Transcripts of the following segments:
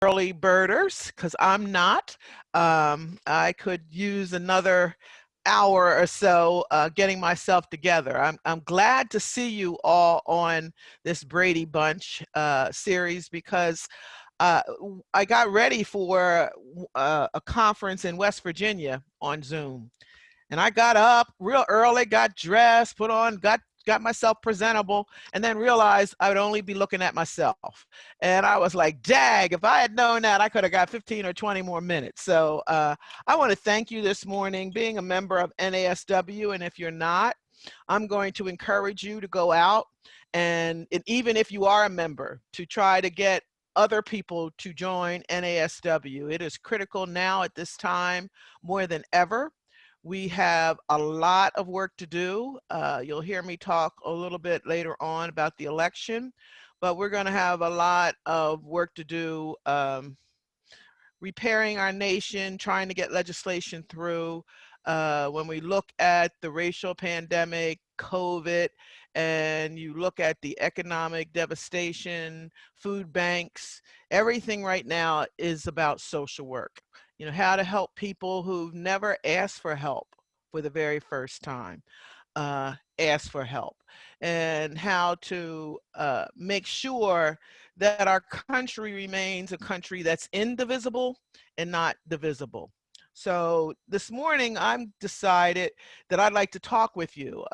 early birders, because I'm not. I could use another hour or so getting myself together. I'm glad to see you all on this Brady Bunch series because I got ready for a conference in West Virginia on Zoom. And I got up real early, got dressed, got myself presentable, and then realized I would only be looking at myself. And I was like, dag, if I had known that, I could have got 15 or 20 more minutes. So I want to thank you this morning, being a member of NASW. And if you're not, I'm going to encourage you to go out and even if you are a member, to try to get other people to join NASW. It is critical now at this time more than ever. We have a lot of work to do. You'll hear me talk a little bit later on about the election, but we're going to have a lot of work to do repairing our nation, trying to get legislation through. When we look at the racial pandemic, COVID, and you look at the economic devastation, food banks, everything right now is about social work. You know, how to help people who've never asked for help for the very first time ask for help, and how to make sure that our country remains a country that's indivisible and not divisible. So this morning, I'm decided that I'd like to talk with you.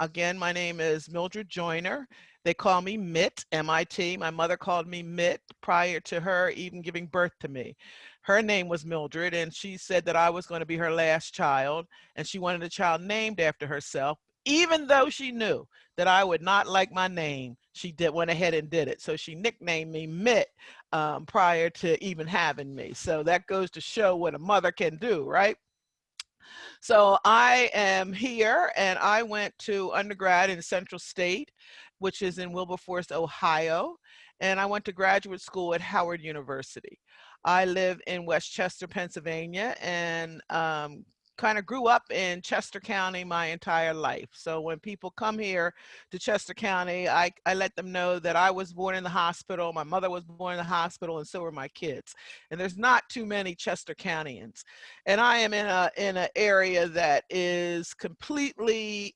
Again, my name is Mildred Joyner. They call me Mitt, M-I-T. My mother called me Mitt prior to her even giving birth to me. Her name was Mildred, and she said that I was going to be her last child, and she wanted a child named after herself. Even though she knew that I would not like my name, she went ahead and did it. So she nicknamed me Mitt prior to even having me. So that goes to show what a mother can do, right? So I am here, and I went to undergrad in Central State, which is in Wilberforce, Ohio, and I went to graduate school at Howard University. I live in Westchester, Pennsylvania, and kind of grew up in Chester County my entire life. So when people come here to Chester County, I let them know that I was born in the hospital, my mother was born in the hospital, and so were my kids. And there's not too many Chester Countyans. And I am in an area that is completely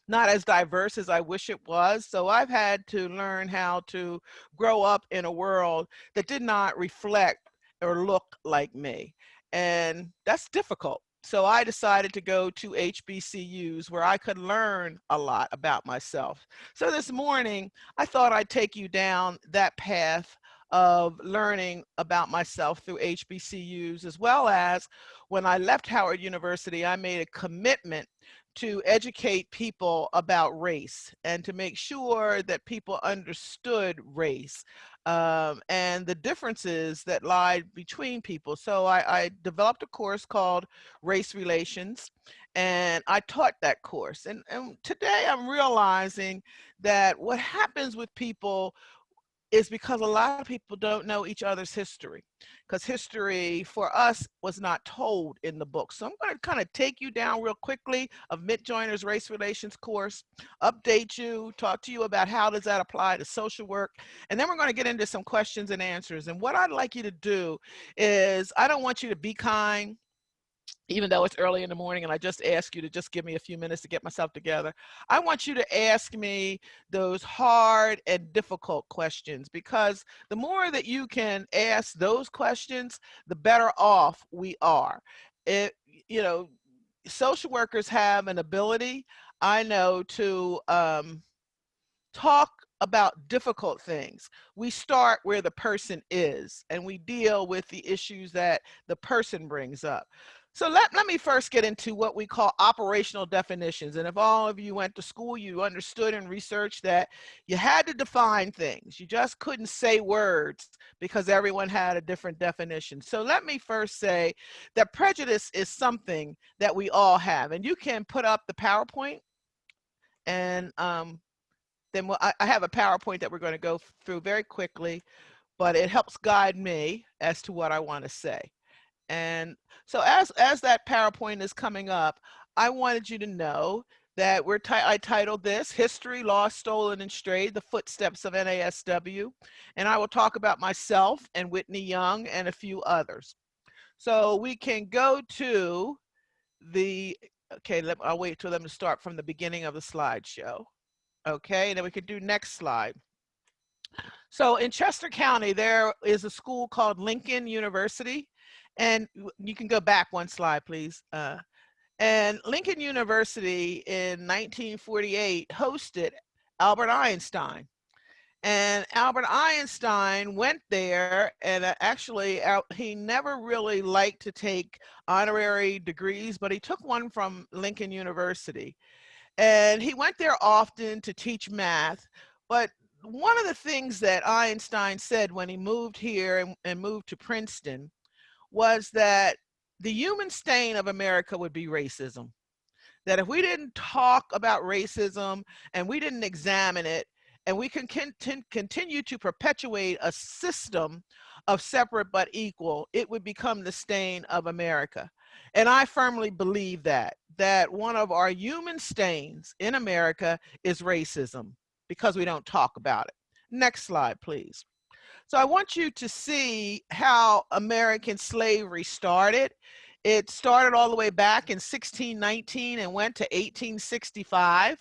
not as diverse as I wish it was. So I've had to learn how to grow up in a world that did not reflect or look like me. And that's difficult. So I decided to go to HBCUs where I could learn a lot about myself. So this morning, I thought I'd take you down that path of learning about myself through HBCUs, as well as when I left Howard University, I made a commitment to educate people about race and to make sure that people understood race and the differences that lie between people. So I developed a course called Race Relations, and I taught that course. And today I'm realizing that what happens with people is because a lot of people don't know each other's history, because history for us was not told in the book. So I'm going to kind of take you down real quickly of Mitt Joyner's Race Relations course, update you, talk to you about how does that apply to social work, and then we're going to get into some questions and answers. And what I'd like you to do is, I don't want you to be kind, even though it's early in the morning and I just ask you to just give me a few minutes to get myself together. I want you to ask me those hard and difficult questions, because the more that you can ask those questions, the better off we are. It, you know, social workers have an ability, I know, to talk about difficult things. We start where the person is and we deal with the issues that the person brings up. So let me first get into what we call operational definitions. And if all of you went to school, you understood and researched that you had to define things. You just couldn't say words because everyone had a different definition. So let me first say that prejudice is something that we all have. And you can put up the PowerPoint, and then I have a PowerPoint that we're going to go through very quickly, but it helps guide me as to what I want to say. And so as that PowerPoint is coming up, I wanted you to know that I titled this History Lost, Stolen, and Strayed, The Footsteps of NASW. And I will talk about myself and Whitney Young and a few others. So we can go to the, okay, I'll wait till them to start from the beginning of the slideshow. Okay, and then we can do next slide. So in Chester County, there is a school called Lincoln University. And you can go back one slide, please. And Lincoln University in 1948 hosted Albert Einstein. And Albert Einstein went there, and actually, he never really liked to take honorary degrees, but he took one from Lincoln University. And he went there often to teach math. But one of the things that Einstein said when he moved here and moved to Princeton was that the human stain of America would be racism. That if we didn't talk about racism and we didn't examine it, and we can continue to perpetuate a system of separate but equal, it would become the stain of America. And I firmly believe that one of our human stains in America is racism because we don't talk about it. Next slide, please. So I want you to see how American slavery started. It started all the way back in 1619 and went to 1865.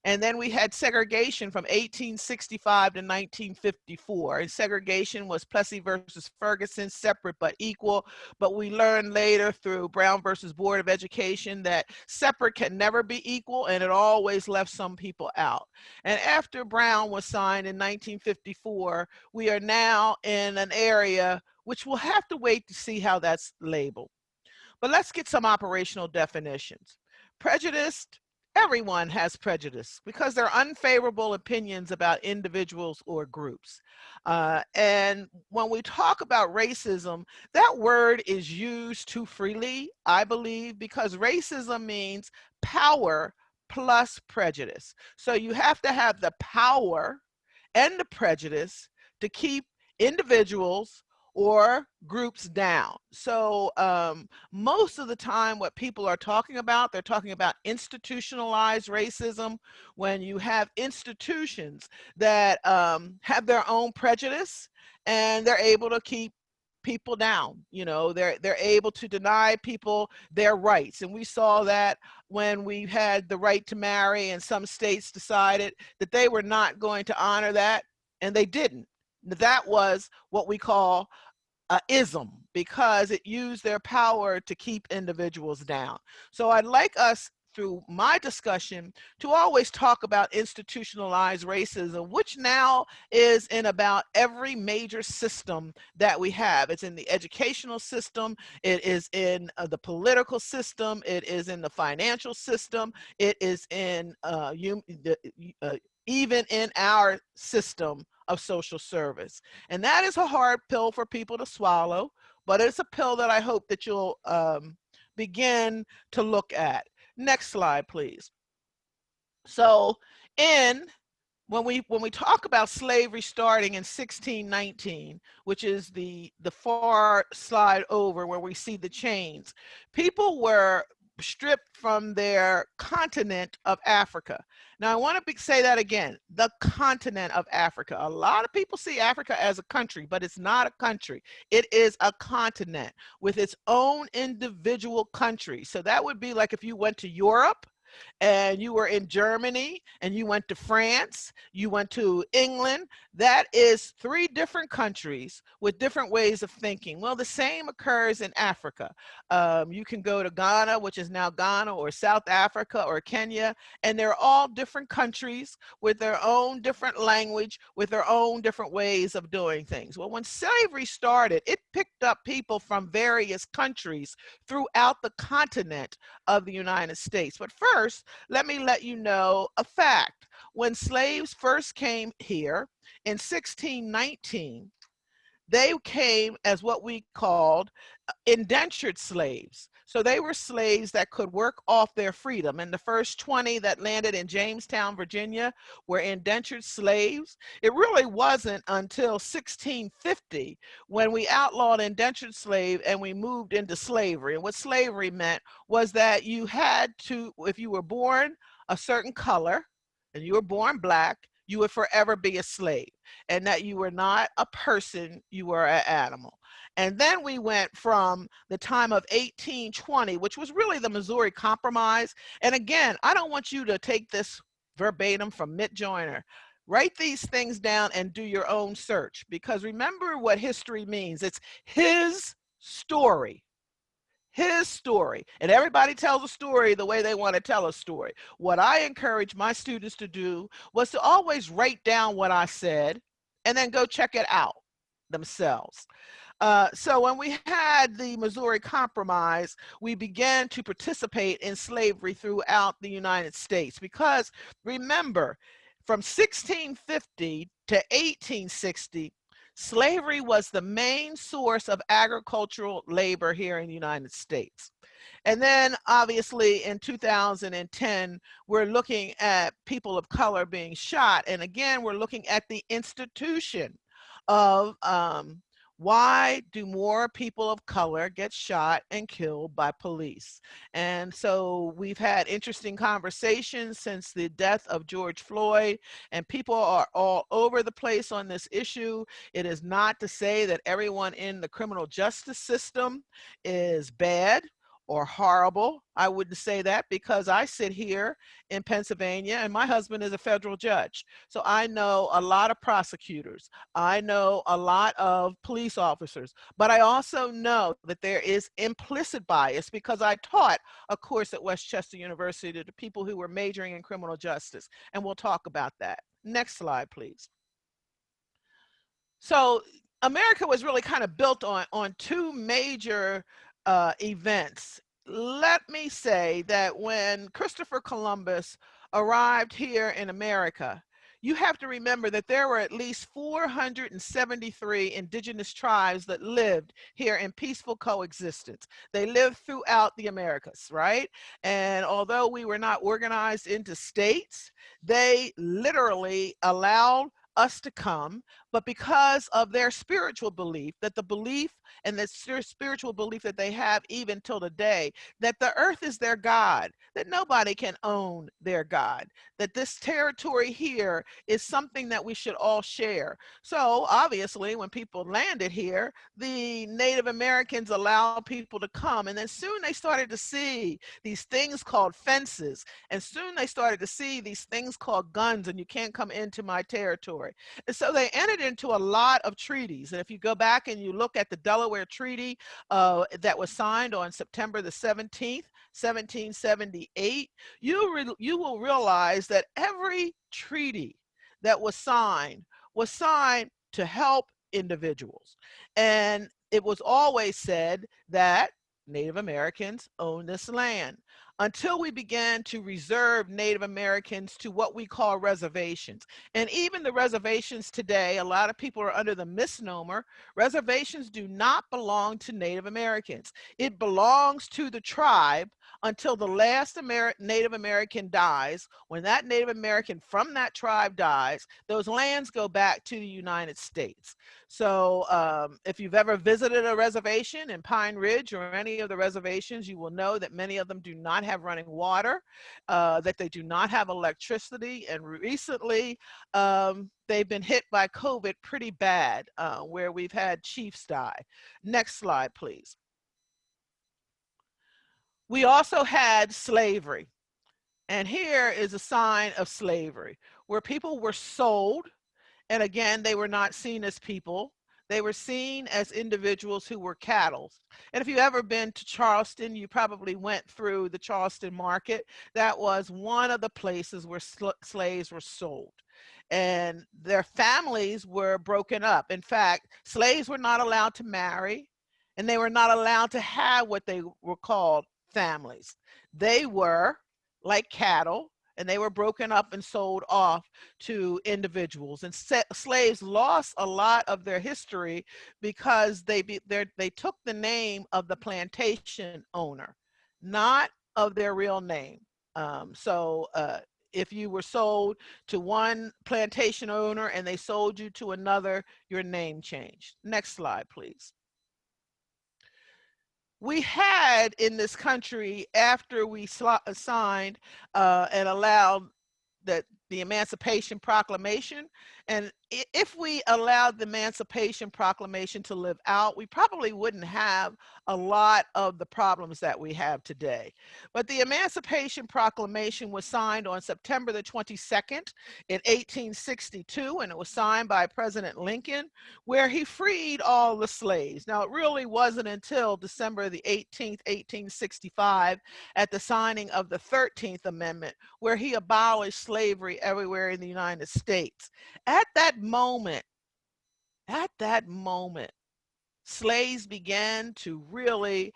And then we had segregation from 1865 to 1954. And segregation was Plessy versus Ferguson, separate but equal. But we learned later through Brown versus Board of Education that separate can never be equal, and it always left some people out. And after Brown was signed in 1954, we are now in an area which we'll have to wait to see how that's labeled. But let's get some operational definitions. Prejudice, everyone has prejudice because they're unfavorable opinions about individuals or groups. And when we talk about racism, that word is used too freely, I believe, because racism means power plus prejudice. So you have to have the power and the prejudice to keep individuals or groups down. So most of the time what people are talking about, they're talking about institutionalized racism, when you have institutions that have their own prejudice and they're able to keep people down. You know, they're able to deny people their rights. And we saw that when we had the right to marry and some states decided that they were not going to honor that, and they didn't. That was what we call ism, because it used their power to keep individuals down. So I'd like us, through my discussion, to always talk about institutionalized racism, which now is in about every major system that we have. It's in the educational system, it is in the political system, it is in the financial system, it is in even in our system of social service. And that is a hard pill for people to swallow, but it's a pill that I hope that you'll begin to look at. Next slide, please. So when we talk about slavery starting in 1619, which is the far slide over where we see the chains, people were stripped from their continent of Africa. Now I want to say that again, the continent of Africa. A lot of people see Africa as a country, but it's not a country. It is a continent with its own individual country. So that would be like if you went to Europe and you were in Germany and you went to France, you went to England. That is three different countries with different ways of thinking. Well, the same occurs in Africa. You can go to Ghana, which is now Ghana, or South Africa or Kenya, and they're all different countries with their own different language, with their own different ways of doing things. Well, when slavery started, it picked up people from various countries throughout the continent of the United States. But first, let me let you know a fact. When slaves first came here in 1619, they came as what we called indentured slaves. So they were slaves that could work off their freedom. And the first 20 that landed in Jamestown, Virginia, were indentured slaves. It really wasn't until 1650 when we outlawed indentured slave and we moved into slavery. And what slavery meant was that you had to, if you were born a certain color and you were born black, you would forever be a slave, and that you were not a person, you were an animal. And then we went from the time of 1820, which was really the Missouri Compromise. And again, I don't want you to take this verbatim from Mitt Joyner. Write these things down and do your own search, because remember what history means. It's his story. His story. And everybody tells a story the way they want to tell a story. What I encourage my students to do was to always write down what I said and then go check it out themselves. So when we had the Missouri Compromise, we began to participate in slavery throughout the United States, because remember, from 1650 to 1860, slavery was the main source of agricultural labor here in the United States. And then obviously in 2010, we're looking at people of color being shot. And again, we're looking at the institution of why do more people of color get shot and killed by police? And so we've had interesting conversations since the death of George Floyd, and people are all over the place on this issue. It is not to say that everyone in the criminal justice system is bad or horrible. I wouldn't say that, because I sit here in Pennsylvania and my husband is a federal judge. So I know a lot of prosecutors. I know a lot of police officers, but I also know that there is implicit bias, because I taught a course at Westchester University to people who were majoring in criminal justice. And we'll talk about that. Next slide, please. So America was really kind of built on two major events. Let me say that when Christopher Columbus arrived here in America, you have to remember that there were at least 473 indigenous tribes that lived here in peaceful coexistence. They lived throughout the Americas, right? And although we were not organized into states, they literally allowed us to come, but because of their spiritual belief, that the belief and the spiritual belief that they have even till today, that the earth is their God, that nobody can own their God, that this territory here is something that we should all share. So obviously when people landed here, the Native Americans allowed people to come, and then soon they started to see these things called fences, and soon they started to see these things called guns, and you can't come into my territory. And so they entered into a lot of treaties. And if you go back and you look at the Delaware Treaty that was signed on September the 17th, 1778, you will realize that every treaty that was signed to help individuals. And it was always said that Native Americans own this land, until we began to reserve Native Americans to what we call reservations. And even the reservations today, a lot of people are under the misnomer, reservations do not belong to Native Americans. It belongs to the tribe until the last Native American dies. When that Native American from that tribe dies, those lands go back to the United States. So if you've ever visited a reservation in Pine Ridge or any of the reservations, you will know that many of them do not have running water, that they do not have electricity. And recently, they've been hit by COVID pretty bad, where we've had chiefs die. Next slide, please. We also had slavery. And here is a sign of slavery, where people were sold. And again, they were not seen as people. They were seen as individuals who were cattle. And if you've ever been to Charleston, you probably went through the Charleston market. That was one of the places where slaves were sold. And their families were broken up. In fact, slaves were not allowed to marry, and they were not allowed to have what they were called families. They were like cattle, and they were broken up and sold off to individuals. And slaves lost a lot of their history because they took the name of the plantation owner, not of their real name. If you were sold to one plantation owner and they sold you to another, your name changed. Next slide, please. we had in this country, after we signed and allowed that the Emancipation Proclamation, and if we allowed the Emancipation Proclamation to live out, we probably wouldn't have a lot of the problems that we have today. But the Emancipation Proclamation was signed on September the 22nd in 1862, and it was signed by President Lincoln, where he freed all the slaves. Now, it really wasn't until December the 18th, 1865, at the signing of the 13th Amendment, where he abolished slavery everywhere in the United States. At that moment, slaves began to really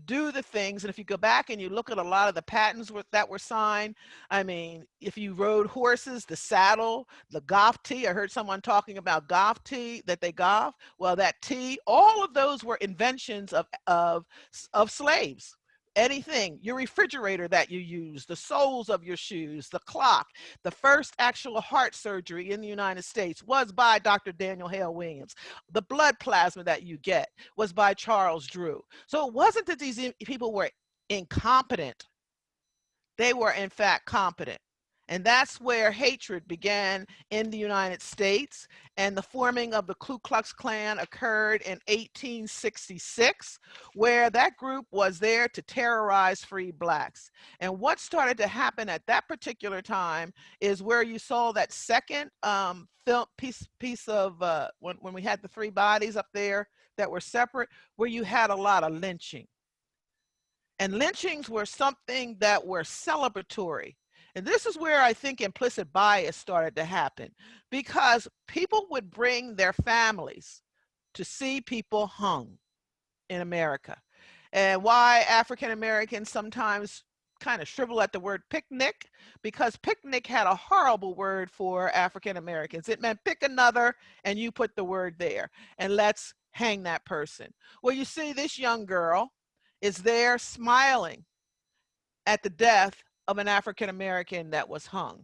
do the things. And if you go back and you look at a lot of the patents that were signed, I mean, if you rode horses, the saddle, the golf tee, I heard someone talking about golf tee, that they golf. Well, that tee, all of those were inventions of slaves. Anything, your refrigerator that you use, the soles of your shoes, the clock, the first actual heart surgery in the United States was by Dr. Daniel Hale Williams. The blood plasma that you get was by Charles Drew. So it wasn't that these people were incompetent. They were in fact competent. And that's where hatred began in the United States. And the forming of the Ku Klux Klan occurred in 1866, where that group was there to terrorize free blacks. And what started to happen at that particular time is where you saw that second film piece of when we had the three bodies up there that were separate, where you had a lot of lynching. And lynchings were something that were celebratory. And this is where I think implicit bias started to happen, because people would bring their families to see people hung in America. And why African Americans sometimes kind of shrivel at the word picnic, because picnic had a horrible word for African Americans. It meant pick another and you put the word there and let's hang that person. Well, you see, this young girl is there smiling at the death of an African American that was hung.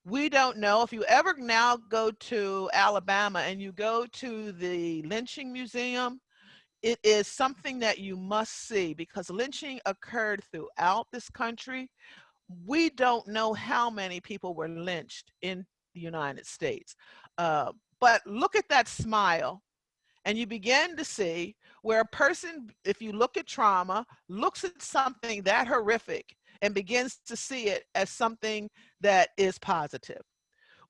We don't know if you ever now go to Alabama and you go to the lynching museum. It is something that you must see, because lynching occurred throughout this country. We don't know how many people were lynched in the United States. But look at that smile, and you begin to see where a person, if you look at trauma, looks at something that horrific and begins to see it as something that is positive.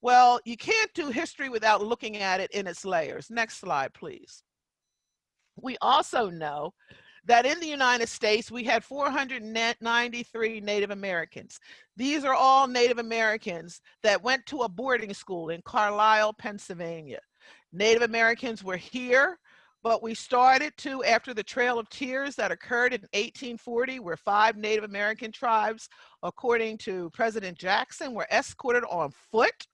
Well, you can't do history without looking at it in its layers. Next slide, please. We also know that in the United States, we had 493 Native Americans. These are all Native Americans that went to a boarding school in Carlisle, Pennsylvania. Native Americans were here, but we started to, after the Trail of Tears that occurred in 1840, where 5 Native American tribes, according to President Jackson, were escorted on foot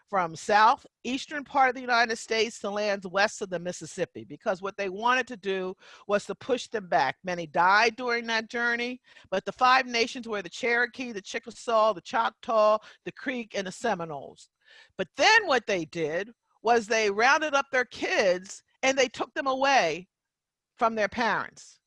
from southeastern part of the United States to lands west of the Mississippi, because what they wanted to do was to push them back. Many died during that journey, but the 5 nations were the Cherokee, the Chickasaw, the Choctaw, the Creek, and the Seminoles. But then what they did was they rounded up their kids and they took them away from their parents.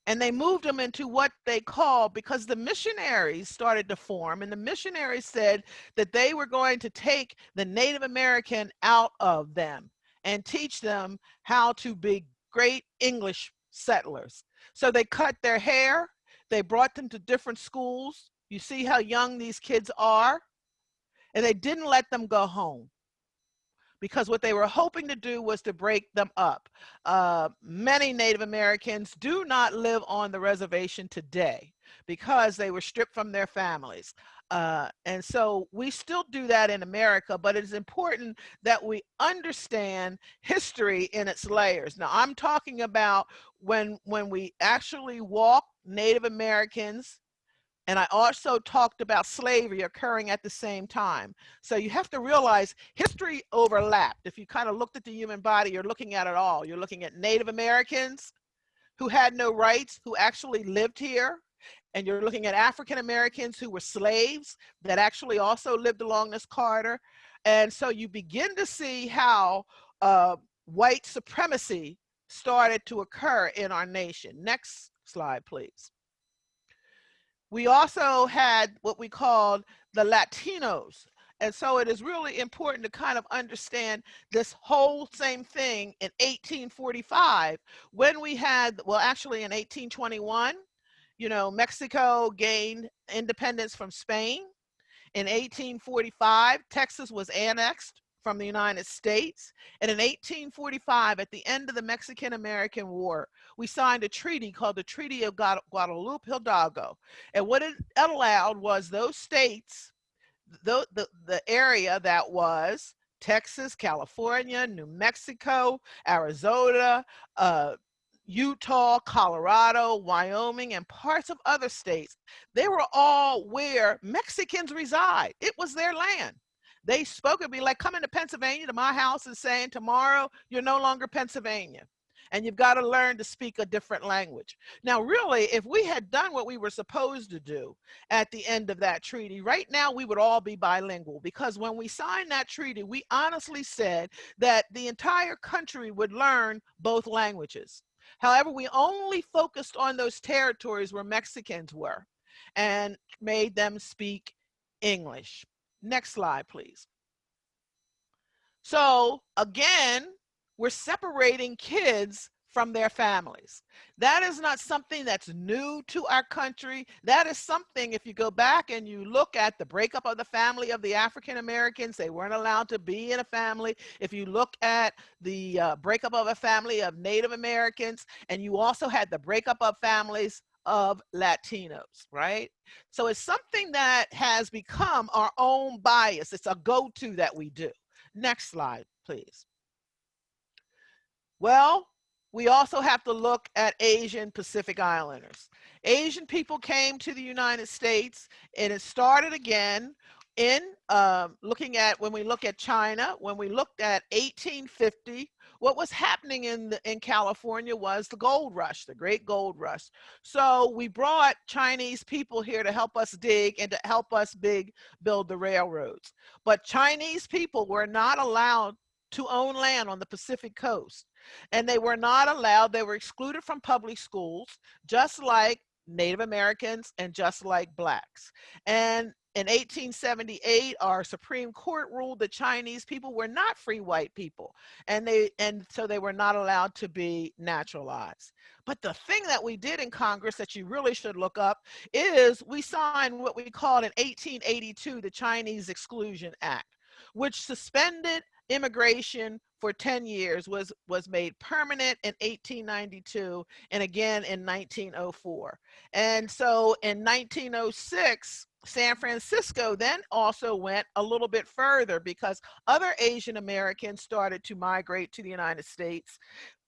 And they moved them into what they called, because the missionaries started to form, and the missionaries said that they were going to take the Native American out of them and teach them how to be great English settlers. So they cut their hair, they brought them to different schools. You see how young these kids are, and they didn't let them go home, because what they were hoping to do was to break them up. Many Native Americans do not live on the reservation today because they were stripped from their families. And so we still do that in America, but it is important that we understand history in its layers. Now, I'm talking about when we actually walk Native Americans, and I also talked about slavery occurring at the same time. So you have to realize history overlapped. If you kind of looked at the human body, you're looking at it all. You're looking at Native Americans who had no rights, who actually lived here. And you're looking at African Americans who were slaves that actually also lived along this corridor. And so you begin to see how white supremacy started to occur in our nation. Next slide, please. We also had what we called the Latinos. And so it is really important to kind of understand this whole same thing in 1845 when we had, well, actually in 1821, Mexico gained independence from Spain. In 1845, Texas was annexed from the United States. And in 1845, at the end of the Mexican-American War, we signed a treaty called the Treaty of Guadalupe Hidalgo. And what it allowed was those states, the area that was Texas, California, New Mexico, Arizona, Utah, Colorado, Wyoming, and parts of other states, they were all where Mexicans reside. It was their land. They spoke, it'd be like coming to Pennsylvania to my house and saying, tomorrow, you're no longer Pennsylvania. And you've got to learn to speak a different language. Now, really, if we had done what we were supposed to do at the end of that treaty, right now we would all be bilingual, because when we signed that treaty, we honestly said that the entire country would learn both languages. However, we only focused on those territories where Mexicans were and made them speak English. Next slide, please. So again, we're separating kids from their families. That is not something that's new to our country. That is something, if you go back and you look at the breakup of the family of the African Americans, they weren't allowed to be in a family. If you look at the breakup of a family of Native Americans, and you also had the breakup of families of Latinos, right? So it's something that has become our own bias. It's a go-to that we do. Next slide, please. Well, we also have to look at Asian Pacific Islanders. Asian people came to the United States, and it started again in when we look at China, when we looked at 1850, what was happening in California was the gold rush, the great gold rush. So we brought Chinese people here to help us dig and to help us build the railroads. But Chinese people were not allowed to own land on the Pacific coast. And they were not allowed, they were excluded from public schools, just like Native Americans and just like blacks. And in 1878, our Supreme Court ruled that Chinese people were not free white people, and so they were not allowed to be naturalized. But the thing that we did in Congress that you really should look up is we signed what we called in 1882 the Chinese Exclusion Act, which suspended immigration for 10 years, was made permanent in 1892 and again in 1904. And so in 1906, San Francisco then also went a little bit further because other Asian Americans started to migrate to the United States.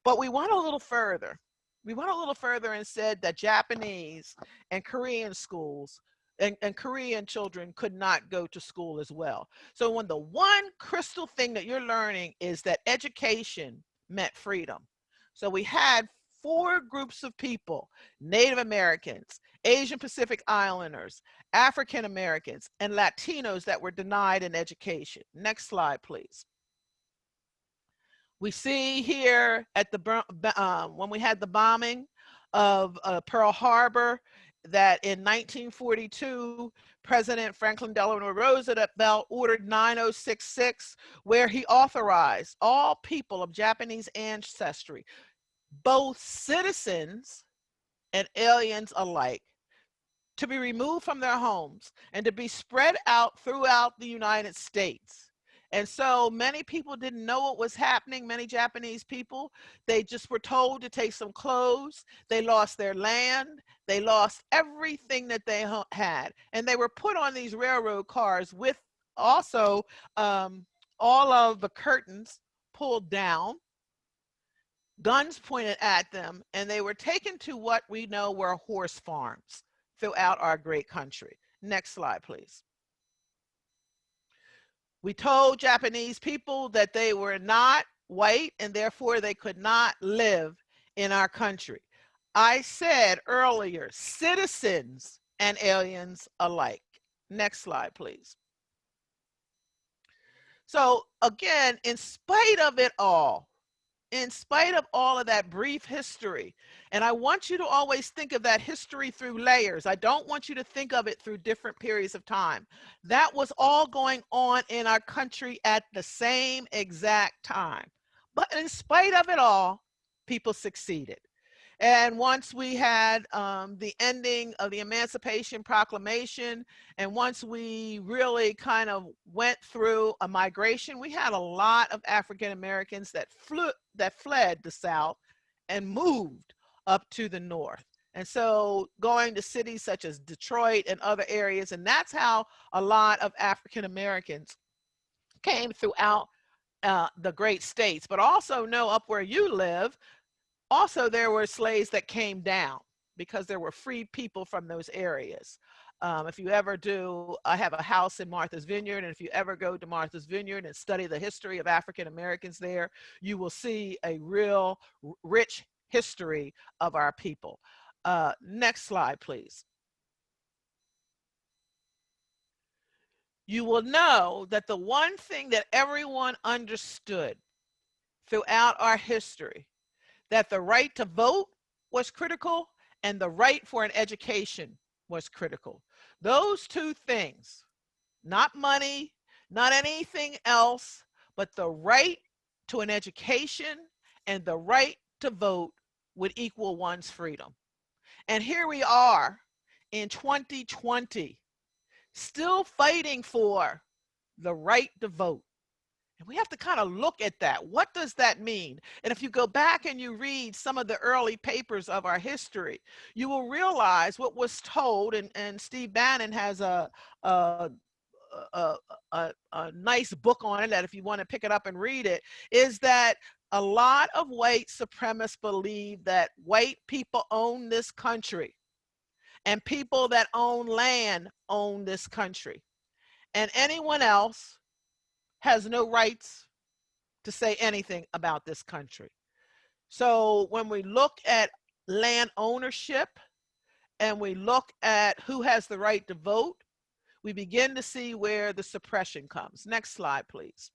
But we went a little further. We went a little further and said that Japanese and Korean schools and Korean children could not go to school as well. So when the one crystal thing that you're learning is that education meant freedom. So we had 4 groups of people: Native Americans, Asian Pacific Islanders, African Americans, and Latinos that were denied an education. Next slide, please. We see here at when we had the bombing of Pearl Harbor, that in 1942, President Franklin Delano Roosevelt ordered 9066, where he authorized all people of Japanese ancestry, both citizens and aliens alike, to be removed from their homes and to be spread out throughout the United States. And so many people didn't know what was happening. Many Japanese people, they just were told to take some clothes. They lost their land. They lost everything that they had. And they were put on these railroad cars with also all of the curtains pulled down, guns pointed at them, and they were taken to what we know were horse farms throughout our great country. Next slide, please. We told Japanese people that they were not white and therefore they could not live in our country. I said earlier, citizens and aliens alike. Next slide, please. So again, in spite of it all, in spite of all of that brief history, and I want you to always think of that history through layers. I don't want you to think of it through different periods of time. That was all going on in our country at the same exact time. But in spite of it all, people succeeded. And once we had the ending of the Emancipation Proclamation, and once we really kind of went through a migration, we had a lot of African Americans that fled the South and moved up to the North. And so going to cities such as Detroit and other areas, and that's how a lot of African Americans came throughout the great states. But also know up where you live, also there were slaves that came down because there were free people from those areas. If you ever do, I have a house in Martha's Vineyard, and if you ever go to Martha's Vineyard and study the history of African Americans there, you will see a real rich history of our people. Next slide, please. You will know that the one thing that everyone understood throughout our history, that the right to vote was critical and the right for an education was critical. Those two things, not money, not anything else, but the right to an education and the right to vote would equal one's freedom. And here we are in 2020, still fighting for the right to vote. And we have to kind of look at that. What does that mean? And if you go back and you read some of the early papers of our history, you will realize what was told, and Steve Bannon has a nice book on it that if you want to pick it up and read it, is that a lot of white supremacists believe that white people own this country and people that own land own this country. And anyone else has no rights to say anything about this country. So when we look at land ownership and we look at who has the right to vote, we begin to see where the suppression comes. Next slide, please.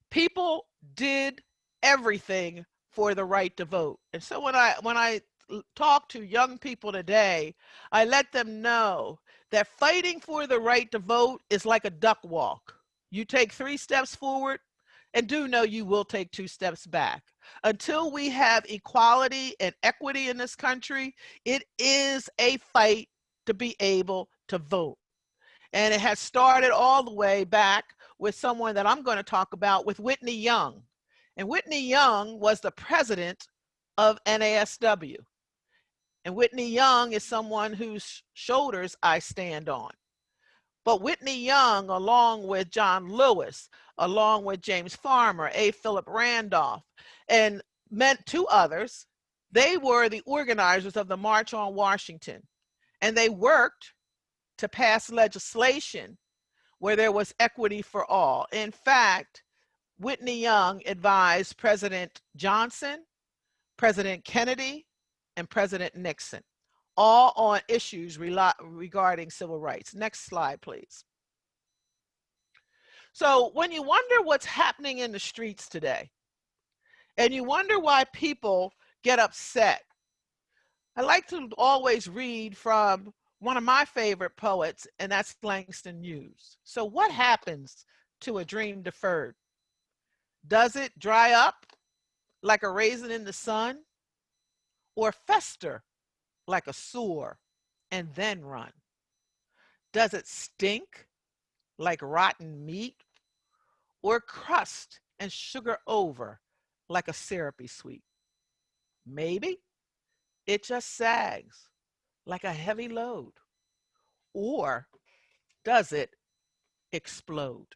People did everything for the right to vote. And so when I talk to young people today, I let them know that fighting for the right to vote is like a duck walk. You take 3 steps forward, and do know you will take 2 steps back. Until we have equality and equity in this country, it is a fight to be able to vote. And it has started all the way back with someone that I'm going to talk about, with Whitney Young. And Whitney Young was the president of NASW. And Whitney Young is someone whose shoulders I stand on. But Whitney Young, along with John Lewis, along with James Farmer, A. Philip Randolph, and 2 others, they were the organizers of the March on Washington. And they worked to pass legislation where there was equity for all. In fact, Whitney Young advised President Johnson, President Kennedy, and President Nixon, all on issues regarding civil rights. Next slide, please. So when you wonder what's happening in the streets today, and you wonder why people get upset, I like to always read from one of my favorite poets, and that's Langston Hughes. So what happens to a dream deferred? Does it dry up like a raisin in the sun, or fester like a sore and then run? Does it stink like rotten meat, or crust and sugar over like a syrupy sweet? Maybe it just sags like a heavy load, or does it explode?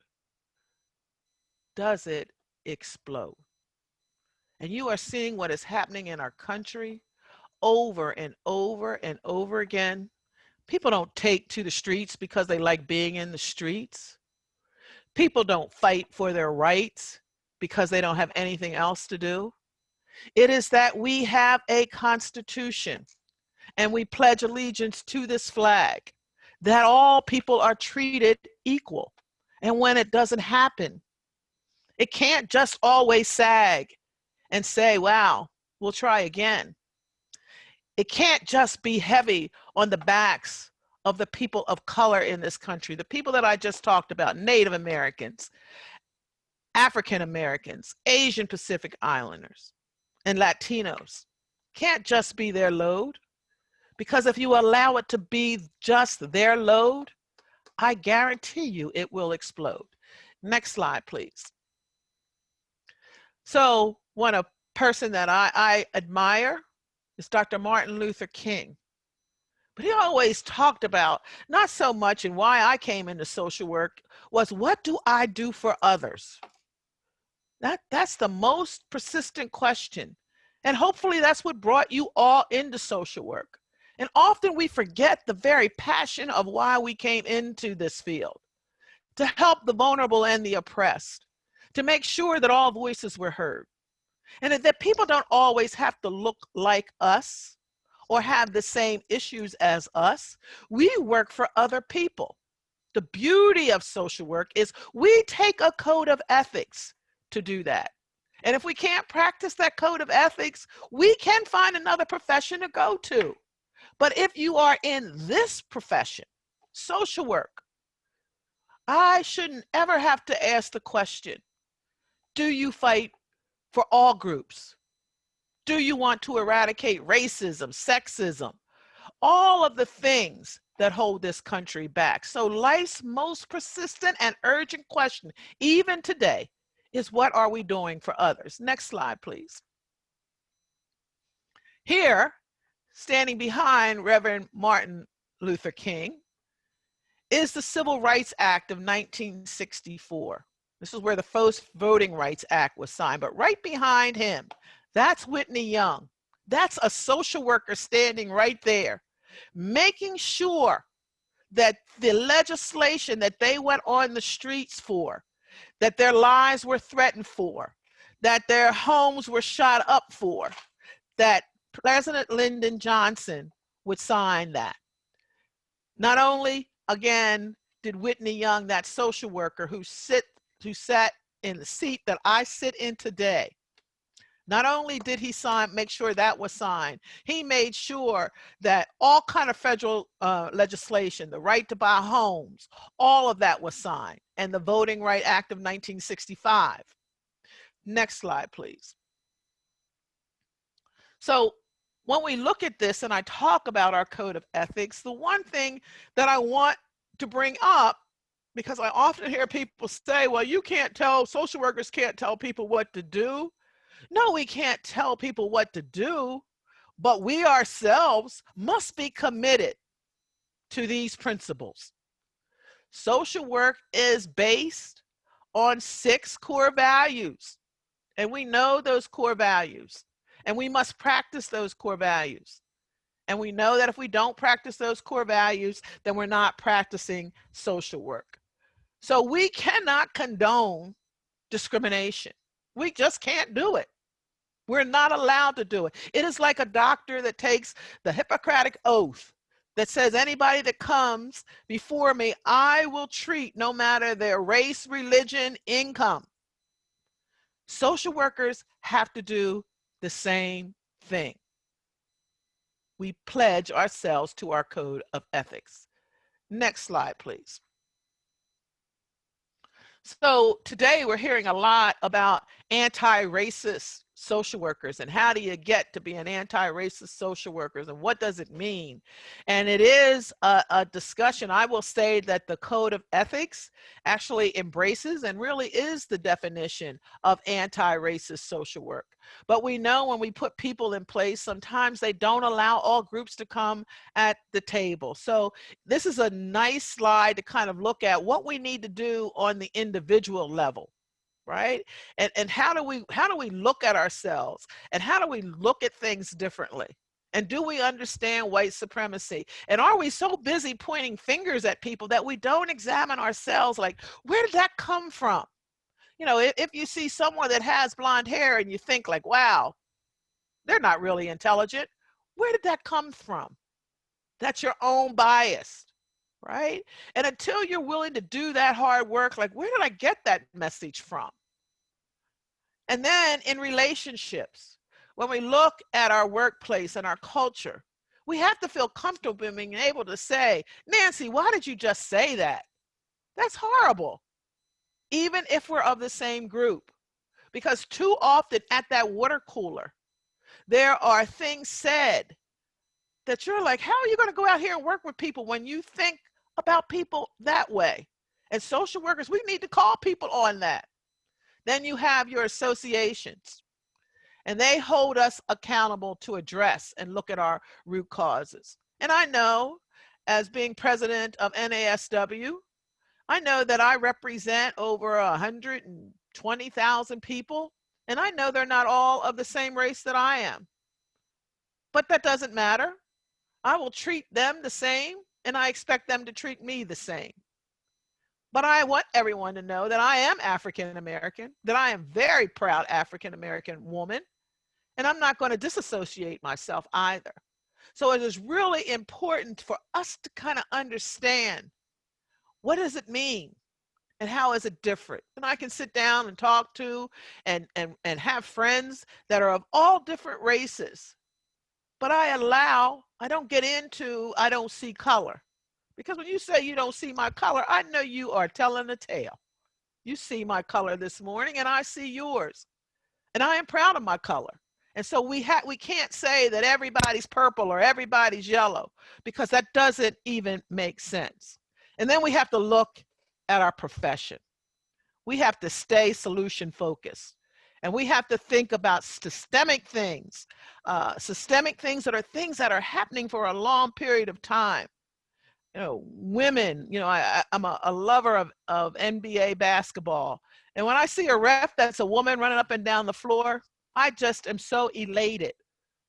Does it explode? And you are seeing what is happening in our country over and over and over again. People don't take to the streets because they like being in the streets. People don't fight for their rights because they don't have anything else to do. It is that we have a constitution and we pledge allegiance to this flag, that all people are treated equal. And when it doesn't happen, It can't just always sag and say, wow, we'll try again. It can't just be heavy on the backs of the people of color in this country, the people that I just talked about, Native Americans, African Americans, Asian Pacific Islanders, and Latinos. Can't just be their load, because if you allow it to be just their load, I guarantee you it will explode. Next slide, please. So a person that I admire is Dr. Martin Luther King. But he always talked about, not so much, and why I came into social work was, what do I do for others? That's the most persistent question. And hopefully that's what brought you all into social work. And often we forget the very passion of why we came into this field: to help the vulnerable and the oppressed, to make sure that all voices were heard, and that people don't always have to look like us or have the same issues as us. We work for other people. The beauty of social work is we take a code of ethics to do that. And if we can't practice that code of ethics, we can find another profession to go to. But if you are in this profession, social work, I shouldn't ever have to ask the question, do you fight for all groups? Do you want to eradicate racism, sexism, all of the things that hold this country back? So life's most persistent and urgent question, even today, is, what are we doing for others? Next slide, please. Here, standing behind Reverend Martin Luther King, is the Civil Rights Act of 1964. This is where the first Voting Rights Act was signed. But right behind him, that's Whitney Young. That's a social worker standing right there, making sure that the legislation that they went on the streets for, that their lives were threatened for, that their homes were shot up for, that President Lyndon Johnson would sign that. Not only, again, did Whitney Young, that social worker who sat in the seat that I sit in today, not only did he make sure that was signed, he made sure that all kind of federal legislation, the right to buy homes, all of that was signed, and the Voting Rights Act of 1965. Next slide, please. So when we look at this and I talk about our code of ethics, the one thing that I want to bring up, because I often hear people say, well, social workers can't tell people what to do. No, we can't tell people what to do, but we ourselves must be committed to these principles. Social work is based on 6 core values, and we know those core values, and we must practice those core values. And we know that if we don't practice those core values, then we're not practicing social work. So we cannot condone discrimination. We just can't do it. We're not allowed to do it. It is like a doctor that takes the Hippocratic oath that says, anybody that comes before me, I will treat, no matter their race, religion, income. Social workers have to do the same thing. We pledge ourselves to our code of ethics. Next slide, please. So today we're hearing a lot about anti-racist social workers, and how do you get to be an anti-racist social worker, and what does it mean? And it is a discussion. I will say that the code of ethics actually embraces and really is the definition of anti-racist social work. But we know when we put people in place, sometimes they don't allow all groups to come at the table. So this is a nice slide to kind of look at what we need to do on the individual level, right? And how do we look at ourselves, and how do we look at things differently? And do we understand white supremacy? And are we so busy pointing fingers at people that we don't examine ourselves, like, where did that come from? You know, if you see someone that has blonde hair and you think like, wow, they're not really intelligent, where did that come from? That's your own bias, right? And until you're willing to do that hard work, like, where did I get that message from? And then in relationships, when we look at our workplace and our culture, we have to feel comfortable being able to say, Nancy, why did you just say that? That's horrible, even if we're of the same group. Because too often at that water cooler, there are things said that you're like, how are you going to go out here and work with people when you think about people that way? And social workers, we need to call people on that. Then you have your associations, and they hold us accountable to address and look at our root causes. And I know, as being president of NASW, I know that I represent over 120,000 people, and I know they're not all of the same race that I am. But that doesn't matter. I will treat them the same, and I expect them to treat me the same. But I want everyone to know that I am African American, that I am very proud African American woman, and I'm not going to disassociate myself either. So it is really important for us to kind of understand, what does it mean and how is it different? And I can sit down and talk to and have friends that are of all different races, but I don't get into, I don't see color. Because when you say you don't see my color, I know you are telling a tale. You see my color this morning and I see yours. And I am proud of my color. And so we can't say that everybody's purple or everybody's yellow, because that doesn't even make sense. And then we have to look at our profession. We have to stay solution focused. And we have to think about systemic things that are happening for a long period of time. Women, I'm a lover of NBA basketball. And when I see a ref that's a woman running up and down the floor, I just am so elated,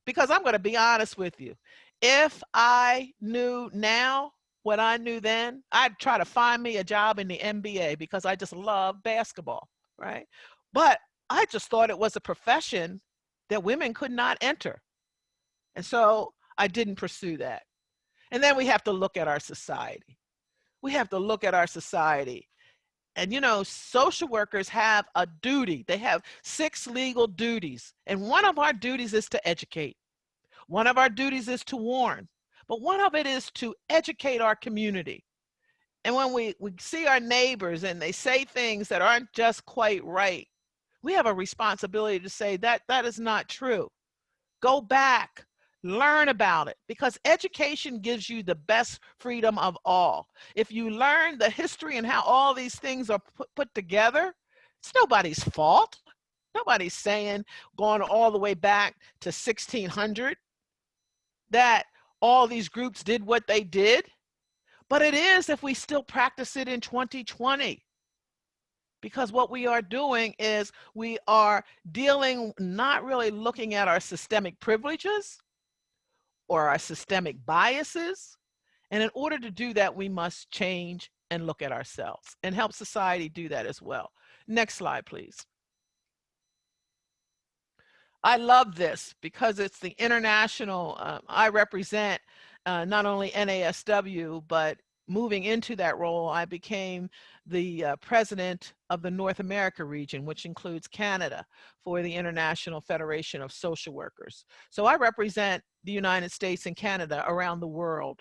because I'm going to be honest with you. If I knew now what I knew then, I'd try to find me a job in the NBA, because I just love basketball, right? But I just thought it was a profession that women could not enter. And so I didn't pursue that. And then we have to look at our society. We have to look at our society. And social workers have a duty. They have 6 legal duties. And one of our duties is to educate. One of our duties is to warn. But one of it is to educate our community. And when we see our neighbors and they say things that aren't just quite right, we have a responsibility to say that is not true. Go back. Learn about it, because education gives you the best freedom of all. If you learn the history and how all these things are put together, it's nobody's fault. Nobody's saying, going all the way back to 1600, that all these groups did what they did. But it is if we still practice it in 2020. Because what we are doing is we are not really looking at our systemic privileges or our systemic biases. And in order to do that, we must change and look at ourselves and help society do that as well. Next slide, please. I love this because it's the international, I represent not only NASW, but moving into that role, I became the president of the North America region, which includes Canada, for the International Federation of Social Workers. So I represent the United States and Canada around the world.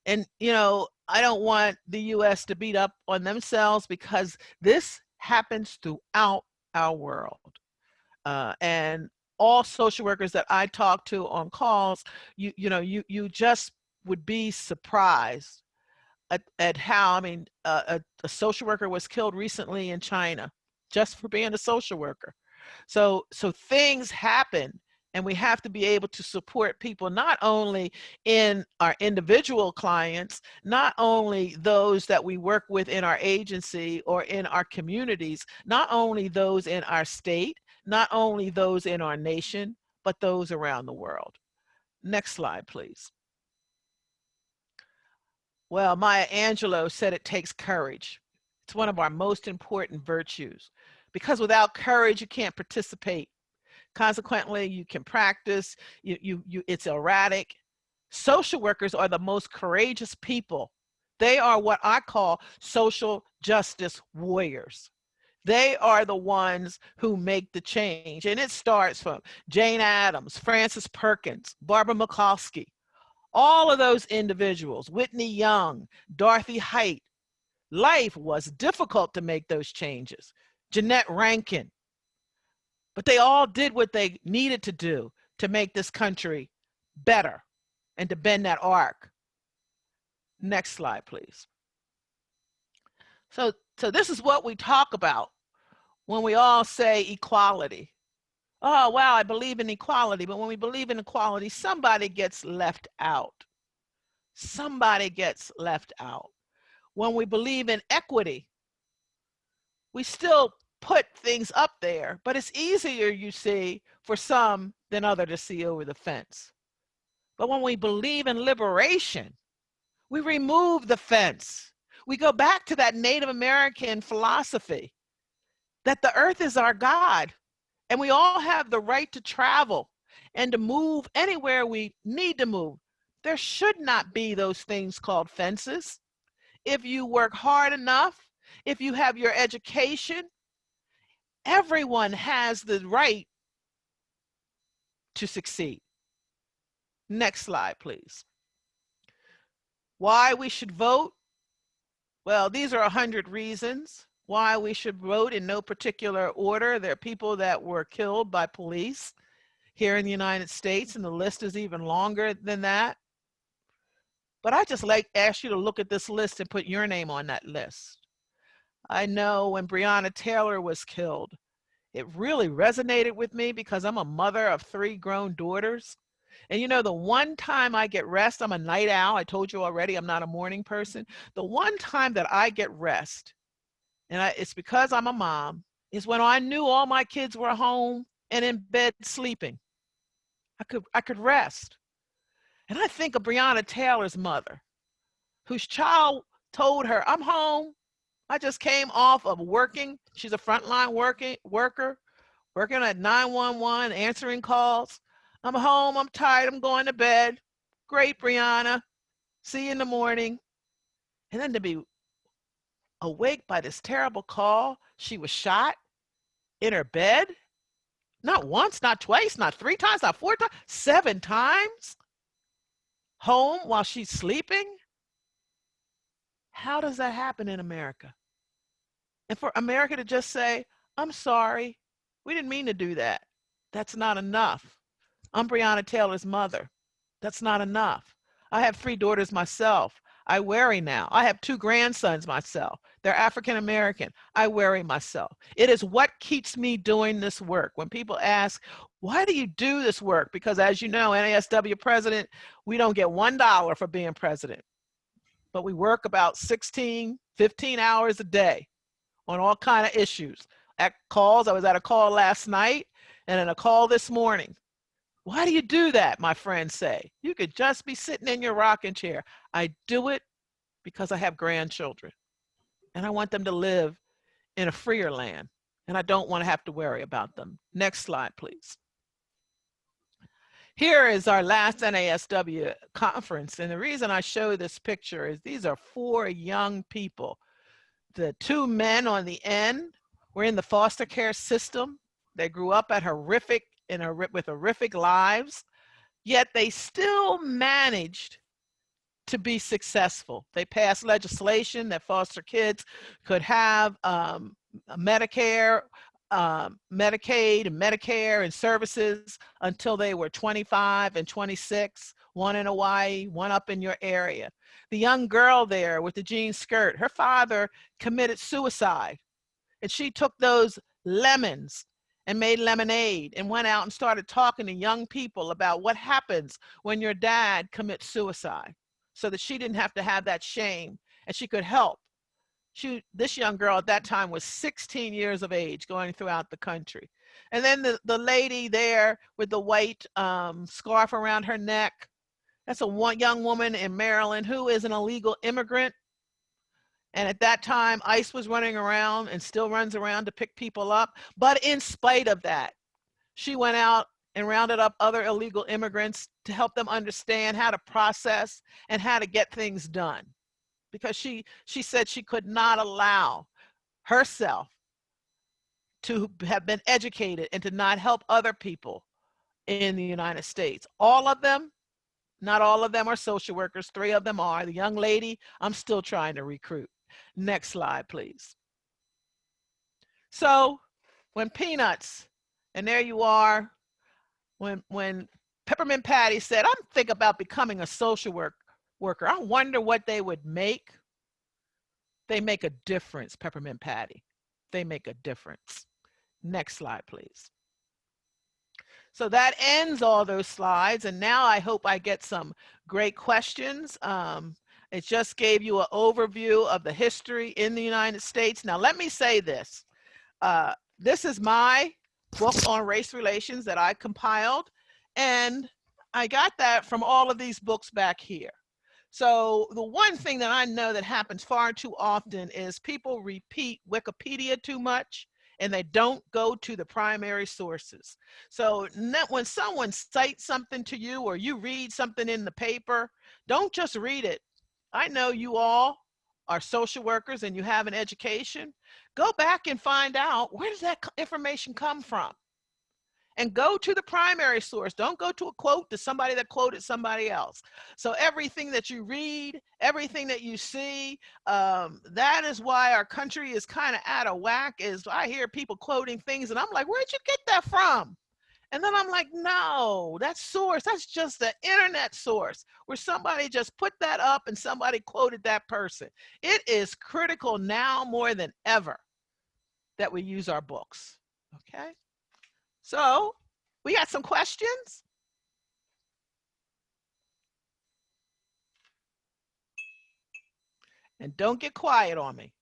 And, I don't want the US to beat up on themselves, because this happens throughout our world. And all social workers that I talk to on calls, you just would be surprised at how, a social worker was killed recently in China just for being a social worker. So things happen, and we have to be able to support people, not only in our individual clients, not only those that we work with in our agency or in our communities, not only those in our state, not only those in our nation, but those around the world. Next slide, please. Well, Maya Angelou said it takes courage. It's one of our most important virtues, because without courage, you can't participate. Consequently, you can practice, it's erratic. Social workers are the most courageous people. They are what I call social justice warriors. They are the ones who make the change. And it starts from Jane Addams, Frances Perkins, Barbara Mikulski, all of those individuals, Whitney Young, Dorothy Height. Life was difficult to make those changes. Jeanette Rankin. But they all did what they needed to do to make this country better and to bend that arc. Next slide, please. So this is what we talk about when we all say equality. Oh, wow, I believe in equality. But when we believe in equality, somebody gets left out. Somebody gets left out. When we believe in equity, we still put things up there, but it's easier, you see, for some than other to see over the fence. But when we believe in liberation, we remove the fence. We go back to that Native American philosophy that the earth is our God, and we all have the right to travel and to move anywhere we need to move. There should not be those things called fences. If you work hard enough, if you have your education, everyone has the right to succeed. Next slide, please. Why we should vote? Well, these are 100 reasons why we should vote in no particular order. There are people that were killed by police here in the United States, and the list is even longer than that. But I just ask you to look at this list and put your name on that list. I know when Breonna Taylor was killed, it really resonated with me because I'm a mother of 3 grown daughters. And you know, the one time I get rest, I'm a night owl. I told you already, I'm not a morning person. The one time that I get rest, and it's because I'm a mom, is when I knew all my kids were home and in bed sleeping. I could rest. And I think of Breonna Taylor's mother, whose child told her, I'm home. I just came off of working. She's a frontline worker, working at 911, answering calls. I'm home, I'm tired, I'm going to bed. Great, Breonna. See you in the morning. And then to be awake by this terrible call, she was shot in her bed. Not once, not twice, not 3 times, not 4 times, 7 times. Home while she's sleeping. How does that happen in America? And for America to just say, I'm sorry, we didn't mean to do that. That's not enough. I'm Breonna Taylor's mother. That's not enough. I have 3 daughters myself. I worry now. I have 2 grandsons myself. They're African American. I worry myself. It is what keeps me doing this work. When people ask, why do you do this work? Because as you know, NASW president, we don't get $1 for being president. But we work about 16, 15 hours a day on all kinds of issues. At calls, I was at a call last night and in a call this morning. Why do you do that, my friends say? You could just be sitting in your rocking chair. I do it because I have grandchildren and I want them to live in a freer land and I don't want to have to worry about them. Next slide, please. Here is our last NASW conference, and the reason I show this picture is these are 4 young people. The 2 men on the end were in the foster care system. They grew up at with horrific lives, yet they still managed to be successful. They passed legislation that foster kids could have Medicare, Medicaid, and Medicare and services until they were 25 and 26, 1 in Hawaii, 1 up in your area. The young girl there with the jean skirt, her father committed suicide, and she took those lemons and made lemonade and went out and started talking to young people about what happens when your dad commits suicide so that she didn't have to have that shame and she could help. This young girl at that time was 16 years of age, going throughout the country. And then the lady there with the white scarf around her neck, that's a young woman in Maryland who is an illegal immigrant. And at that time, ICE was running around and still runs around to pick people up. But in spite of that, she went out and rounded up other illegal immigrants to help them understand how to process and how to get things done. Because she said she could not allow herself to have been educated and to not help other people in the United States. All of them, not all of them are social workers. 3 of them are. The young lady, I'm still trying to recruit. Next slide, please. So when Peanuts, and there you are, when Peppermint Patty said, I'm thinking about becoming a social worker. I wonder what they would make. They make a difference, Peppermint Patty. They make a difference. Next slide, please. So that ends all those slides. And now I hope I get some great questions. It just gave you an overview of the history in the United States. Now, let me say this. This is my book on race relations that I compiled. And I got that from all of these books back here. So the one thing that I know that happens far too often is people repeat Wikipedia too much and they don't go to the primary sources. So when someone cites something to you or you read something in the paper, don't just read it. I know you all are social workers and you have an education. Go back and find out, where does that information come from? And go to the primary source. Don't go to a quote to somebody that quoted somebody else. So everything that you read, everything that you see, that is why our country is kind of out of whack. Is I hear people quoting things and I'm like, where'd you get that from? And then I'm like, no, that source, that's just the internet source where somebody just put that up and somebody quoted that person. It is critical now more than ever that we use our books, okay? So we got some questions. And don't get quiet on me.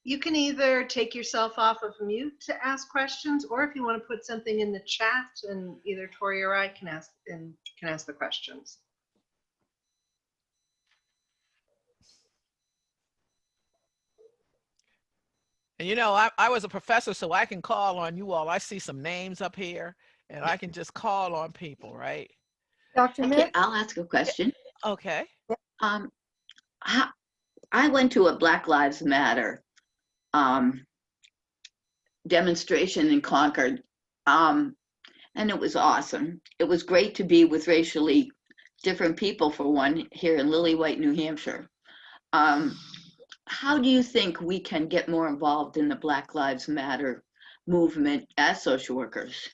You can either take yourself off of mute to ask questions, or if you want to put something in the chat, and either Tori or I can ask the questions. And you know, I was a professor, so I can call on you all. I see some names up here, and I can just call on people, right? Dr. Mick? I'll ask a question. Okay. I went to a Black Lives Matter demonstration in Concord, and it was awesome. It was great to be with racially different people, for one, here in Lillywhite, New Hampshire. How do you think we can get more involved in the Black Lives Matter movement as social workers?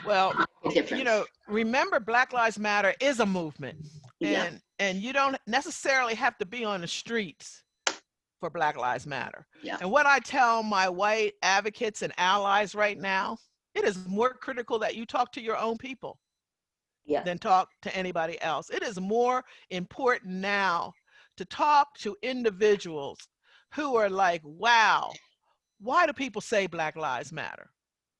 Well, you know, remember, Black Lives Matter is a movement, and you don't necessarily have to be on the streets for Black Lives Matter. Yeah. And what I tell my white advocates and allies right now, it is more critical that you talk to your own people than talk to anybody else. It is more important now to talk to individuals who are like, wow, why do people say Black Lives Matter?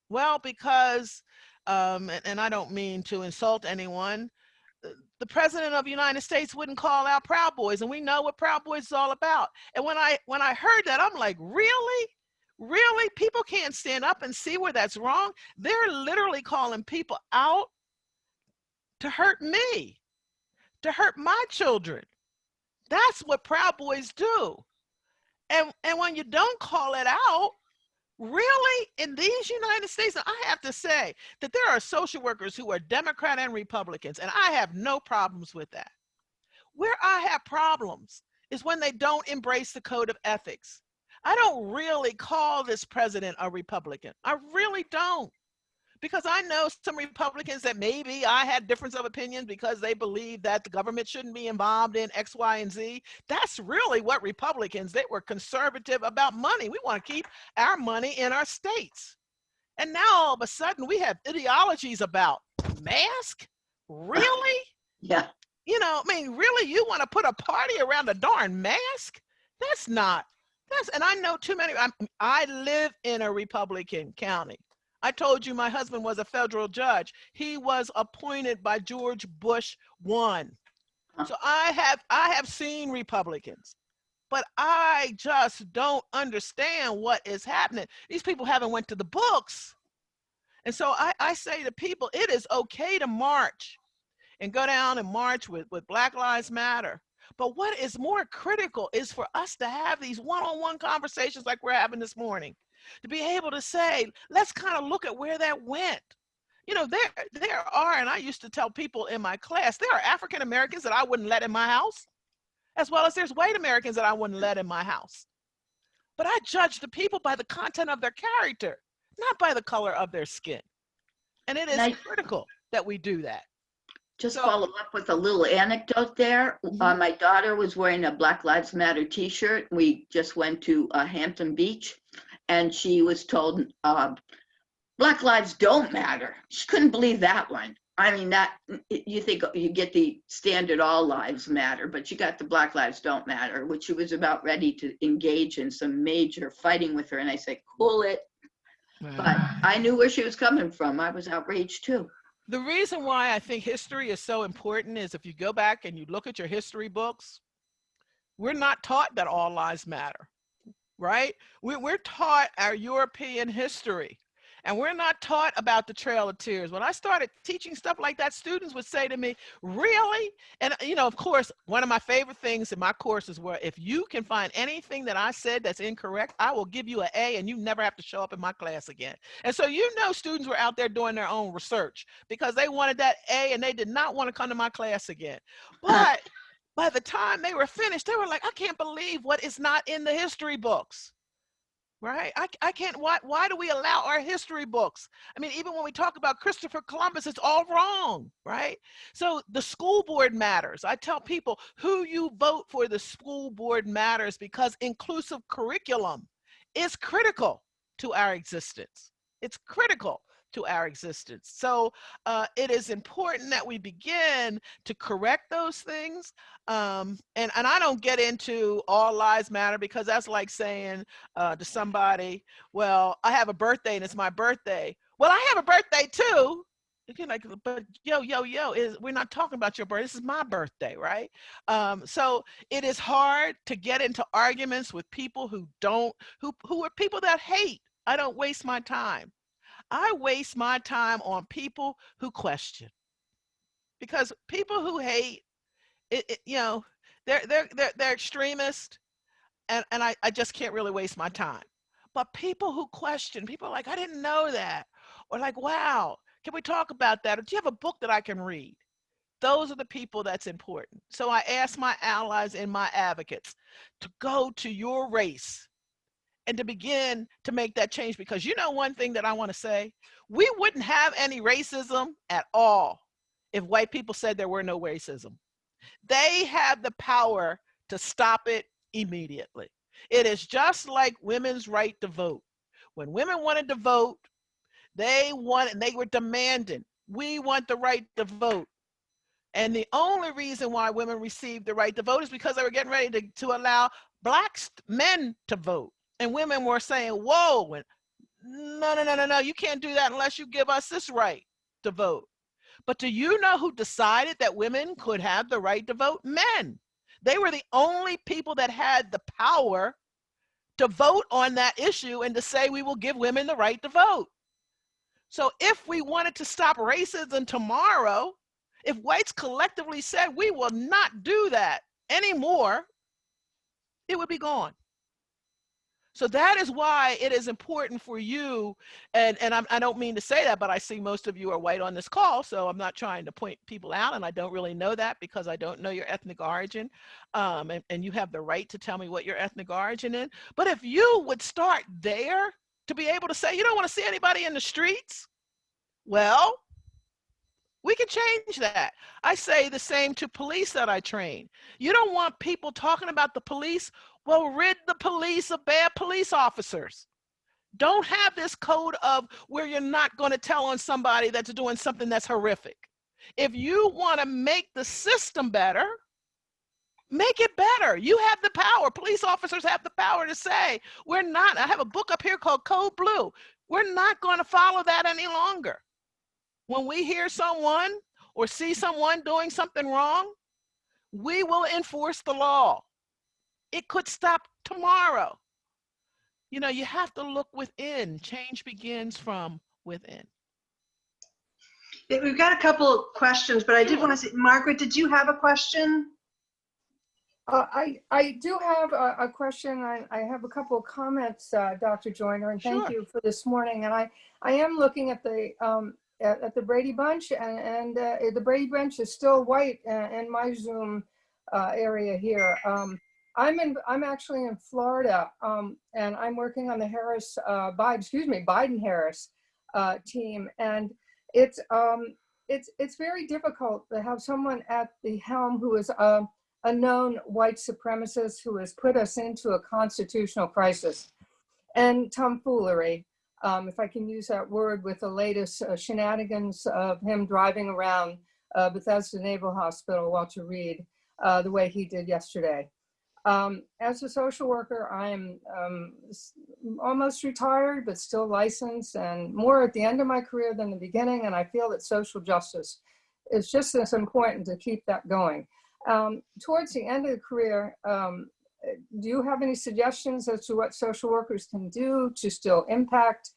Well, because, and I don't mean to insult anyone, the president of the United States wouldn't call out Proud Boys, and we know what Proud Boys is all about. And when I heard that, I'm like, really? Really? People can't stand up and see where that's wrong? They're literally calling people out to hurt me, to hurt my children. That's what Proud Boys do. And when you don't call it out, really, in these United States, I have to say that there are social workers who are Democrat and Republicans, and I have no problems with that. Where I have problems is when they don't embrace the code of ethics. I don't really call this president a Republican. I really don't. Because I know some Republicans that maybe I had difference of opinion because they believe that the government shouldn't be involved in X, Y, and Z. That's really what Republicans, they were conservative about money. We want to keep our money in our states. And now all of a sudden we have ideologies about mask? Really? Yeah. You know, I mean, really, you want to put a party around a darn mask? That's not, and I know too many, I live in a Republican county. I told you my husband was a federal judge. He was appointed by George Bush 1. So I have seen Republicans, but I just don't understand what is happening. These people haven't went to the books. And so I say to people, it is okay to march and go down and march with Black Lives Matter. But what is more critical is for us to have these one-on-one conversations like we're having this morning, to be able to say, let's kind of look at where that went. You know, there are, and I used to tell people in my class, there are African Americans that I wouldn't let in my house, as well as there's white Americans that I wouldn't let in my house. But I judge the people by the content of their character, not by the color of their skin. And it And is I critical that we do that. just So, follow up with a little anecdote there. Mhm. My daughter was wearing a Black Lives Matter t-shirt. We just went to Hampton Beach, and she was told Black lives don't matter. She couldn't believe that one. I mean, that you think you get the standard all lives matter, but you got the Black lives don't matter, which she was about ready to engage in some major fighting with her. And I said, cool it. But I knew where she was coming from. I was outraged too. the reason why I think history is so important is if you go back and you look at your history books, we're not taught that all lives matter, right? We're taught our European history, and we're not taught about the Trail of Tears. When I started teaching stuff like that, students would say to me, really? And, you know, of course, one of my favorite things in my courses were, if you can find anything that I said that's incorrect, I will give you an A and you never have to show up in my class again. And so, you know, students were out there doing their own research because they wanted that A and they did not want to come to my class again. But by the time they were finished, they were like, I can't believe what is not in the history books. Right? I can't, why do we allow our history books? I mean, even when we talk about Christopher Columbus, it's all wrong, right? So the school board matters. I tell people who you vote for the school board matters because inclusive curriculum is critical to our existence. It's critical to our existence. So it is important that we begin to correct those things. And I don't get into all lives matter because that's like saying to somebody, well, I have a birthday and it's my birthday. Well, I have a birthday too. You're like, but we're not talking about your birthday. This is my birthday, right? So it is hard to get into arguments with people who are people that hate. I don't waste my time. I waste my time on people who question, because people who hate, you know, they're extremists, and I just can't really waste my time. But people who question, people are like, I didn't know that, or like, wow, can we talk about that? Or do you have a book that I can read? Those are the people that's important. So I ask my allies and my advocates to go to your race and to begin to make that change, because you know one thing that I want to say, we wouldn't have any racism at all if white people said there were no racism. They have the power to stop it immediately. It is just like women's right to vote. When women wanted to vote, they were demanding, we want the right to vote. And the only reason why women received the right to vote is because they were getting ready to allow black men to vote. And women were saying, whoa, and no, you can't do that unless you give us this right to vote. But do you know who decided that women could have the right to vote? Men. They were the only people that had the power to vote on that issue and to say we will give women the right to vote. So if we wanted to stop racism tomorrow, if whites collectively said we will not do that anymore, it would be gone. So that is why it is important for you, and I don't mean to say that, but I see most of you are white on this call, so I'm not trying to point people out, and I don't really know that because I don't know your ethnic origin, and you have the right to tell me what your ethnic origin is. But if you would start there to be able to say, you don't want to see anybody in the streets, well, we can change that. I say the same to police that I train. You don't want people talking about the police? Well, rid the police of bad police officers. Don't have this code of where you're not going to tell on somebody that's doing something that's horrific. If you want to make the system better, make it better. You have the power. Police officers have the power to say, we're not, I have a book up here called Code Blue. We're not going to follow that any longer. When we hear someone or see someone doing something wrong, we will enforce the law. It could stop tomorrow. You know, you have to look within. Change begins from within. We've got a couple of questions, but I did want to say, Margaret, did you have a question? I do have a question. I have a couple of comments, Dr. Joyner, and thank Sure. you for this morning. And I am looking at the Brady Bunch, and the Brady Bunch is still white in my Zoom area here. I'm actually in Florida, and I'm working on the Biden Harris team, and it's it's very difficult to have someone at the helm who is a known white supremacist who has put us into a constitutional crisis and tomfoolery, if I can use that word, with the latest shenanigans of him driving around Bethesda Naval Hospital, Walter Reed, the way he did yesterday. As a social worker, I am almost retired, but still licensed, and more at the end of my career than the beginning. And I feel that social justice is just as important to keep that going. Towards the end of the career, do you have any suggestions as to what social workers can do to still impact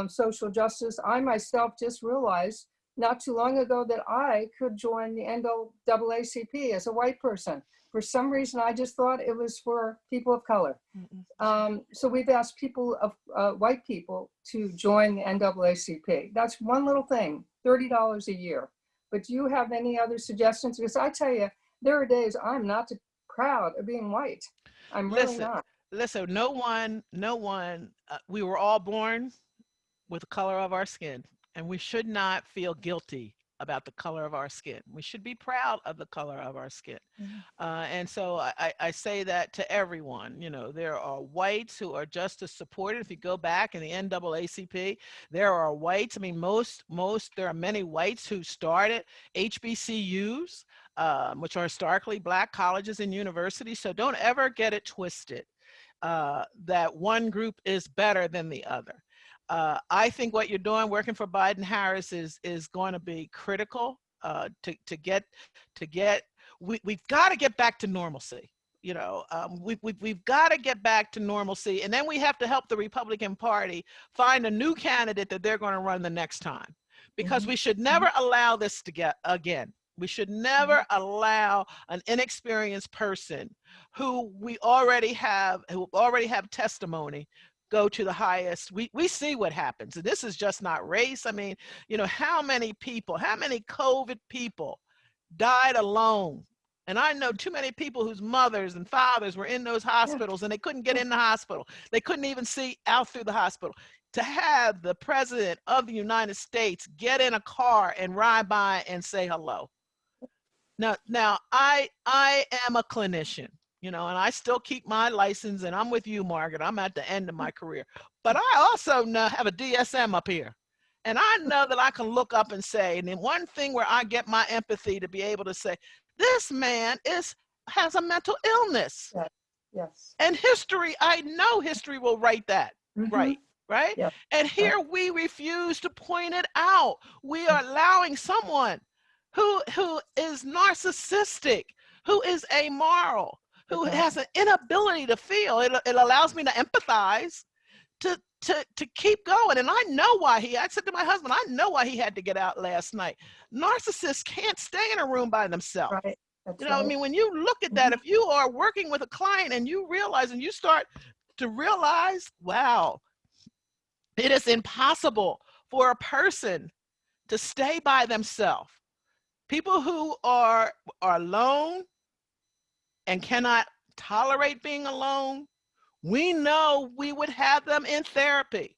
social justice? I myself just realized not too long ago that I could join the NAACP as a white person. For some reason, I just thought it was for people of color. So we've asked people of white people to join the NAACP. That's one little thing, $30 a year. But do you have any other suggestions? Because I tell you, there are days I'm not proud of being white. I'm really not. Listen, no one, we were all born with the color of our skin, and we should not feel guilty about the color of our skin. We should be proud of the color of our skin. And so I say that to everyone. You know, there are whites who are just as supported. If you go back in the NAACP, there are whites. I mean, there are many whites who started HBCUs, which are historically Black colleges and universities. So don't ever get it twisted that one group is better than the other. I think what you're doing, working for Biden Harris, is going to be critical to get. We've got to get back to normalcy. You know, we've got to get back to normalcy, and then we have to help the Republican Party find a new candidate that they're going to run the next time, because we should never allow this to get again. We should never allow an inexperienced person who already have testimony go to the highest. We see what happens. And this is just not race. I mean, you know, how many COVID people died alone? And I know too many people whose mothers and fathers were in those hospitals and they couldn't get in the hospital. They couldn't even see out through the hospital. To have the president of the United States get in a car and ride by and say hello. Now I am a clinician, you know, and I still keep my license, and I'm with you, Margaret. I'm at the end of my career, but I also have a DSM up here, and I know that I can look up and say, and then one thing where I get my empathy to be able to say, this man has a mental illness. Yes. Yes. And history, I know history will write that. Right? Yeah. And here we refuse to point it out. We are allowing someone who is narcissistic, who is amoral, who has an inability to feel. It allows me to empathize, to keep going. And I know why I said to my husband, I know why he had to get out last night. Narcissists can't stay in a room by themselves. Right. That's you know, right. I mean, when you look at that, if you are working with a client and you realize, and you start to realize, wow, it is impossible for a person to stay by themselves. People who are alone and cannot tolerate being alone, we know we would have them in therapy.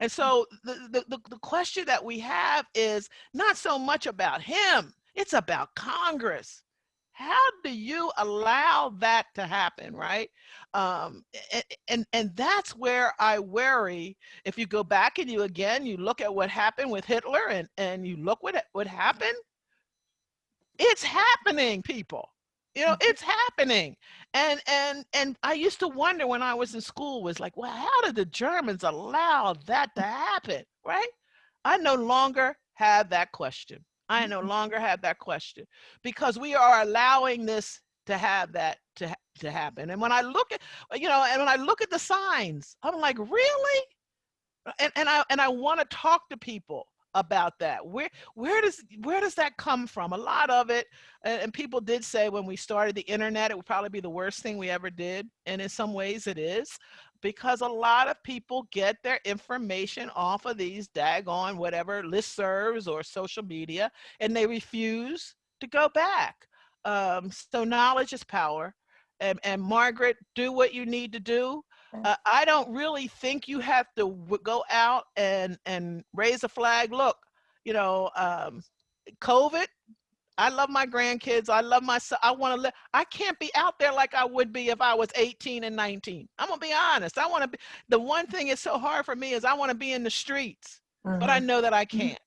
And so the question that we have is not so much about him, it's about Congress. How do you allow that to happen, right? And that's where I worry. If you go back and you look at what happened with Hitler, and you look what happened, it's happening, people. You know, it's happening. And I used to wonder when I was in school, was like, well, how did the Germans allow that to happen, right? I no longer have that question. I no longer have that question, because we are allowing this to have that to happen. And when I look at, you know, and when I look at the signs, I'm like, really? And I want to talk to people about that? Where does that come from? A lot of it, and people did say when we started the internet, it would probably be the worst thing we ever did. And in some ways it is, because a lot of people get their information off of these daggone whatever listservs or social media, and they refuse to go back. So knowledge is power. And Margaret, do what you need to do. I don't really think you have to go out and raise a flag. Look, you know, COVID. I love my grandkids. I love my son. I want to live. I can't be out there like I would be if I was 18 and 19. I'm gonna be honest. I want to be. The one thing that's so hard for me is I want to be in the streets, but I know that I can't.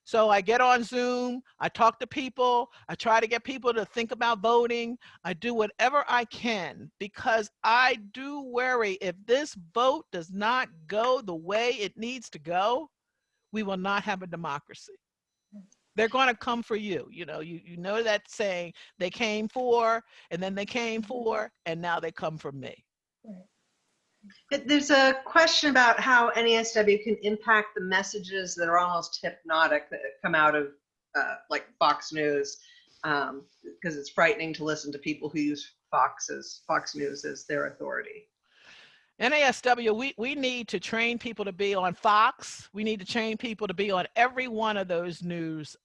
So I get on Zoom, I talk to people, I try to get people to think about voting. I do whatever I can, because I do worry if this vote does not go the way it needs to go, we will not have a democracy. They're going to come for you. You know that saying, they came for, and then they came for, and now they come for me. There's a question about how NESW can impact the messages that are almost hypnotic that come out of like Fox News, because it's frightening to listen to people who use Fox News as their authority. NASW, we need to train people to be on Fox. We need to train people to be on every one of those news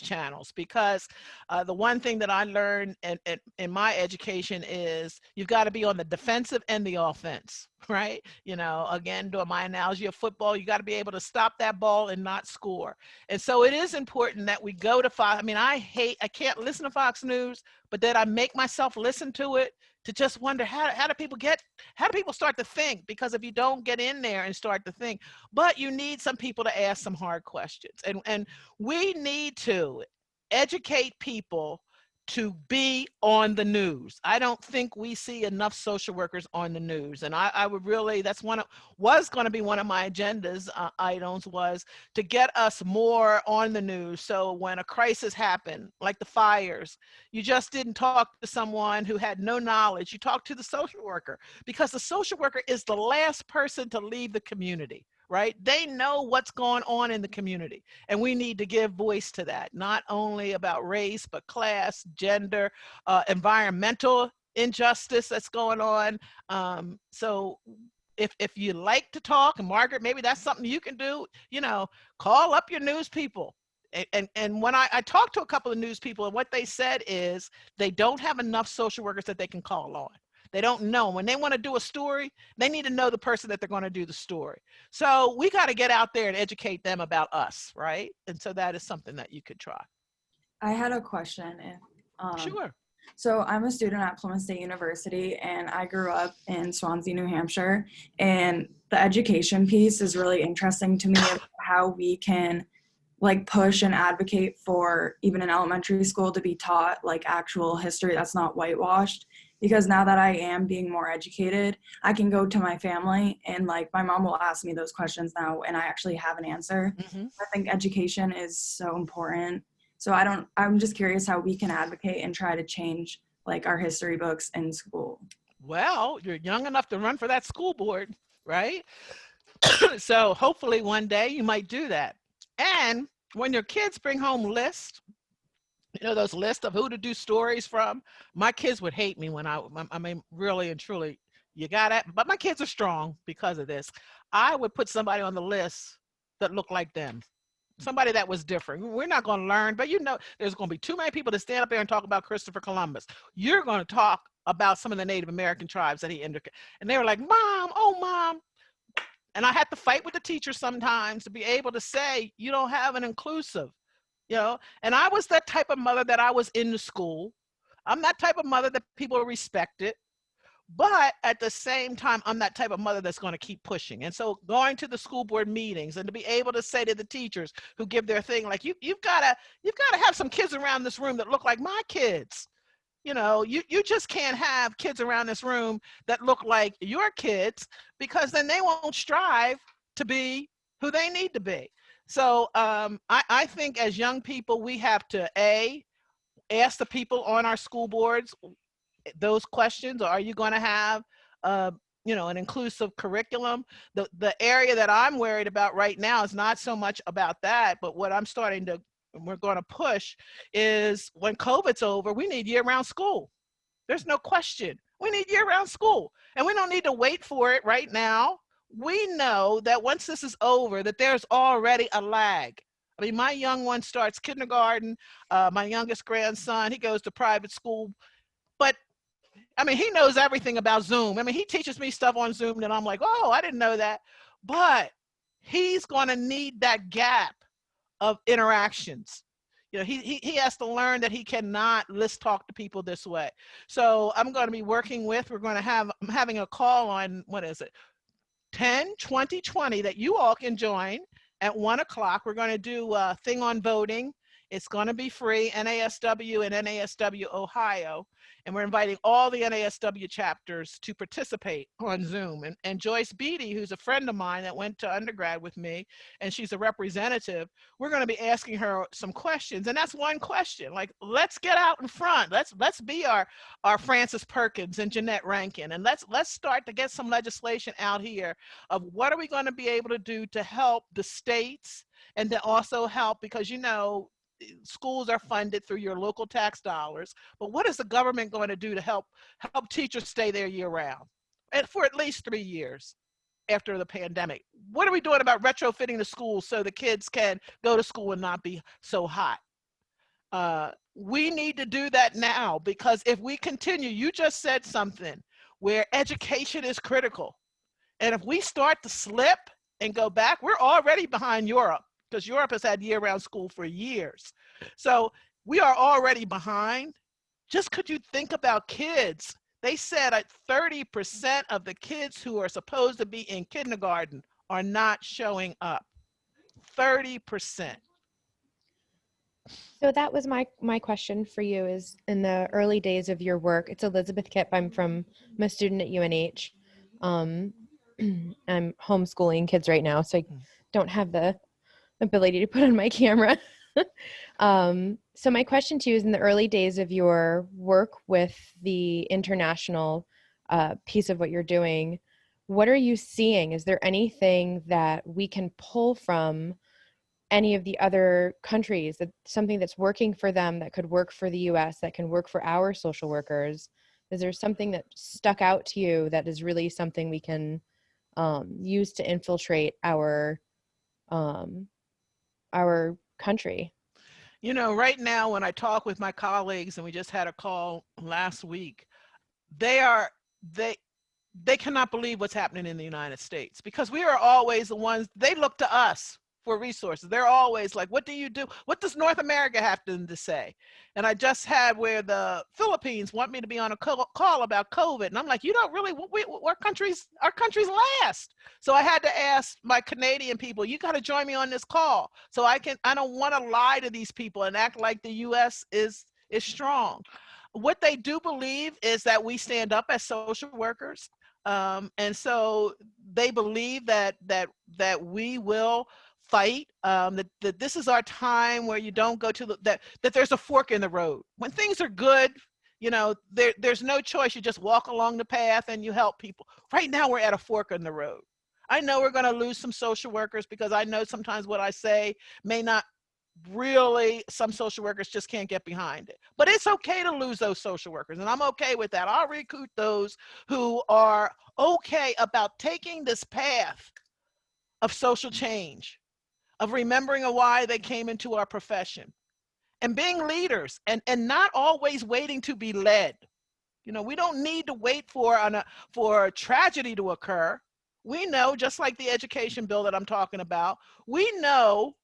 channels, because the one thing that I learned in my education is you've got to be on the defensive and the offense, right? Again, doing my analogy of football, you got to be able to stop that ball and not score. And so it is important that we go to Fox. I mean, I can't listen to Fox News, but then I make myself listen to it to just wonder how do people start to think? Because if you don't get in there and start to think, but you need some people to ask some hard questions. And we need to educate people to be on the news. I don't think we see enough social workers on the news. And I would really, was going to be one of my agendas items, was to get us more on the news. So when a crisis happened, like the fires, you just didn't talk to someone who had no knowledge. You talked to the social worker, because the social worker is the last person to leave the community. Right? They know what's going on in the community, and we need to give voice to that, not only about race, but class, gender, environmental injustice that's going on. So if you like to talk, and Margaret, maybe that's something you can do, call up your news people. And when I talked to a couple of news people, and what they said is they don't have enough social workers that they can call on. They don't know. When they want to do a story, they need to know the person that they're going to do the story. So we got to get out there and educate them about us, right? And so that is something that you could try. I had a question. Sure. So I'm a student at Plymouth State University, and I grew up in Swansea, New Hampshire. And the education piece is really interesting to me, how we can push and advocate for, even in elementary school, to be taught actual history that's not whitewashed. Because now that I am being more educated, I can go to my family and my mom will ask me those questions now, and I actually have an answer. Mm-hmm. I think education is so important. So I'm just curious how we can advocate and try to change our history books in school. Well, you're young enough to run for that school board, right? So hopefully one day you might do that. And when your kids bring home lists, those lists of who to do stories from, my kids would hate me when I mean, really and truly, you got it. But my kids are strong because of this. I would put somebody on the list that looked like them. Somebody that was different. We're not going to learn, but there's going to be too many people to stand up there and talk about Christopher Columbus. You're going to talk about some of the Native American tribes that he indicated. And they were like, Mom, oh, Mom. And I had to fight with the teacher sometimes to be able to say, you don't have an inclusive. And I was that type of mother that I was in the school. I'm that type of mother that people respected. But at the same time, I'm that type of mother that's going to keep pushing. And so going to the school board meetings and to be able to say to the teachers who give their thing, you've got to have some kids around this room that look like my kids. You just can't have kids around this room that look like your kids, because then they won't strive to be who they need to be. So I think as young people, we have to ask the people on our school boards those questions. Or are you going to have an inclusive curriculum. The area that I'm worried about right now is not so much about that, but what we're going to push is when COVID's over, we need year-round school. There's no question. We need year-round school, and we don't need to wait for it right now. We know that once this is over, that there's already a lag. I mean, my young one starts kindergarten. My youngest grandson, he goes to private school, but I mean, he knows everything about Zoom. I mean, he teaches me stuff on Zoom that I'm like, oh, I didn't know that. But he's going to need that gap of interactions. He has to learn that he cannot list talk to people this way. So I'm going to be I'm having a call on, what is it, 10/20/20 that you all can join at 1:00. We're going to do a thing on voting. It's going to be free, NASW and NASW Ohio. And we're inviting all the NASW chapters to participate on Zoom. And Joyce Beatty, who's a friend of mine that went to undergrad with me, and she's a representative, we're going to be asking her some questions. And that's one question. Like, let's get out in front. Let's be our Frances Perkins and Jeanette Rankin. And let's start to get some legislation out here of what are we going to be able to do to help the states, and to also help, because schools are funded through your local tax dollars, but what is the government going to do to help teachers stay there year round and for at least 3 years after the pandemic? What are we doing about retrofitting the schools so the kids can go to school and not be so hot? We need to do that now, because if we continue, you just said something where education is critical. And if we start to slip and go back, we're already behind Europe, because Europe has had year-round school for years. So we are already behind. Just could you think about kids? They said 30% of the kids who are supposed to be in kindergarten are not showing up. 30%. So that was my question for you, is in the early days of your work. It's Elizabeth Kipp. I'm a student at UNH. I'm homeschooling kids right now, so I don't have the ability to put on my camera. So my question to you is, in the early days of your work with the international piece of what you're doing, what are you seeing? Is there anything that we can pull from any of the other countries, that something that's working for them that could work for the US, that can work for our social workers? Is there something that stuck out to you that is really something we can use to infiltrate our country? Right now, when I talk with my colleagues, and we just had a call last week, they they cannot believe what's happening in the United States, because we are always the ones, they look to us for resources. They're always like, what do you do? What does North America have to say? And I just had where the Philippines want me to be on a call about COVID. And I'm like, you don't really, our country's last. So I had to ask my Canadian people, you got to join me on this call. So I don't want to lie to these people and act like the US is strong. What they do believe is that we stand up as social workers. And so they believe that we will fight, that this is our time where you don't go to that there's a fork in the road. When things are good, there's no choice. You just walk along the path and you help people. Right now we're at a fork in the road. I know we're going to lose some social workers, because I know sometimes what I say may not really, some social workers just can't get behind it. But it's okay to lose those social workers, and I'm okay with that. I'll recruit those who are okay about taking this path of social change, of remembering why they came into our profession, and being leaders, and not always waiting to be led. We don't need to wait for a tragedy to occur. We know, just like the education bill that I'm talking about, we know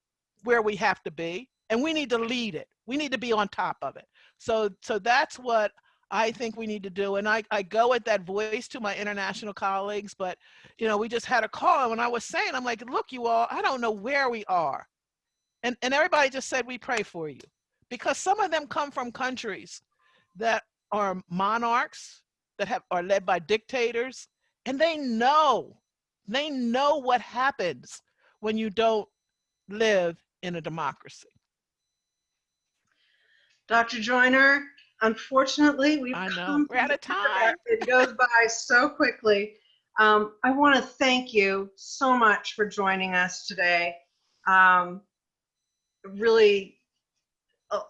where we have to be, and we need to lead it. We need to be on top of it. So that's what I think we need to do. And I go at that voice to my international colleagues, but we just had a call, and when I was saying, I'm like, look, you all, I don't know where we are. And everybody just said, we pray for you, because some of them come from countries that are monarchs, that are led by dictators, and they know what happens when you don't live in a democracy. Dr. Joyner, unfortunately, we've I know come we're out of time. It goes by so quickly. I want to thank you so much for joining us today. Really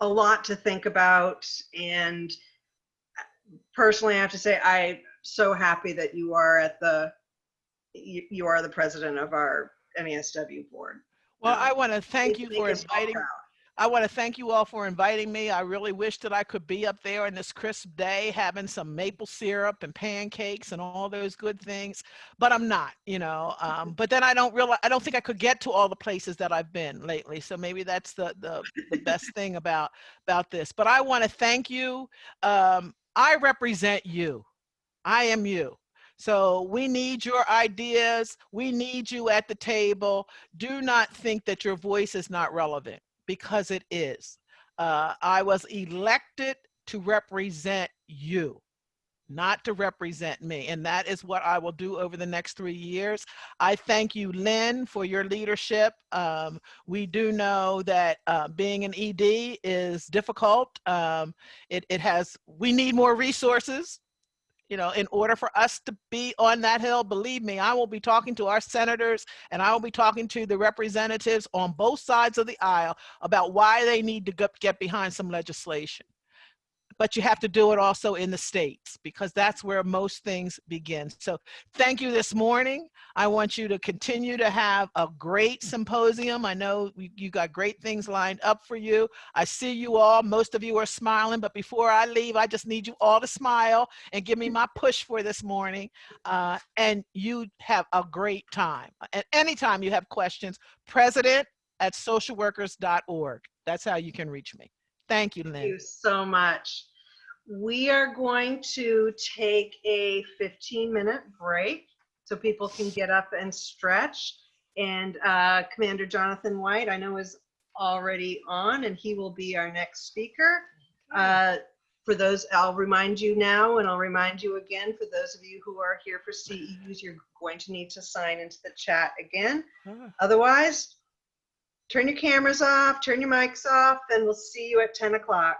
a lot to think about. And personally, I have to say, I'm so happy that you are you are the president of our NASW board. Well, I want to thank you Make for us all inviting. proud. I want to thank you all for inviting me. I really wish that I could be up there on this crisp day having some maple syrup and pancakes and all those good things, but I'm not, you know. But then I don't think I could get to all the places that I've been lately. So maybe that's the best thing about this. But I want to thank you. I represent you. I am you. So we need your ideas. We need you at the table. Do not think that your voice is not relevant, because it is. I was elected to represent you, not to represent me. And that is what I will do over the next 3 years. I thank you, Lynn, for your leadership. We do know that being an ED is difficult. We need more resources. You know, in order for us to be on that hill, believe me, I will be talking to our senators and I will be talking to the representatives on both sides of the aisle about why they need to get behind some legislation. But you have to do it also in the states, because that's where most things begin. So thank you this morning. I want you to continue to have a great symposium. I know you got great things lined up for you. I see you all. Most of you are smiling, but before I leave, I just need you all to smile and give me my push for this morning. And you have a great time. And anytime you have questions, president@socialworkers.org. That's how you can reach me. Thank you, Lynn. Thank you so much. We are going to take a 15-minute break so people can get up and stretch. And Commander Jonathan White, I know, is already on, and he will be our next speaker. For those, I'll remind you now, and I'll remind you again, for those of you who are here for CEUs, you're going to need to sign into the chat again. Otherwise, turn your cameras off, turn your mics off, and we'll see you at 10 o'clock.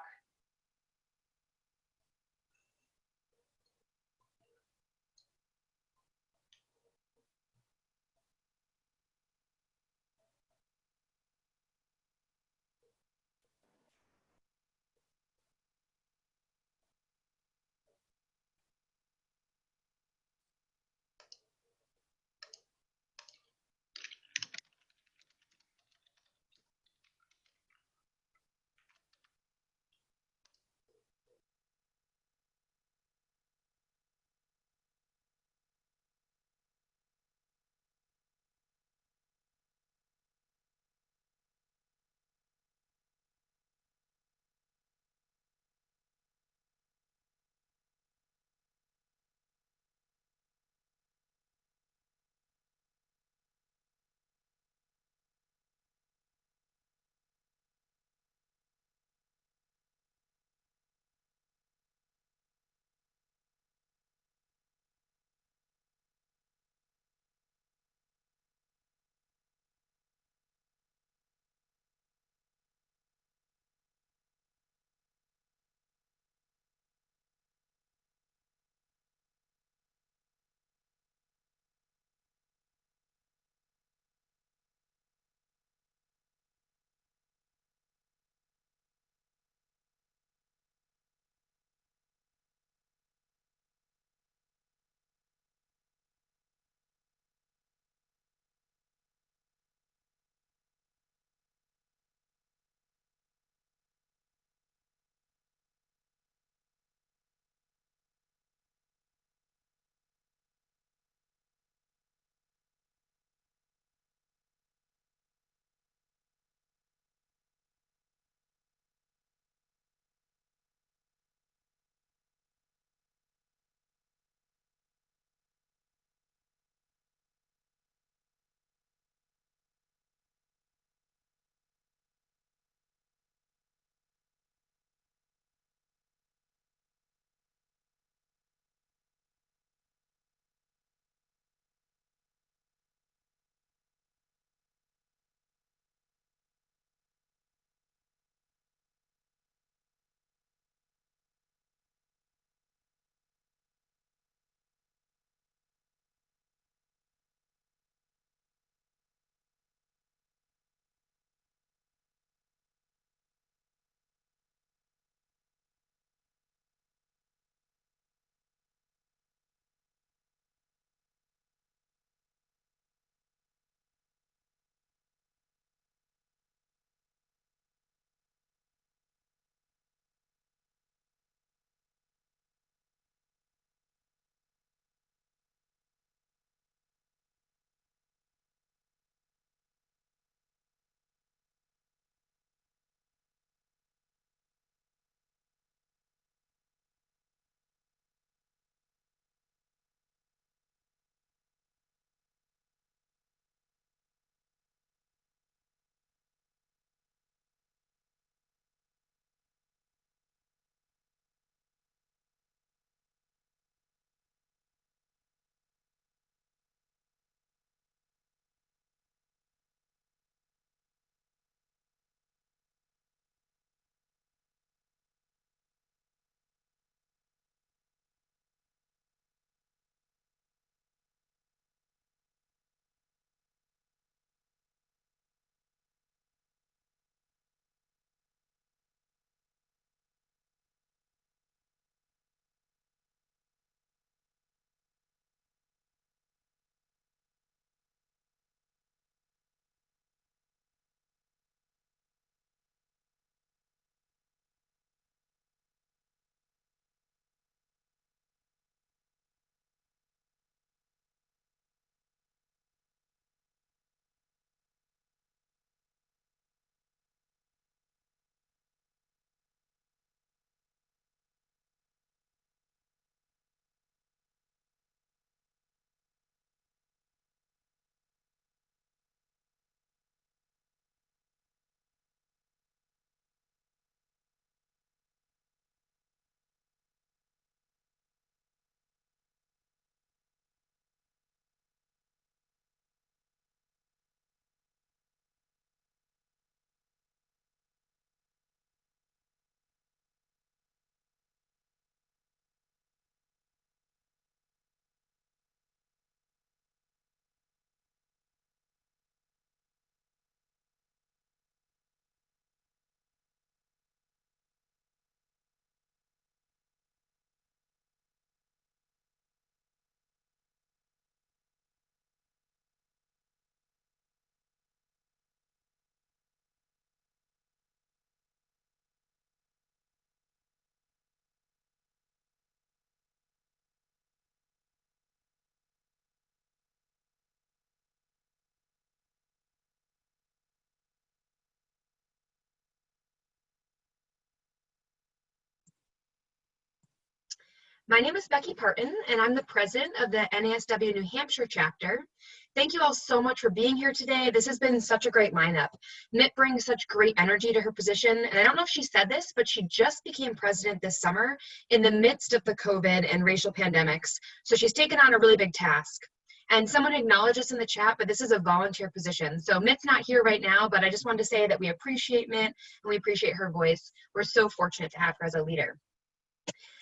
My name is Becky Parton, and I'm the president of the NASW New Hampshire chapter. Thank you all so much for being here today. This has been such a great lineup. Mitt brings such great energy to her position, and I don't know if she said this, but she just became president this summer in the midst of the COVID and racial pandemics, so she's taken on a really big task. And someone acknowledged us in the chat, but this is a volunteer position. So Mitt's not here right now, but I just wanted to say that we appreciate Mitt and we appreciate her voice. We're so fortunate to have her as a leader.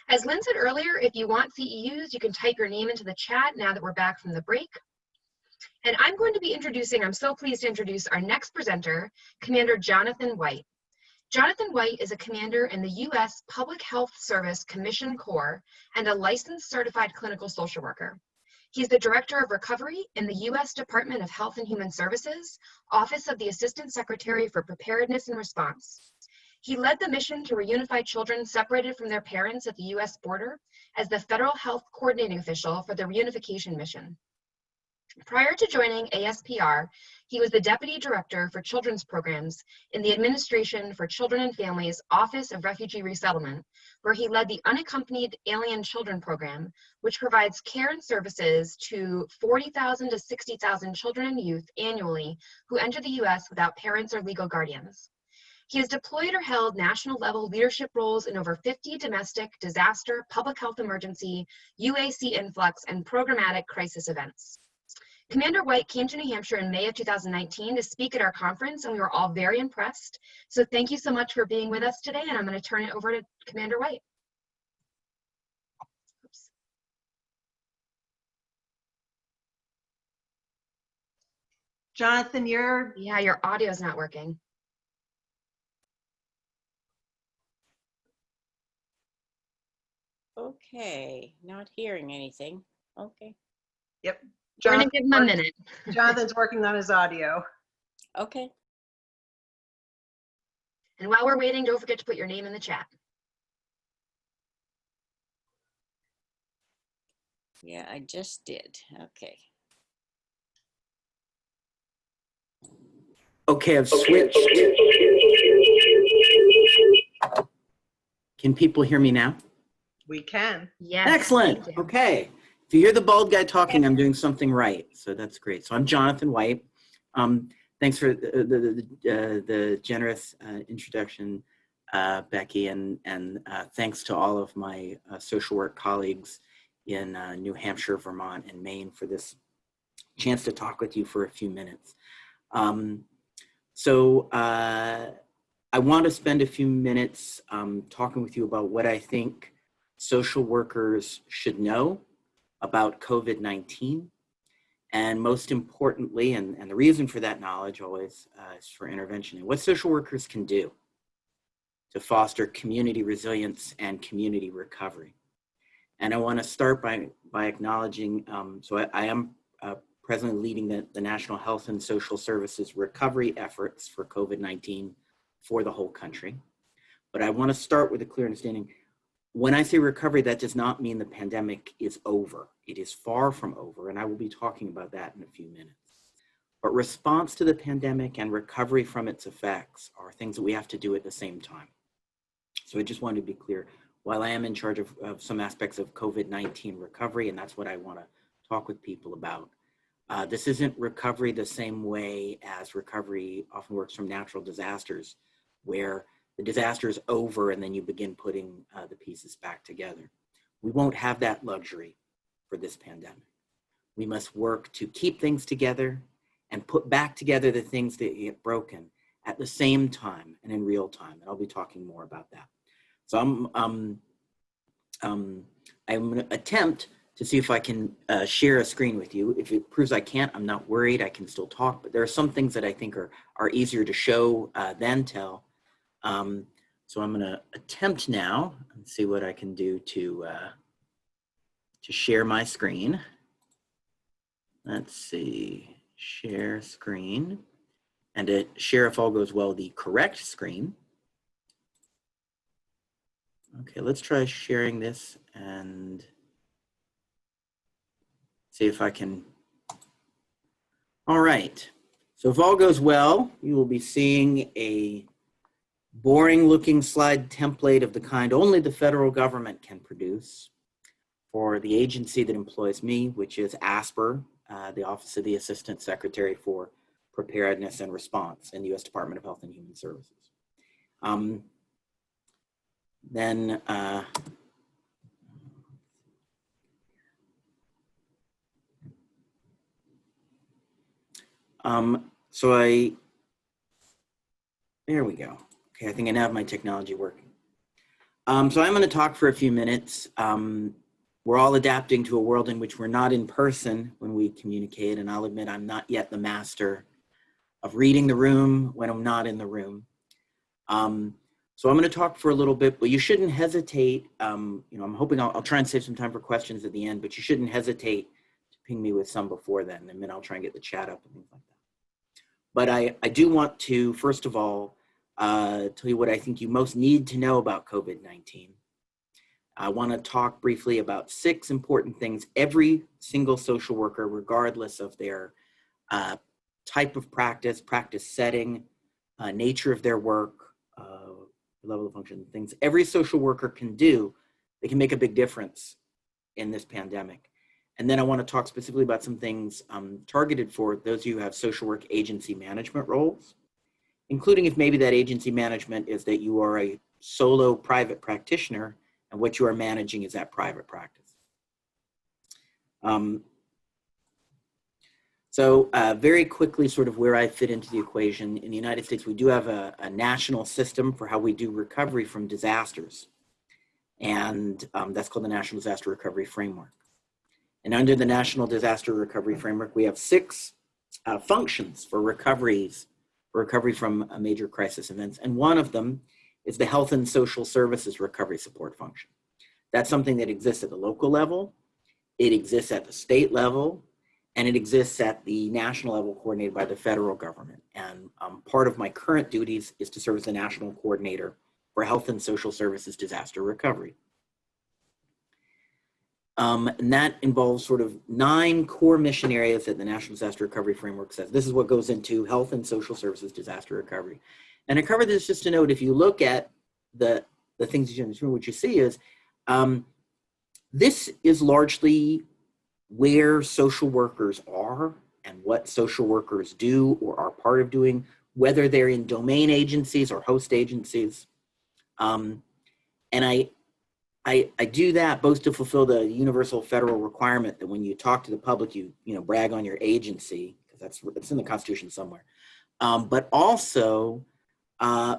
As Lynn said earlier, if you want CEUs, you can type your name into the chat now that we're back from the break. And I'm going to be introducing, I'm so pleased to introduce our next presenter, Commander Jonathan White. Jonathan White is a commander in the U.S. Public Health Service Commission Corps and a licensed certified clinical social worker. He's the Director of Recovery in the U.S. Department of Health and Human Services, Office of the Assistant Secretary for Preparedness and Response. He led the mission to reunify children separated from their parents at the U.S. border as the Federal Health Coordinating Official for the Reunification Mission. Prior to joining ASPR, he was the Deputy Director for Children's Programs in the Administration for Children and Families Office of Refugee Resettlement, where he led the Unaccompanied Alien Children Program, which provides care and services to 40,000 to 60,000 children and youth annually who enter the U.S. without parents or legal guardians. He has deployed or held national level leadership roles in over 50 domestic, disaster, public health emergency, UAC influx, and programmatic crisis events. Commander White came to New Hampshire in May of 2019 to speak at our conference, and we were all very impressed. So thank you so much for being with us today, and I'm going to turn it over to Commander White. Oops. Jonathan, your audio is not working. Okay, not hearing anything. Okay. Yep. We're going to give him a minute. Jonathan's working on his audio. Okay. And while we're waiting, don't forget to put your name in the chat. Yeah, I just did. Okay. Okay, I've switched. Can people hear me now? We can. Yes. Excellent. Okay. If you hear the bald guy talking, I'm doing something right. So that's great. So I'm Jonathan White. Thanks for the generous introduction, Becky, and thanks to all of my social work colleagues in New Hampshire, Vermont, and Maine for this chance to talk with you for a few minutes. I want to spend a few minutes talking with you about what I think social workers should know about COVID-19. And most importantly, and the reason for that knowledge always is for intervention, and what social workers can do to foster community resilience and community recovery. And I want to start by acknowledging, I am presently leading the National Health and Social Services recovery efforts for COVID-19 for the whole country. But I want to start with a clear understanding. When I say recovery, that does not mean the pandemic is over. It is far from over, and I will be talking about that in a few minutes. But response to the pandemic and recovery from its effects are things that we have to do at the same time. So I just wanted to be clear, while I am in charge of some aspects of COVID-19 recovery, and that's what I want to talk with people about, this isn't recovery the same way as recovery often works from natural disasters, where the disaster is over and then you begin putting the pieces back together. We won't have that luxury for this pandemic. We must work to keep things together and put back together the things that get broken at the same time and in real time. And I'll be talking more about that. So I'm going to attempt to see if I can share a screen with you. If it proves I can't, I'm not worried. I can still talk, but there are some things that I think are easier to show than tell. So I'm going to attempt now and see what I can do to share my screen. Let's see, share screen, and to share, if all goes well, the correct screen. Okay, let's try sharing this and see if I can. All right, so if all goes well, you will be seeing a boring looking slide template of the kind only the federal government can produce. for the agency that employs me, which is ASPR, the Office of the Assistant Secretary for Preparedness and Response in the U.S. Department of Health and Human Services. There we go. Okay, I think I now have my technology working. So I'm going to talk for a few minutes. We're all adapting to a world in which we're not in person when we communicate, and I'll admit I'm not yet the master of reading the room when I'm not in the room. So I'm going to talk for a little bit, but you shouldn't hesitate. I'm hoping I'll try and save some time for questions at the end, but you shouldn't hesitate to ping me with some before then, and then I'll try and get the chat up and things like that. But I do want to, first of all, tell you what I think you most need to know about COVID-19. I want to talk briefly about 6 important things every single social worker, regardless of their type of practice setting, nature of their work, level of function, things every social worker can do, they can make a big difference in this pandemic. And then I want to talk specifically about some things targeted for those of you who have social work agency management roles, including if maybe that agency management is that you are a solo private practitioner and what you are managing is that private practice. Very quickly, sort of where I fit into the equation. In the United States, we do have a national system for how we do recovery from disasters. And that's called the National Disaster Recovery Framework. And under the National Disaster Recovery Framework, we have 6 functions for recovery from major crisis events. And one of them is the Health and Social Services Recovery Support Function. That's something that exists at the local level, it exists at the state level, and it exists at the national level coordinated by the federal government. And part of my current duties is to serve as the national coordinator for Health and Social Services Disaster Recovery. And that involves sort of 9 core mission areas that the National Disaster Recovery Framework says. This is what goes into Health and Social Services Disaster Recovery. And I cover this just to note, if you look at the things you see, what you see is, this is largely where social workers are and what social workers do or are part of doing, whether they're in domain agencies or host agencies. And I do that both to fulfill the universal federal requirement that when you talk to the public, you brag on your agency, because that's in the Constitution somewhere. But also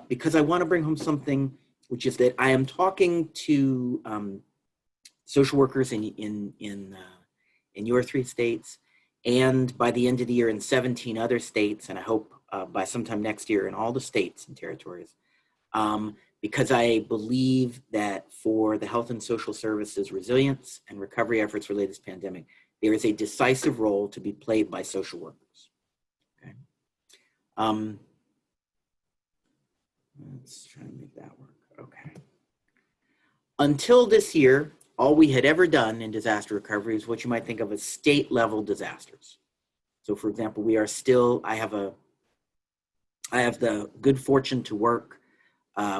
because I want to bring home something, which is that I am talking to social workers in your 3 states, and by the end of the year in 17 other states, and I hope by sometime next year in all the states and territories. Because I believe that for the health and social services resilience and recovery efforts related to this pandemic, there is a decisive role to be played by social workers. Okay. Let's try and make that work. Okay. Until this year, all we had ever done in disaster recovery is what you might think of as state level disasters. So for example, we are still, I have the good fortune to work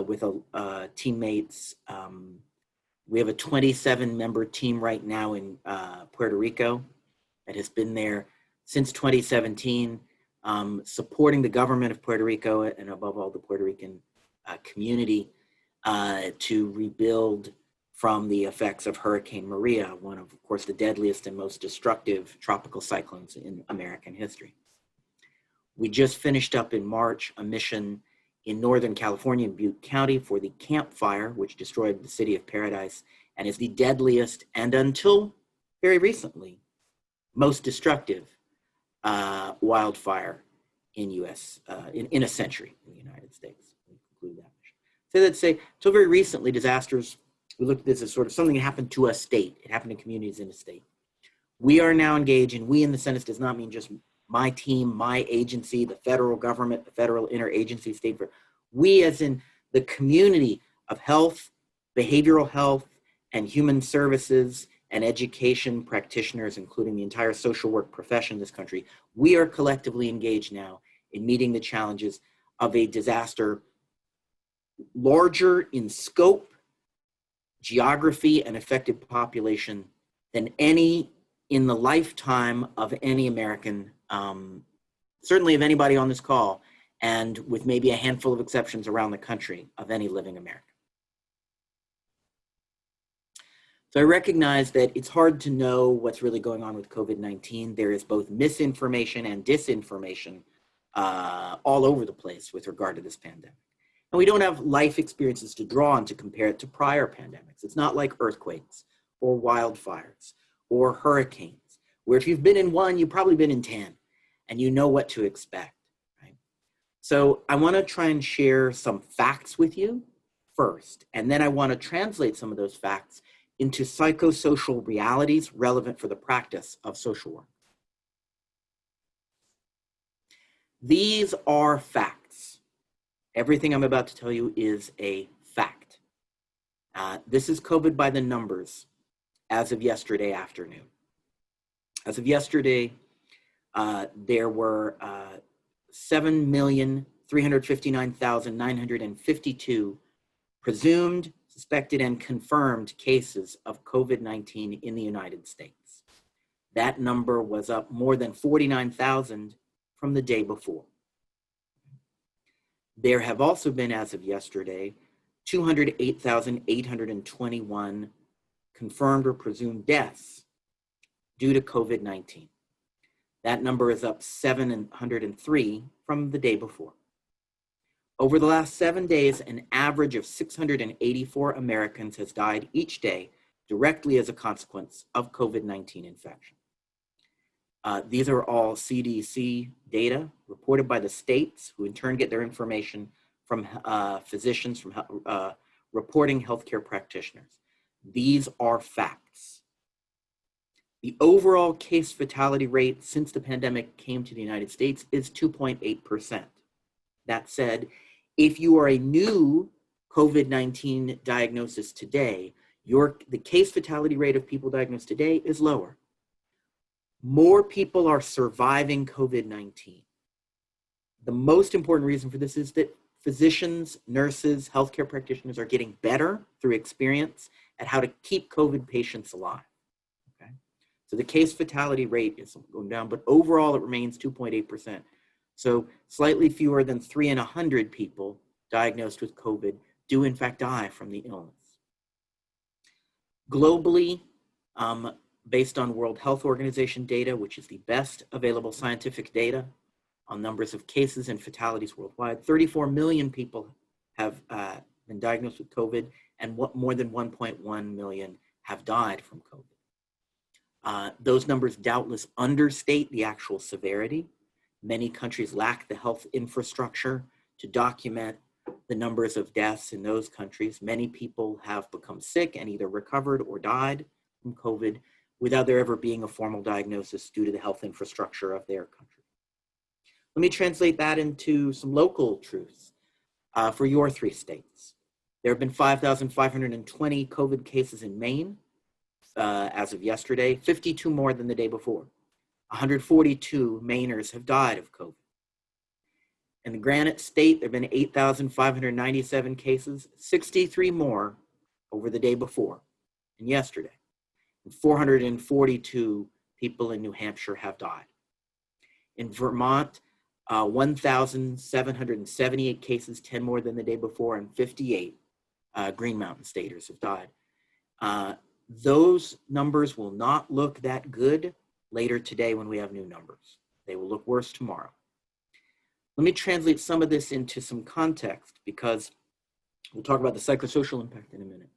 with teammates. We have a 27-member team right now in Puerto Rico that has been there since 2017, supporting the government of Puerto Rico and above all the Puerto Rican community to rebuild from the effects of Hurricane Maria, one of course, the deadliest and most destructive tropical cyclones in American history. We just finished up in March a mission in Northern California, in Butte County, for the Camp Fire, which destroyed the city of Paradise and is the deadliest and until very recently, most destructive wildfire in in a century in the United States. We conclude that mission. So let's say, until very recently, disasters, we looked at this as sort of something that happened to a state. It happened to communities in a state. We are now engaged, and we in the Senate does not mean just my team, my agency, the federal government, the federal interagency state. We as in the community of health, behavioral health, and human services and education practitioners, including the entire social work profession in this country, we are collectively engaged now in meeting the challenges of a disaster larger in scope, geography, and affected population than any in the lifetime of any American, certainly of anybody on this call, and with maybe a handful of exceptions around the country, of any living American. So I recognize that it's hard to know what's really going on with COVID-19. There is both misinformation and disinformation all over the place with regard to this pandemic. And we don't have life experiences to draw on to compare it to prior pandemics. It's not like earthquakes or wildfires or hurricanes, where if you've been in one, you've probably been in 10, and you know what to expect, right? So I want to try and share some facts with you first, and then I want to translate some of those facts into psychosocial realities relevant for the practice of social work. These are facts. Everything I'm about to tell you is a fact. This is COVID by the numbers as of yesterday afternoon. As of yesterday, there were 7,359,952 presumed, suspected, and confirmed cases of COVID-19 in the United States. That number was up more than 49,000 from the day before. There have also been, as of yesterday, 208,821 confirmed or presumed deaths due to COVID-19. That number is up 703 from the day before. Over the last 7 days, an average of 684 Americans has died each day directly as a consequence of COVID-19 infection. These are all CDC data reported by the states, who in turn get their information from physicians, from reporting healthcare practitioners. These are facts. The overall case fatality rate since the pandemic came to the United States is 2.8%. That said, if you are a new COVID-19 diagnosis today, the case fatality rate of people diagnosed today is lower. More people are surviving COVID-19. The most important reason for this is that physicians, nurses, healthcare practitioners are getting better through experience at how to keep COVID patients alive. Okay? So the case fatality rate is going down, but overall it remains 2.8%. So slightly fewer than 3 in 100 people diagnosed with COVID do in fact die from the illness. Globally, based on World Health Organization data, which is the best available scientific data on numbers of cases and fatalities worldwide, 34 million people have been diagnosed with COVID, and more than 1.1 million have died from COVID. Those numbers doubtless understate the actual severity. Many countries lack the health infrastructure to document the numbers of deaths in those countries. Many people have become sick and either recovered or died from COVID without there ever being a formal diagnosis due to the health infrastructure of their country. Let me translate that into some local truths for your 3 states. There have been 5,520 COVID cases in Maine as of yesterday, 52 more than the day before. 142 Mainers have died of COVID. In the Granite State, there have been 8,597 cases, 63 more over the day before and yesterday. And 442 people in New Hampshire have died. In Vermont, 1,778 cases, 10 more than the day before, and 58 Green Mountain Staters have died. Those numbers will not look that good later today when we have new numbers. They will look worse tomorrow. Let me translate some of this into some context, because we'll talk about the psychosocial impact in a minute.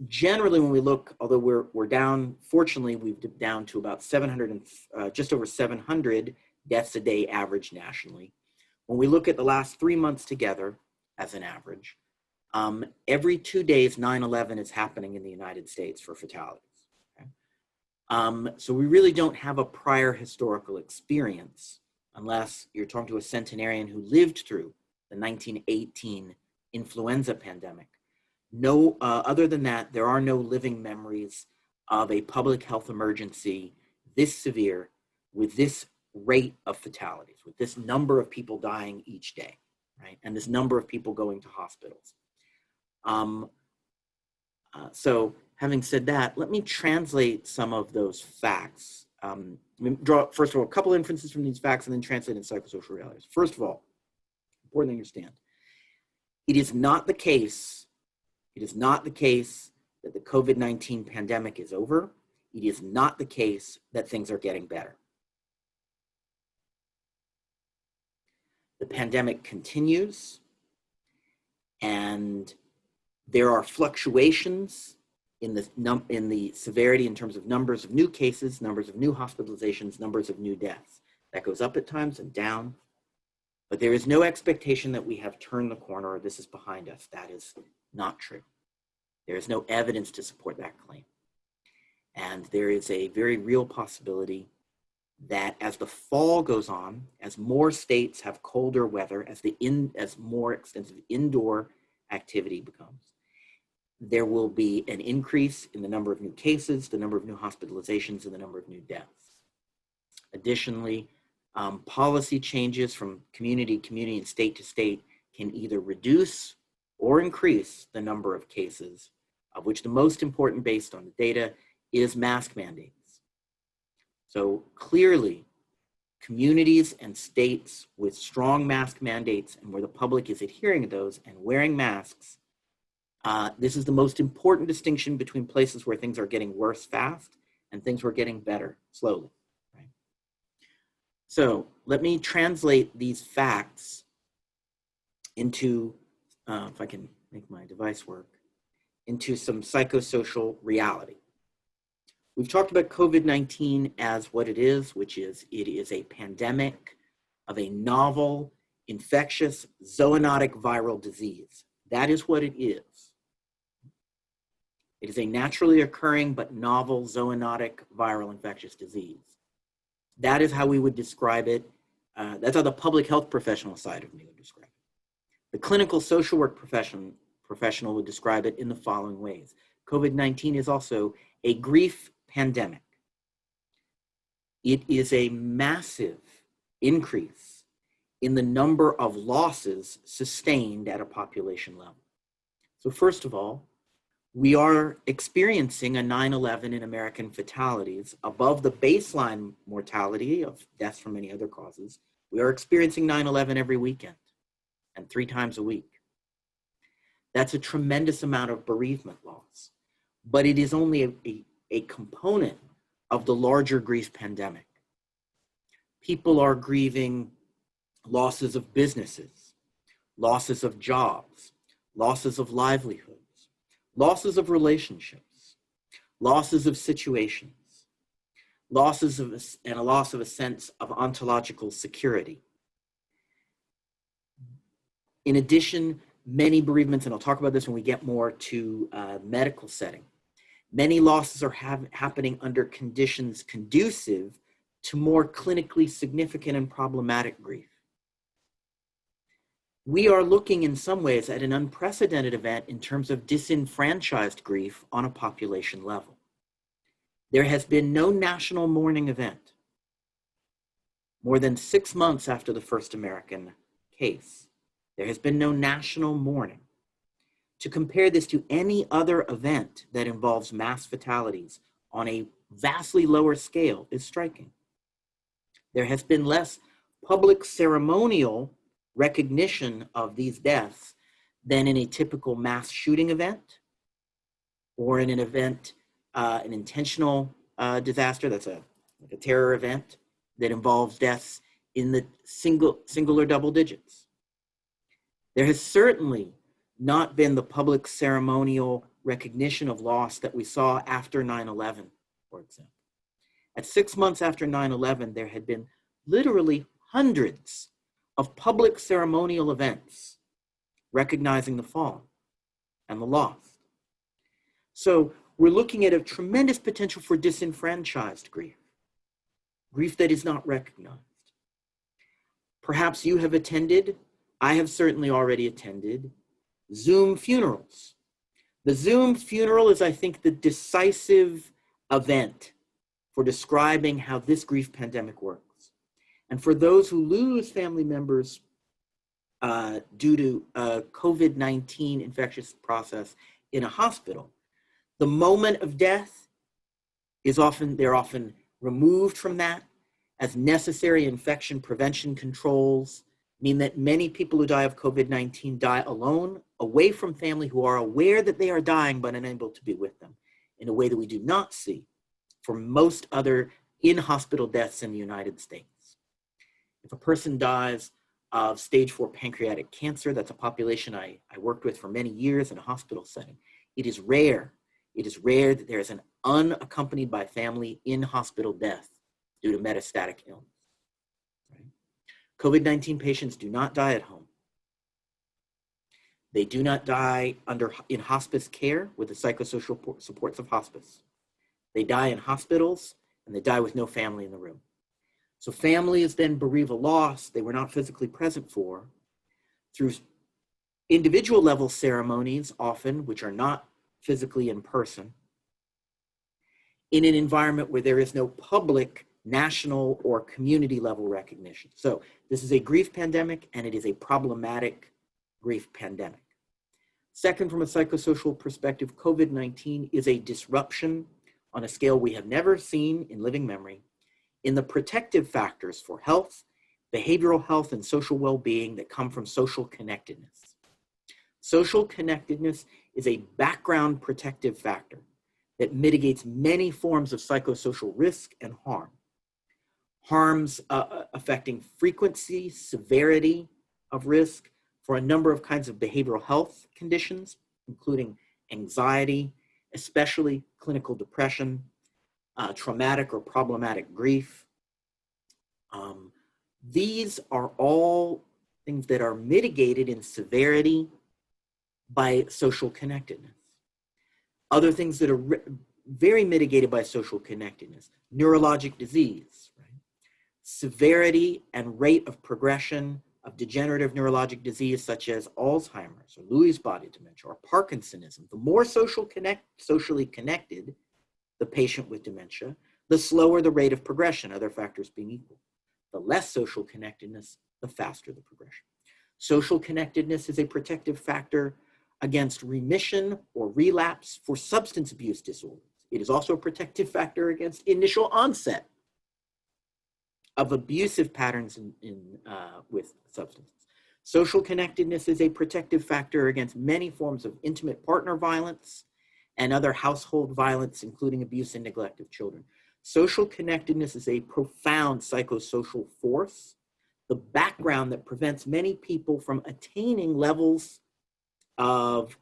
Generally, when we look, although we're down, fortunately, we've down to about 700 just over 700 deaths a day average nationally. When we look at the last 3 months together as an average, every 2 days, 9/11 is happening in the United States for fatalities. Okay? So we really don't have a prior historical experience, unless you're talking to a centenarian who lived through the 1918 influenza pandemic. No, other than that, there are no living memories of a public health emergency this severe, with this rate of fatalities, with this number of people dying each day, right? And this number of people going to hospitals. So having said that, let me translate some of those facts. Let me draw, first of all, a couple inferences from these facts and then translate into psychosocial realities. First of all, important to understand, it is not the case that the COVID-19 pandemic is over. It is not the case that things are getting better. The pandemic continues, and there are fluctuations in the severity in terms of numbers of new cases, numbers of new hospitalizations, numbers of new deaths. That goes up at times and down, but there is no expectation that we have turned the corner or this is behind us. That is not true. There is no evidence to support that claim. And there is a very real possibility that as the fall goes on, as more states have colder weather, as more extensive indoor activity becomes, there will be an increase in the number of new cases, the number of new hospitalizations, and the number of new deaths. Additionally, policy changes from community and state to state can either reduce or increase the number of cases, of which the most important based on the data is mask mandates. So clearly, communities and states with strong mask mandates and where the public is adhering to those and wearing masks, this is the most important distinction between places where things are getting worse fast and things were getting better slowly. Right? So let me translate these facts into, if I can make my device work, into some psychosocial reality. We've talked about COVID-19 as what it is, which is it is a pandemic of a novel, infectious, zoonotic viral disease. That is what it is. It is a naturally occurring but novel zoonotic viral infectious disease. That is how we would describe it. That's how the public health professional side of me would describe it. The clinical social work professional would describe it in the following ways. COVID-19 is also a grief pandemic. It is a massive increase in the number of losses sustained at a population level. So first of all, we are experiencing a 9/11 in American fatalities above the baseline mortality of deaths from many other causes. We are experiencing 9/11 every weekend and 3 times a week. That's a tremendous amount of bereavement loss, but it is only a component of the larger grief pandemic. People are grieving losses of businesses, losses of jobs, losses of livelihoods, losses of relationships, losses of situations, and a loss of a sense of ontological security. In addition, many bereavements, and I'll talk about this when we get more to medical setting, many losses are happening under conditions conducive to more clinically significant and problematic grief. We are looking in some ways at an unprecedented event in terms of disenfranchised grief on a population level. There has been no national mourning event more than 6 months after the first American case. There has been no national mourning. To compare this to any other event that involves mass fatalities on a vastly lower scale is striking. There has been less public ceremonial recognition of these deaths than in a typical mass shooting event or in an event, an intentional disaster, that's like a terror event that involves deaths in the single or double digits. There has certainly not been the public ceremonial recognition of loss that we saw after 9/11, for example. At 6 months after 9/11, there had been literally hundreds of public ceremonial events recognizing the fallen and the lost. So we're looking at a tremendous potential for disenfranchised grief, grief that is not recognized. Perhaps you have attended, I have certainly already attended, Zoom funerals. The Zoom funeral is, I think, the decisive event for describing how this grief pandemic works. And for those who lose family members due to a COVID-19 infectious process in a hospital, The moment of death is they're often removed from that, as necessary infection prevention controls mean that many people who die of COVID-19 die alone, away from family who are aware that they are dying but unable to be with them, in a way that we do not see for most other in-hospital deaths in the United States. If a person dies of stage 4 pancreatic cancer, that's a population I worked with for many years in a hospital setting, it is rare. It is rare that there is an unaccompanied by family in-hospital death due to metastatic illness. Right? COVID-19 patients do not die at home. They do not die in hospice care with the psychosocial supports of hospice. They die in hospitals, and they die with no family in the room. So families then bereave a loss they were not physically present for through individual level ceremonies, often, which are not physically in person, in an environment where there is no public, national, or community level recognition. So this is a grief pandemic, and it is a problematic grief pandemic. Second, from a psychosocial perspective, COVID-19 is a disruption on a scale we have never seen in living memory in the protective factors for health, behavioral health, and social well-being that come from social connectedness. Social connectedness is a background protective factor that mitigates many forms of psychosocial risk and harm. Harms affecting frequency, severity of risk for a number of kinds of behavioral health conditions, including anxiety, especially clinical depression, traumatic or problematic grief. These are all things that are mitigated in severity by social connectedness. Other things that are very mitigated by social connectedness: neurologic disease, right? Severity and rate of progression of degenerative neurologic disease such as Alzheimer's or Lewy body dementia or Parkinsonism. The more socially connected the patient with dementia, the slower the rate of progression, other factors being equal. The less social connectedness, the faster the progression. Social connectedness is a protective factor against remission or relapse for substance abuse disorders. It is also a protective factor against initial onset of abusive patterns with substances. Social connectedness is a protective factor against many forms of intimate partner violence and other household violence, including abuse and neglect of children. Social connectedness is a profound psychosocial force, the background that prevents many people from attaining levels of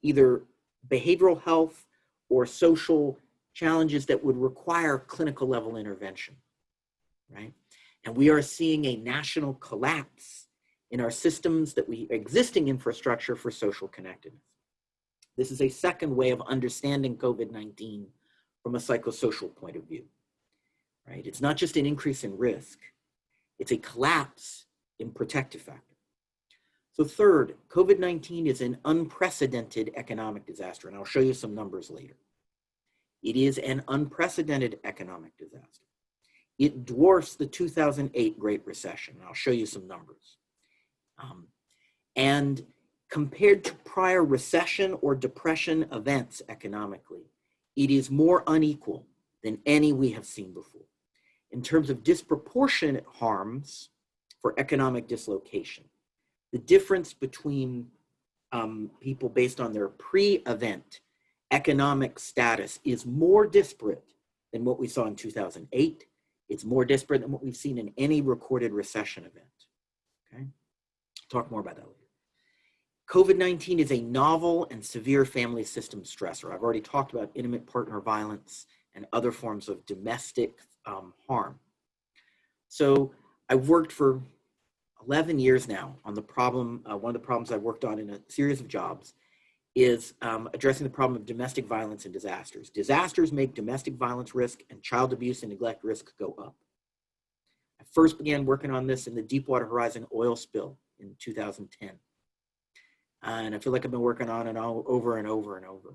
either behavioral health or social challenges that would require clinical level intervention, right? And we are seeing a national collapse in our systems existing infrastructure for social connectedness. This is a second way of understanding COVID-19 from a psychosocial point of view, right? It's not just an increase in risk, it's a collapse in protective factor. So third, COVID-19 is an unprecedented economic disaster, and I'll show you some numbers later. It is an unprecedented economic disaster. It dwarfs the 2008 Great Recession, and I'll show you some numbers. And compared to prior recession or depression events economically, it is more unequal than any we have seen before. In terms of disproportionate harms for economic dislocation, the difference between people based on their pre-event economic status is more disparate than what we saw in 2008. It's more disparate than what we've seen in any recorded recession event. Okay, talk more about that later. COVID-19 is a novel and severe family system stressor. I've already talked about intimate partner violence and other forms of domestic harm. So I've worked for 11 years now on the problem. One of the problems I've worked on in a series of jobs is addressing the problem of domestic violence and disasters. Disasters make domestic violence risk and child abuse and neglect risk go up. I first began working on this in the Deepwater Horizon oil spill in 2010. And I feel like I've been working on it over and over and over.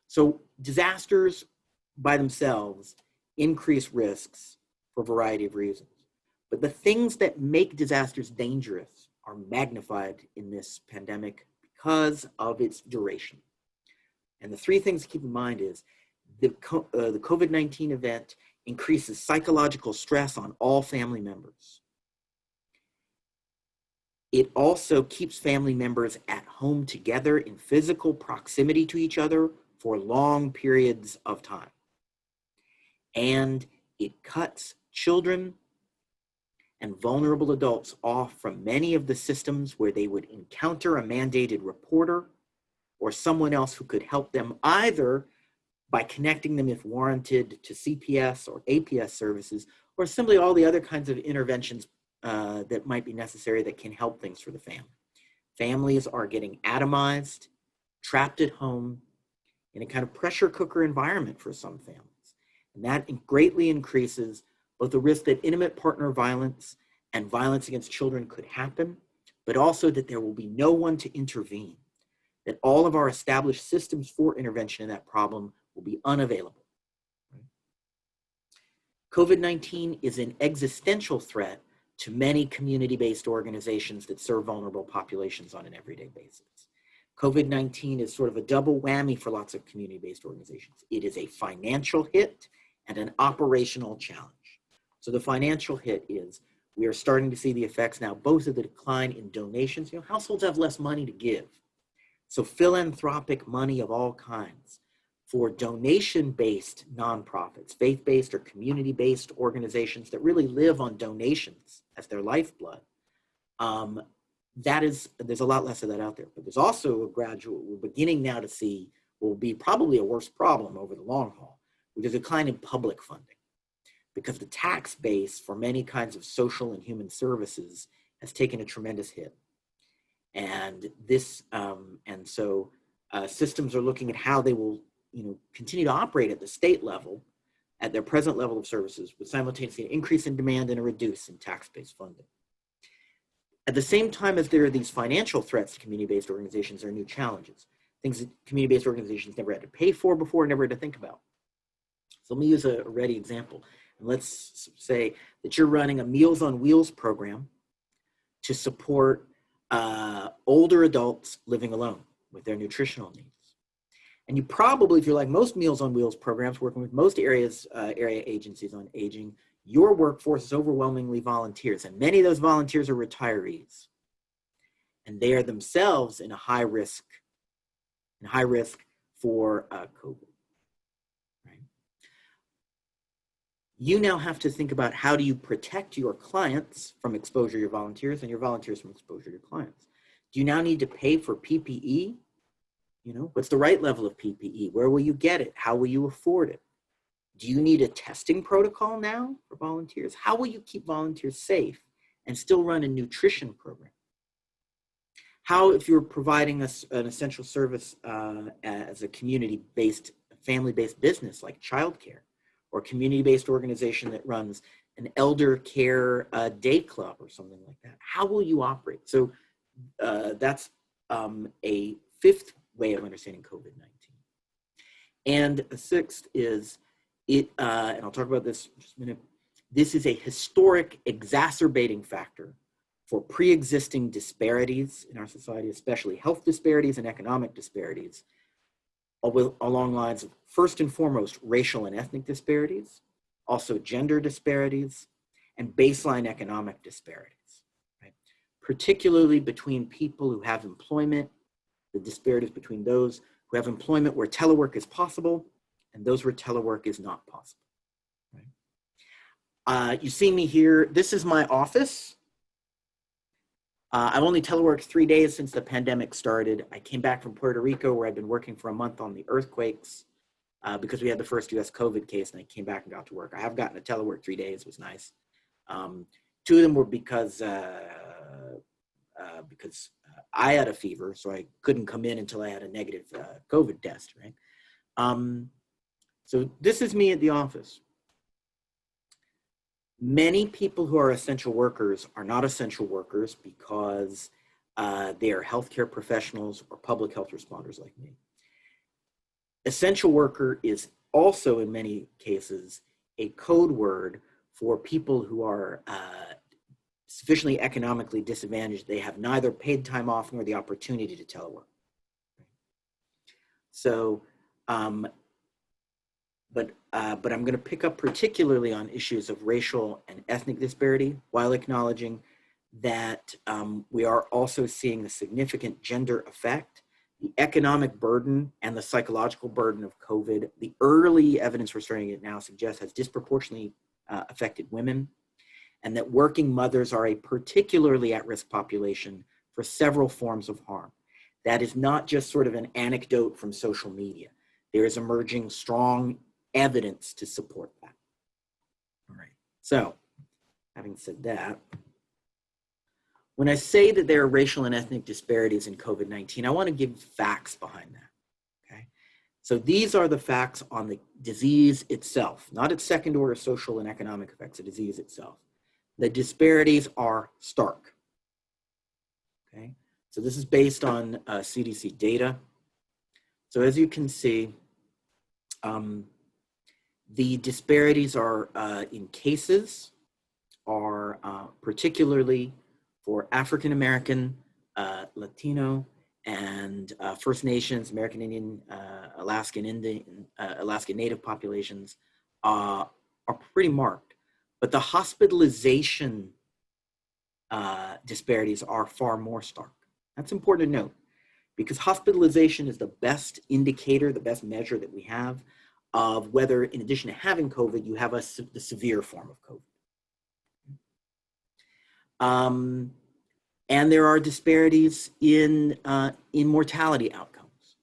So disasters by themselves increase risks for a variety of reasons. But the things that make disasters dangerous are magnified in this pandemic because of its duration. And the three things to keep in mind is the COVID-19 event increases psychological stress on all family members. It also keeps family members at home together in physical proximity to each other for long periods of time. And it cuts children and vulnerable adults off from many of the systems where they would encounter a mandated reporter or someone else who could help them, either by connecting them if warranted to CPS or APS services, or simply all the other kinds of interventions that might be necessary that can help things for the family. Families are getting atomized, trapped at home in a kind of pressure cooker environment for some families. And that greatly increases both the risk that intimate partner violence and violence against children could happen, but also that there will be no one to intervene, that all of our established systems for intervention in that problem will be unavailable. COVID-19 is an existential threat to many community-based organizations that serve vulnerable populations on an everyday basis. COVID-19 is sort of a double whammy for lots of community-based organizations. It is a financial hit and an operational challenge. So the financial hit is we are starting to see the effects now, both of the decline in donations. You know, households have less money to give. So philanthropic money of all kinds for donation-based nonprofits, faith-based or community-based organizations that really live on donations as their lifeblood. There's a lot less of that out there, but there's also a gradual, we're beginning now to see, will be probably a worse problem over the long haul, which is a decline in public funding, because the tax base for many kinds of social and human services has taken a tremendous hit. And this, so systems are looking at how they will, continue to operate at the state level, at their present level of services, with simultaneously an increase in demand and a reduce in tax-based funding. At the same time as there are these financial threats to community-based organizations, there are new challenges, things that community-based organizations never had to pay for before, never had to think about. So let me use a ready example. And let's say that you're running a Meals on Wheels program to support older adults living alone with their nutritional needs. And you probably, if you're like most Meals on Wheels programs, working with most area agencies on aging, your workforce is overwhelmingly volunteers, and many of those volunteers are retirees. And they are themselves in high risk for COVID. Right? You now have to think about, how do you protect your clients from exposure to your volunteers and your volunteers from exposure to your clients? Do you now need to pay for PPE? What's the right level of PPE? Where will you get it? How will you afford it? Do you need a testing protocol now for volunteers? How will you keep volunteers safe and still run a nutrition program? How, if you're providing an essential service as a community-based, family-based business like childcare, or a community-based organization that runs an elder care day club or something like that, how will you operate? So that's a fifth way of understanding COVID-19. And a sixth is, and I'll talk about this in just a minute, this is a historic exacerbating factor for pre-existing disparities in our society, especially health disparities and economic disparities, along lines of, first and foremost, racial and ethnic disparities, also gender disparities, and baseline economic disparities, right? Particularly between people who have employment, the disparities between those who have employment where telework is possible and those where telework is not possible. Right? You see me here. This is my office. I've only teleworked 3 days since the pandemic started. I came back from Puerto Rico, where I'd been working for a month on the earthquakes because we had the first US COVID case, and I came back and got to work. I have gotten to telework 3 days, it was nice. 2 of them were because I had a fever, so I couldn't come in until I had a negative COVID test, right? So this is me at the office. Many people who are essential workers are not essential workers because they are healthcare professionals or public health responders like me. Essential worker is also, in many cases, a code word for people who are sufficiently economically disadvantaged. They have neither paid time off nor the opportunity to telework. So, but I'm going to pick up particularly on issues of racial and ethnic disparity while acknowledging that we are also seeing the significant gender effect, the economic burden, and the psychological burden of COVID. The early evidence we're starting to get now suggests has disproportionately affected women, and that working mothers are a particularly at-risk population for several forms of harm. That is not just sort of an anecdote from social media. There is emerging strong evidence to support that. All right, so having said that, when I say that there are racial and ethnic disparities in COVID-19, I want to give facts behind that, okay? So these are the facts on the disease itself, not its second order social and economic effects, the disease itself. The disparities are stark, okay? So this is based on CDC data. So as you can see, the disparities are in cases are particularly for African American, Latino, and First Nations, American Indian, Alaskan Indian, Alaska Native populations are pretty marked. But the hospitalization disparities are far more stark. That's important to note because hospitalization is the best indicator, the best measure that we have of whether, in addition to having COVID, you have the severe form of COVID. And there are disparities in mortality outcomes.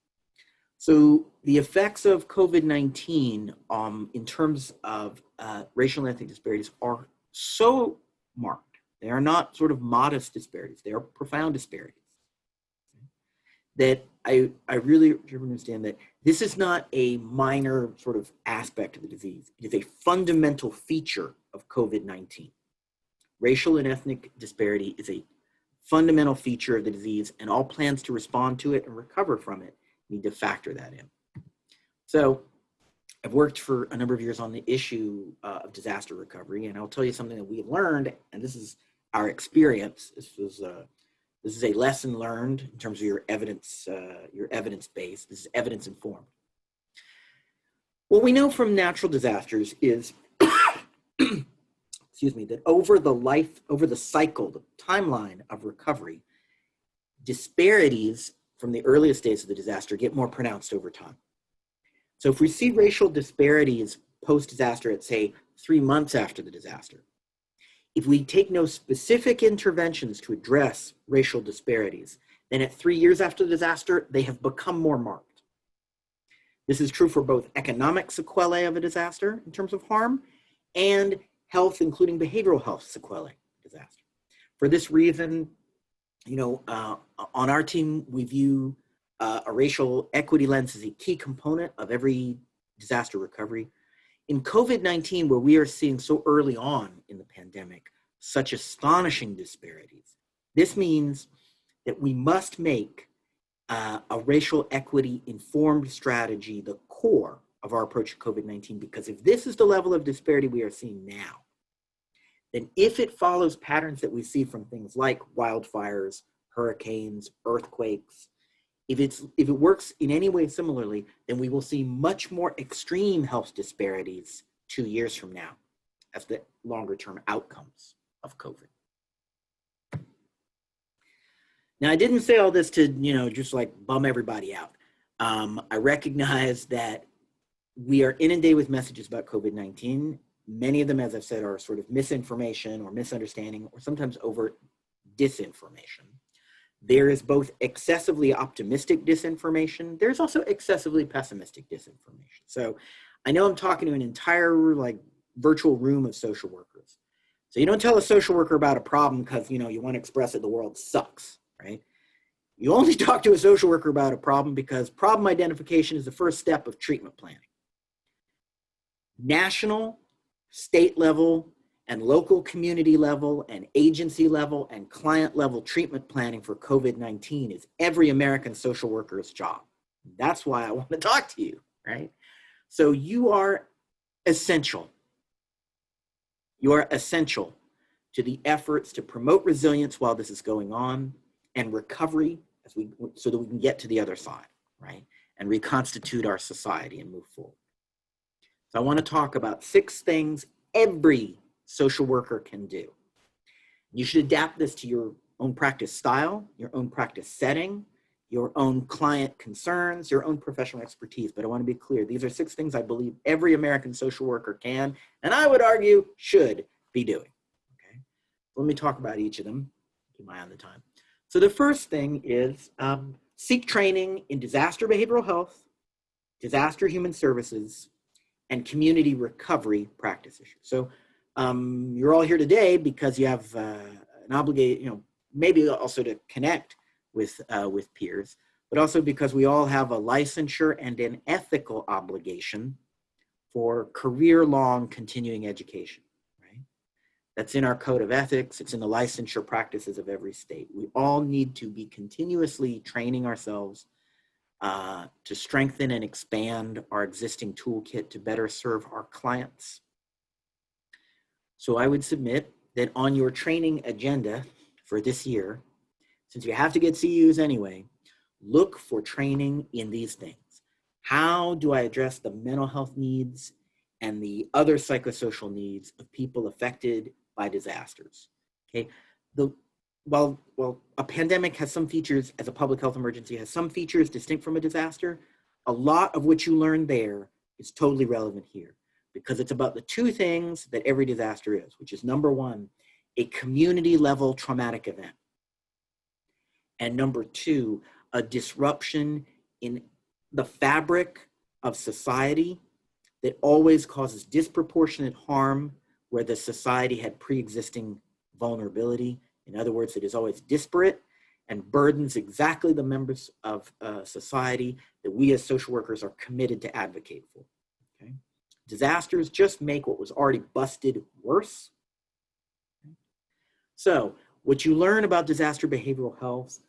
So the effects of COVID-19 in terms of racial and ethnic disparities are so marked. They are not sort of modest disparities. They are profound disparities. That I really understand that this is not a minor sort of aspect of the disease. It is a fundamental feature of COVID-19. Racial and ethnic disparity is a fundamental feature of the disease, and all plans to respond to it and recover from it need to factor that in. So I've worked for a number of years on the issue of disaster recovery, and I'll tell you something that we have learned, and this is our experience. This is a lesson learned in terms of your evidence base. This is evidence informed. What we know from natural disasters is excuse me, that over the cycle, the timeline of recovery, disparities from the earliest days of the disaster get more pronounced over time. So if we see racial disparities post-disaster at, say, 3 months after the disaster, if we take no specific interventions to address racial disparities, then at 3 years after the disaster, they have become more marked. This is true for both economic sequelae of a disaster in terms of harm and health, including behavioral health sequelae disaster. For this reason, on our team, we view a racial equity lens as a key component of every disaster recovery. In COVID-19, where we are seeing so early on in the pandemic such astonishing disparities, this means that we must make a racial equity informed strategy the core of our approach to COVID-19, because if this is the level of disparity we are seeing now, then if it follows patterns that we see from things like wildfires, hurricanes, earthquakes, if it works in any way similarly, then we will see much more extreme health disparities 2 years from now as the longer term outcomes of COVID. Now, I didn't say all this to, just like bum everybody out. I recognize that we are inundated with messages about COVID-19. Many of them, as I've said, are sort of misinformation or misunderstanding or sometimes overt disinformation. There is both excessively optimistic disinformation. There's also excessively pessimistic disinformation. So I know I'm talking to an entire virtual room of social workers. So you don't tell a social worker about a problem because you want to express that the world sucks, right? You only talk to a social worker about a problem because problem identification is the first step of treatment planning. National, state level, and local community level and agency level and client level treatment planning for COVID-19 is every American social worker's job. That's why I want to talk to you, right? So you are essential. You are essential to the efforts to promote resilience while this is going on and recovery so that we can get to the other side, right? and reconstitute our society and move forward. So I want to talk about 6 things every social worker can do. You should adapt this to your own practice style, your own practice setting, your own client concerns, your own professional expertise. But I want to be clear, these are 6 things I believe every American social worker can, and I would argue should be doing. Okay, let me talk about each of them. Keep my eye on the time. So the first thing is seek training in disaster behavioral health, disaster human services, and community recovery practice issues. So you're all here today because you have an obligation, maybe also to connect with peers, but also because we all have a licensure and an ethical obligation for career-long continuing education, right? That's in our code of ethics. It's in the licensure practices of every state. We all need to be continuously training ourselves to strengthen and expand our existing toolkit to better serve our clients. So I would submit that on your training agenda for this year, since you have to get CUs anyway, look for training in these things. How do I address the mental health needs and the other psychosocial needs of people affected by disasters? Okay, while a pandemic has some features, as a public health emergency has some features distinct from a disaster, a lot of what you learned there is totally relevant here, because it's about the 2 things that every disaster is, which is number 1, a community level traumatic event. And number 2, a disruption in the fabric of society that always causes disproportionate harm where the society had pre-existing vulnerability. In other words, it is always disparate and burdens exactly the members of society that we as social workers are committed to advocate for. Okay? Disasters just make what was already busted worse. Okay? So what you learn about disaster behavioral health,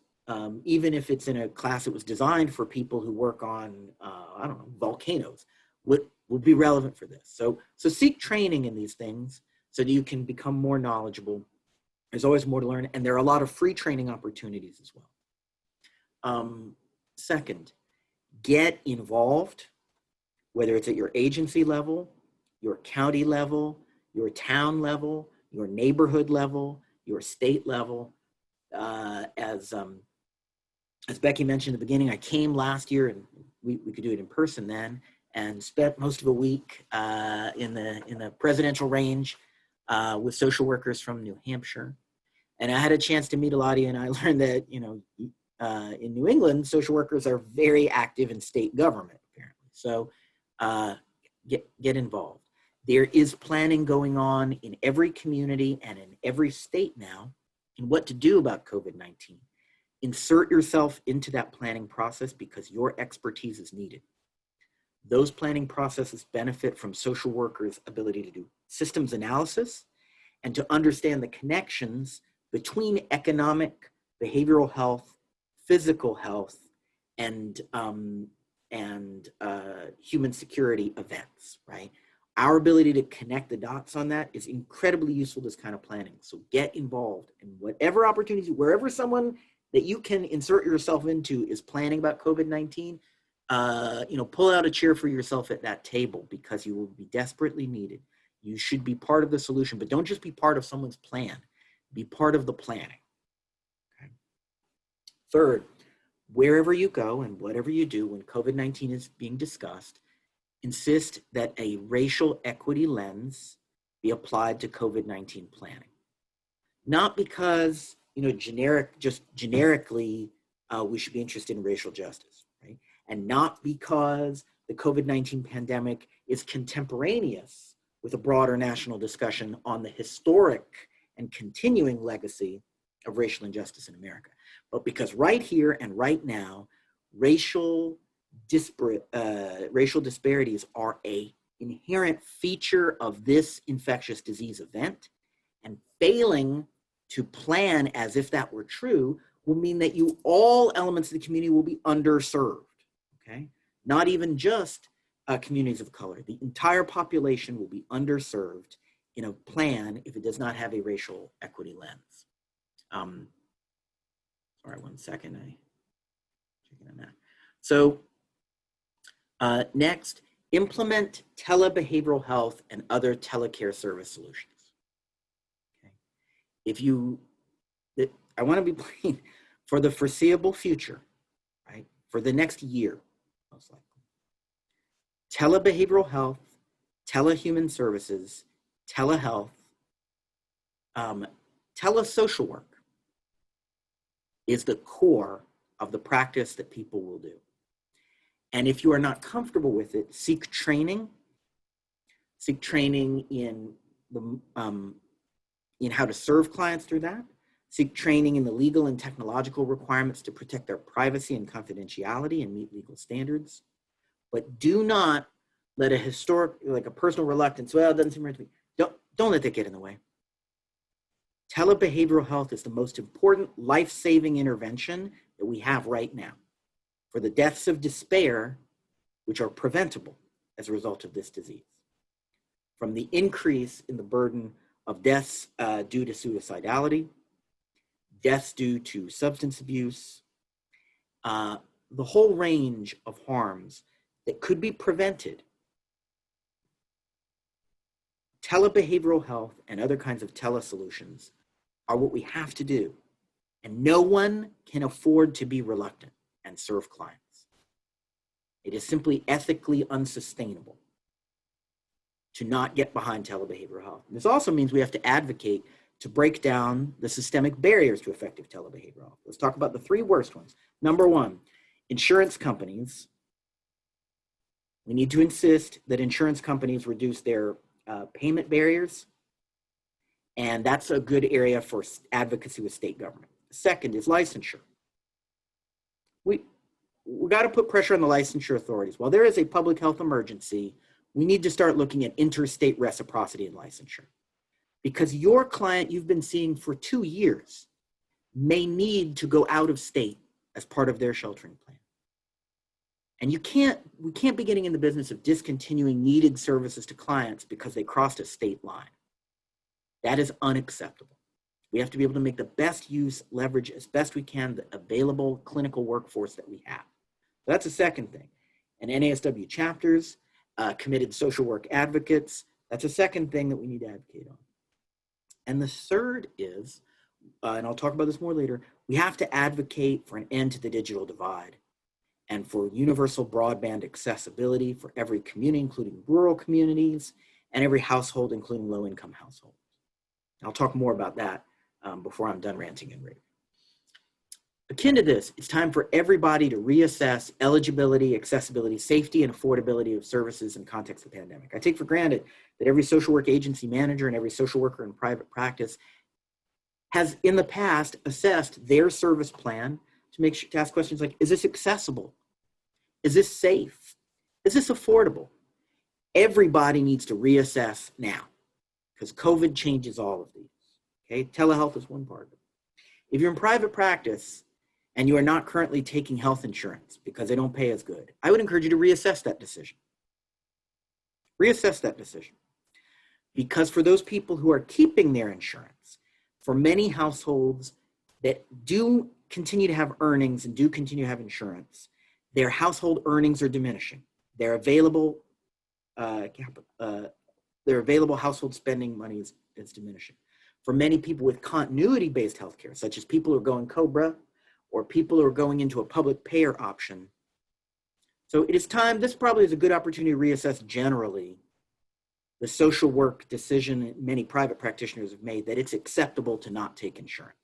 even if it's in a class that was designed for people who work on, I don't know, volcanoes, will be relevant for this. So seek training in these things so that you can become more knowledgeable. There's always more to learn, and there are a lot of free training opportunities as well. Second, get involved, whether it's at your agency level, your county level, your town level, your neighborhood level, your state level. As Becky mentioned at the beginning, I came last year, and we could do it in person then, and spent most of a week in the presidential range with social workers from New Hampshire. And I had a chance to meet a lot of you, and I learned that, in New England, social workers are very active in state government, apparently. So get involved. There is planning going on in every community and in every state now in what to do about COVID-19. Insert yourself into that planning process because your expertise is needed. Those planning processes benefit from social workers' ability to do systems analysis and to understand the connections between economic, behavioral health, physical health, and human security events, right? Our ability to connect the dots on that is incredibly useful to this kind of planning. So get involved in whatever opportunities, wherever someone that you can insert yourself into is planning about COVID-19, pull out a chair for yourself at that table because you will be desperately needed. You should be part of the solution, but don't just be part of someone's plan. Be part of the planning. Okay. Third, wherever you go and whatever you do when COVID-19 is being discussed, insist that a racial equity lens be applied to COVID-19 planning. Not because, generically, we should be interested in racial justice, right? And not because the COVID-19 pandemic is contemporaneous with a broader national discussion on the historic and continuing legacy of racial injustice in America, but because right here and right now, racial disparities are an inherent feature of this infectious disease event, and failing to plan as if that were true will mean that all elements of the community will be underserved, okay? Not even just communities of color. The entire population will be underserved in a plan if it does not have a racial equity lens. Sorry, 1 second. I checking on that. So Next, implement telebehavioral health and other telecare service solutions. Okay. I want to be plain, for the foreseeable future, right? For the next year, most likely. Telebehavioral health, telehuman services, telehealth, telesocial work is the core of the practice that people will do. And if you are not comfortable with it, seek training in how to serve clients through that. Seek training in the legal and technological requirements to protect their privacy and confidentiality and meet legal standards. But do not let a personal reluctance, well, it doesn't seem right to me. Don't let that get in the way. Telebehavioral health is the most important life-saving intervention that we have right now for the deaths of despair, which are preventable as a result of this disease. From the increase in the burden of deaths due to suicidality, deaths due to substance abuse, the whole range of harms that could be prevented. Telebehavioral health and other kinds of telesolutions are what we have to do. And no one can afford to be reluctant and serve clients. It is simply ethically unsustainable to not get behind telebehavioral health. And this also means we have to advocate to break down the systemic barriers to effective telebehavioral health. Let's talk about the three worst ones. Number one, insurance companies. We need to insist that insurance companies reduce their payment barriers, and that's a good area for advocacy with state government. Second is licensure. We got to put pressure on the licensure authorities. While there is a public health emergency, we need to start looking at interstate reciprocity in licensure. Because your client you've been seeing for 2 years may need to go out of state as part of their sheltering plan. And we can't be getting in the business of discontinuing needed services to clients because they crossed a state line. That is unacceptable. We have to be able to make the best use, leverage as best we can the available clinical workforce that we have. So that's the second thing. And NASW chapters, committed social work advocates, that's a second thing that we need to advocate on. And the third is, and I'll talk about this more later, we have to advocate for an end to the digital divide and for universal broadband accessibility for every community, including rural communities, and every household, including low-income households. I'll talk more about that before I'm done ranting and raving. Akin to this, it's time for everybody to reassess eligibility, accessibility, safety, and affordability of services in context of the pandemic. I take for granted that every social work agency manager and every social worker in private practice has in the past assessed their service plan to ask questions like, is this accessible? Is this safe? Is this affordable? Everybody needs to reassess now because COVID changes all of these. Okay, telehealth is one part of it. If you're in private practice and you are not currently taking health insurance because they don't pay as good, I would encourage you to reassess that decision. Reassess that decision. Because for those people who are keeping their insurance, for many households that do continue to have earnings and do continue to have insurance, their household earnings are diminishing. Their available household spending money is diminishing. For many people with continuity-based healthcare, such as people who are going COBRA or people who are going into a public payer option. So it is time, this probably is a good opportunity to reassess generally the social work decision many private practitioners have made that it's acceptable to not take insurance.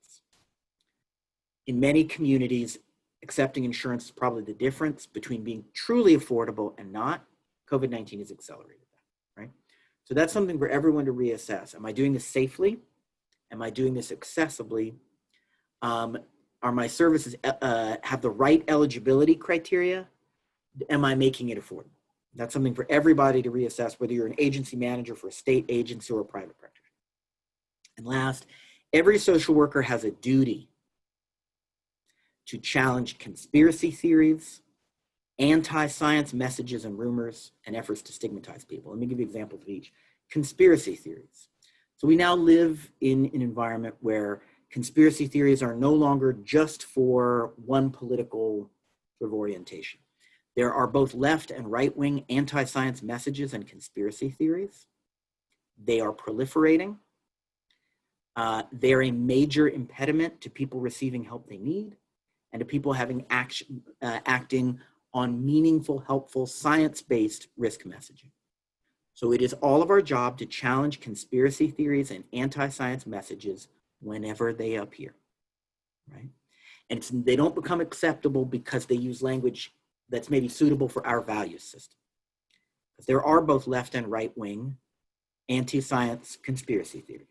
In many communities, accepting insurance is probably the difference between being truly affordable and not. COVID-19 has accelerated that, right? So that's something for everyone to reassess. Am I doing this safely? Am I doing this accessibly? Are my services have the right eligibility criteria? Am I making it affordable? That's something for everybody to reassess, whether you're an agency manager for a state agency or a private practitioner. And last, every social worker has a duty to challenge conspiracy theories, anti-science messages and rumors, and efforts to stigmatize people. Let me give you examples of each. Conspiracy theories. So we now live in an environment where conspiracy theories are no longer just for one political sort of orientation. There are both left and right-wing anti-science messages and conspiracy theories. They are proliferating. They're a major impediment to people receiving help they need and to people having acting on meaningful, helpful, science-based risk messaging. So it is all of our job to challenge conspiracy theories and anti-science messages whenever they appear, right? And they don't become acceptable because they use language that's maybe suitable for our value system. Because there are both left and right-wing anti-science conspiracy theories.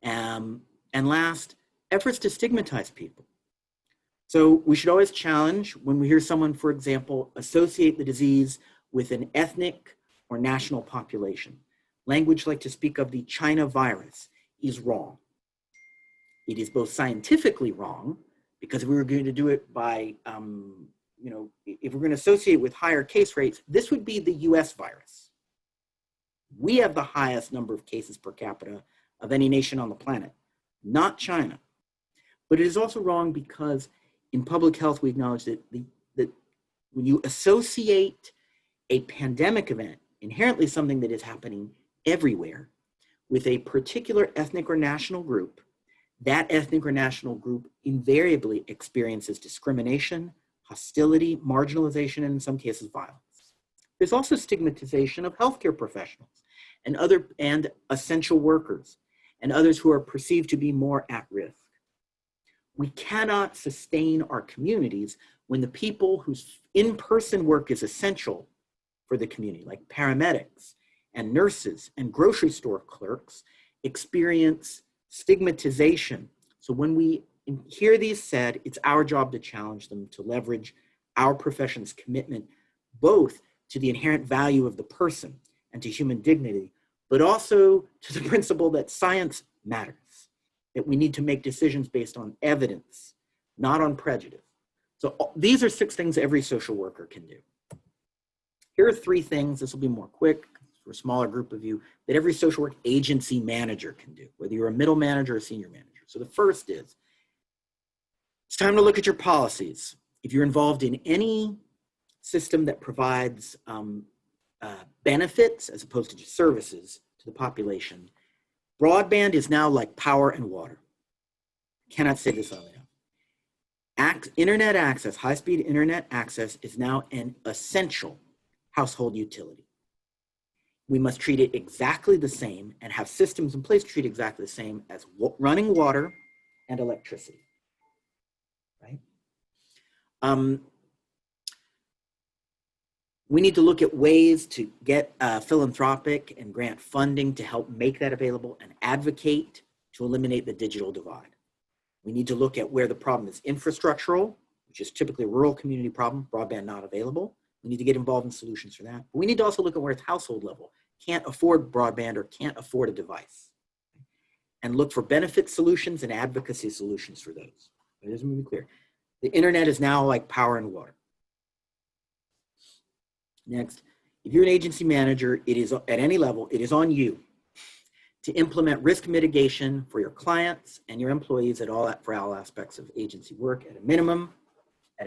And last, efforts to stigmatize people. So we should always challenge when we hear someone, for example, associate the disease with an ethnic or national population. Language like to speak of the China virus is wrong. It is both scientifically wrong, because if we were going to do it by, if we're going to associate with higher case rates, this would be the US virus. We have the highest number of cases per capita of any nation on the planet, not China. But it is also wrong because in public health, we acknowledge that, that when you associate a pandemic event, inherently something that is happening everywhere, with a particular ethnic or national group, that ethnic or national group invariably experiences discrimination, hostility, marginalization, and in some cases, violence. There's also stigmatization of healthcare professionals and essential workers and others who are perceived to be more at risk. We cannot sustain our communities when the people whose in-person work is essential for the community, like paramedics and nurses and grocery store clerks, experience stigmatization. So when we hear these said, it's our job to challenge them, to leverage our profession's commitment, both to the inherent value of the person and to human dignity, but also to the principle that science matters, that we need to make decisions based on evidence, not on prejudice. So these are 6 things every social worker can do. Here are 3 things, this will be more quick for a smaller group of you, that every social work agency manager can do, whether you're a middle manager or a senior manager. So the first is, it's time to look at your policies. If you're involved in any system that provides benefits as opposed to just services to the population, broadband is now like power and water. Cannot say this loud enough. Internet access, high-speed internet access is now an essential household utility. We must treat it exactly the same and have systems in place to treat it exactly the same as running water and electricity, right? We need to look at ways to get philanthropic and grant funding to help make that available and advocate to eliminate the digital divide. We need to look at where the problem is infrastructural, which is typically a rural community problem, broadband not available. We need to get involved in solutions for that. But we need to also look at where it's household level, can't afford broadband or can't afford a device, and look for benefit solutions and advocacy solutions for those. It is really clear. The internet is now like power and water. Next, if you're an agency manager, it is at any level, it is on you to implement risk mitigation for your clients and your employees for all aspects of agency work. At a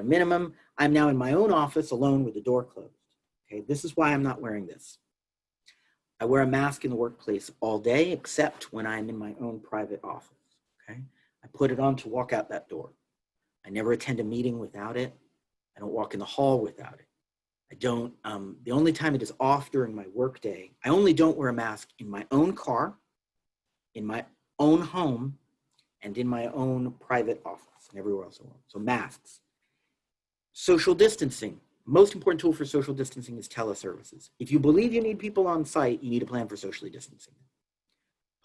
minimum, I'm now in my own office alone with the door closed. Okay, this is why I'm not wearing this. I wear a mask in the workplace all day, except when I'm in my own private office. Okay, I put it on to walk out that door. I never attend a meeting without it. I don't walk in the hall without it. I don't, the only time it is off during my workday, I only don't wear a mask in my own car, in my own home, and in my own private office, and everywhere else I want. So masks. Social distancing. Most important tool for social distancing is teleservices. If you believe you need people on site, you need a plan for socially distancing.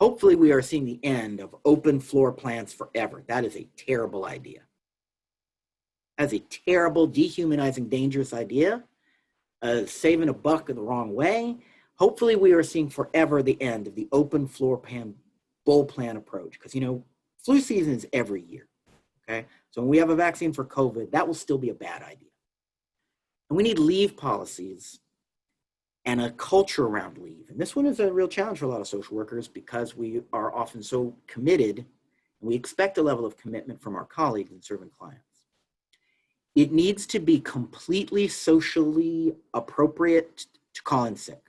Hopefully we are seeing the end of open floor plans forever. That is a terrible idea. That's a terrible, dehumanizing, dangerous idea. Saving a buck in the wrong way. Hopefully we are seeing forever the end of the open floor plan, bull plan approach. Because, you know, flu season is every year, okay? So when we have a vaccine for COVID, that will still be a bad idea. And we need leave policies and a culture around leave. And this one is a real challenge for a lot of social workers because we are often so committed, and we expect a level of commitment from our colleagues in serving clients. It needs to be completely socially appropriate to call in sick.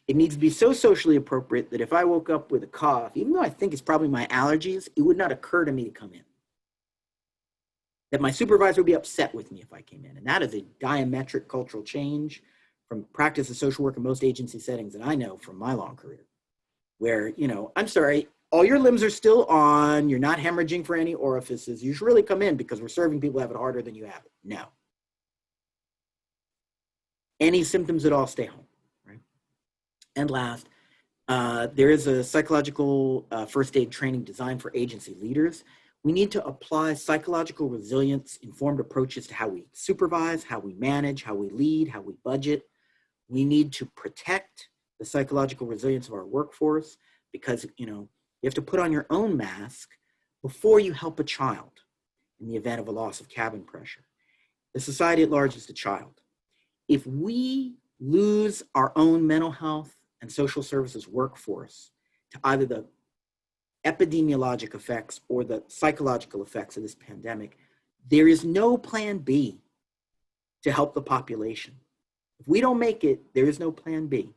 It needs to be so socially appropriate that if I woke up with a cough, even though I think it's probably my allergies, it would not occur to me to come in. That my supervisor would be upset with me if I came in. And that is a diametric cultural change from practice of social work in most agency settings that I know from my long career. Where, you know, I'm sorry, all your limbs are still on, you're not hemorrhaging for any orifices, you should really come in because we're serving people who have it harder than you have it. No. Any symptoms at all, stay home, right? And last, there is a psychological first aid training designed for agency leaders. We need to apply psychological resilience informed approaches to how we supervise, how we manage, how we lead, how we budget. We need to protect the psychological resilience of our workforce because, you know, you have to put on your own mask before you help a child in the event of a loss of cabin pressure. The society at large is the child. If we lose our own mental health and social services workforce to either the epidemiologic effects or the psychological effects of this pandemic, there is no plan B to help the population. If we don't make it, there is no plan B.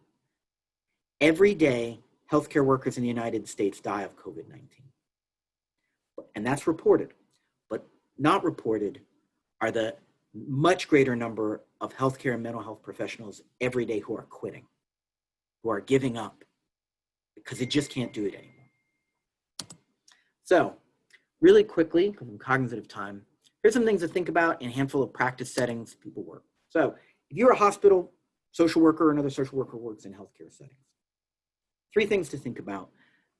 Every day, healthcare workers in the United States die of COVID-19. And that's reported, but not reported are the much greater number of healthcare and mental health professionals every day who are quitting, who are giving up because they just can't do it anymore. So really quickly, because I'm cognizant of time, here's some things to think about in a handful of practice settings people work. So if you're a hospital social worker or another social worker who works in healthcare settings, 3 things to think about.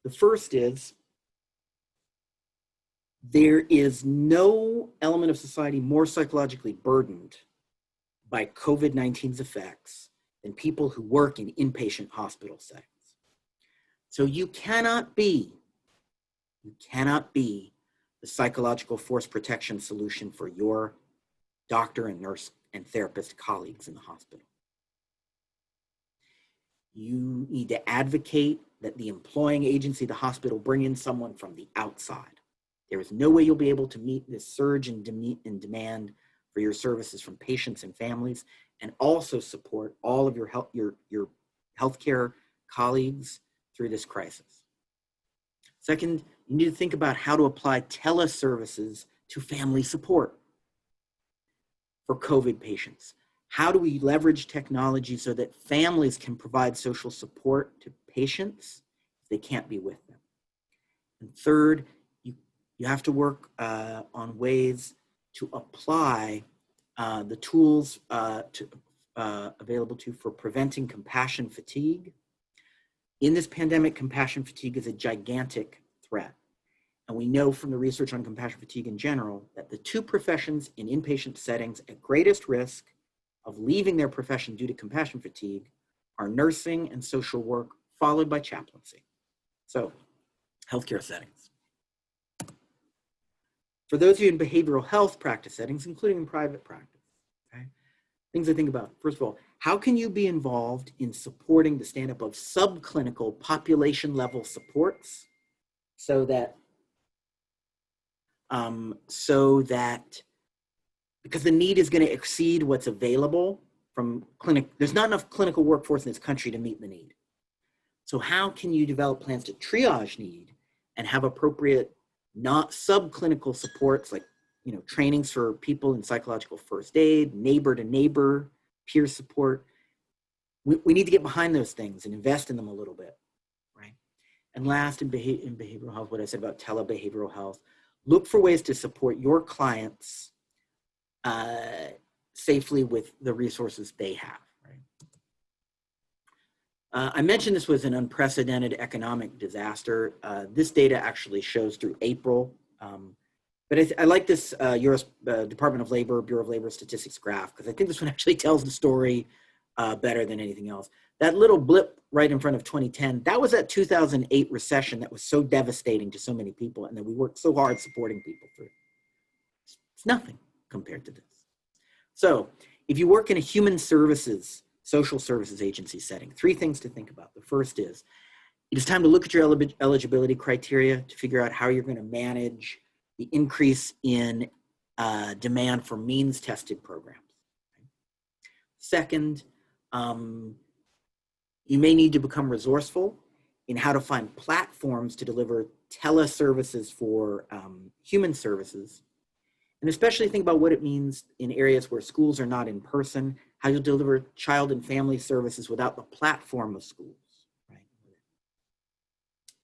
The first is there is no element of society more psychologically burdened by COVID-19's effects than people who work in inpatient hospital settings. So you cannot be the psychological force protection solution for your doctor and nurse and therapist colleagues in the hospital. You need to advocate that the employing agency, the hospital, bring in someone from the outside. There is no way you'll be able to meet this surge in demand for your services from patients and families, and also support all of your healthcare colleagues through this crisis. Second, you need to think about how to apply teleservices to family support for COVID patients. How do we leverage technology so that families can provide social support to patients if they can't be with them? And third, you have to work on ways to apply the tools available to for preventing compassion fatigue. In this pandemic, compassion fatigue is a gigantic threat. And we know from the research on compassion fatigue in general that the 2 professions in inpatient settings at greatest risk of leaving their profession due to compassion fatigue are nursing and social work, followed by chaplaincy. So, healthcare settings. For those of you in behavioral health practice settings, including in private practice, okay, things to think about. First of all, how can you be involved in supporting the stand-up of subclinical population level supports so that because the need is going to exceed what's available from clinic. There's not enough clinical workforce in this country to meet the need. So how can you develop plans to triage need and have appropriate not subclinical supports like, you know, trainings for people in psychological first aid, neighbor to neighbor, peer support. We need to get behind those things and invest in them a little bit, right? And last, in behavioral health, what I said about telebehavioral health, look for ways to support your clients safely with the resources they have, right? I mentioned this was an unprecedented economic disaster. This data actually shows through April, but I like this US Department of Labor, Bureau of Labor Statistics graph, because I think this one actually tells the story better than anything else. That little blip right in front of 2010, that was that 2008 recession that was so devastating to so many people and that we worked so hard supporting people through. It's nothing compared to this. So if you work in a human services, social services agency setting, 3 things to think about. The first is, it is time to look at your eligibility criteria to figure out how you're going to manage the increase in demand for means-tested programs. Second, you may need to become resourceful in how to find platforms to deliver teleservices for human services. And especially think about what it means in areas where schools are not in person, how you'll deliver child and family services without the platform of schools. Right?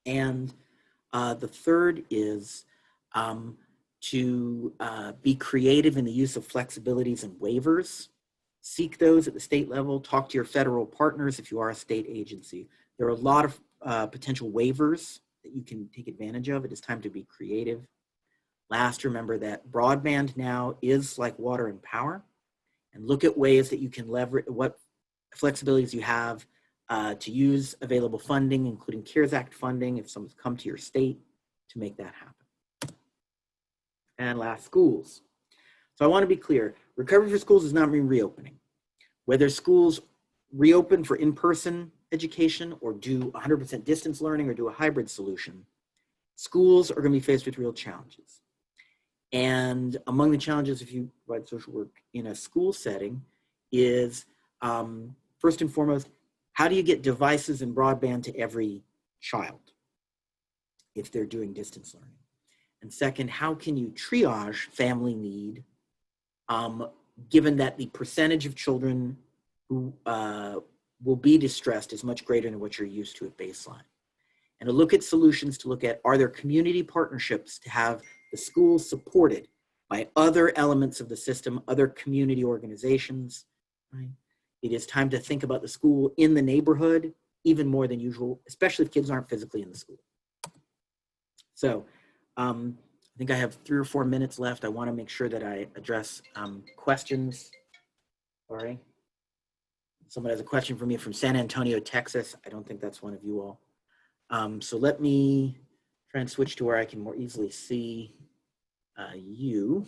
And the third is to be creative in the use of flexibilities and waivers. Seek those at the state level. Talk to your federal partners if you are a state agency. There are a lot of potential waivers that you can take advantage of. It is time to be creative. Last, remember that broadband now is like water and power, and look at ways that you can leverage what flexibilities you have to use available funding, including CARES Act funding, if someone's come to your state, to make that happen. And last, schools. So I want to be clear, recovery for schools does not mean reopening. Whether schools reopen for in-person education or do 100% distance learning or do a hybrid solution, schools are going to be faced with real challenges. And among the challenges, if you provide social work in a school setting, is first and foremost, how do you get devices and broadband to every child if they're doing distance learning? And second, how can you triage family need, given that the percentage of children who will be distressed is much greater than what you're used to at baseline? And to look at solutions to look at, are there community partnerships to have the schools supported by other elements of the system, other community organizations, right? It is time to think about the school in the neighborhood even more than usual, especially if kids aren't physically in the school. So I think I have 3 or 4 minutes left. I want to make sure that I address questions. Sorry. Someone has a question for me from San Antonio, Texas. I don't think that's one of you all. So let me try and switch to where I can more easily see you.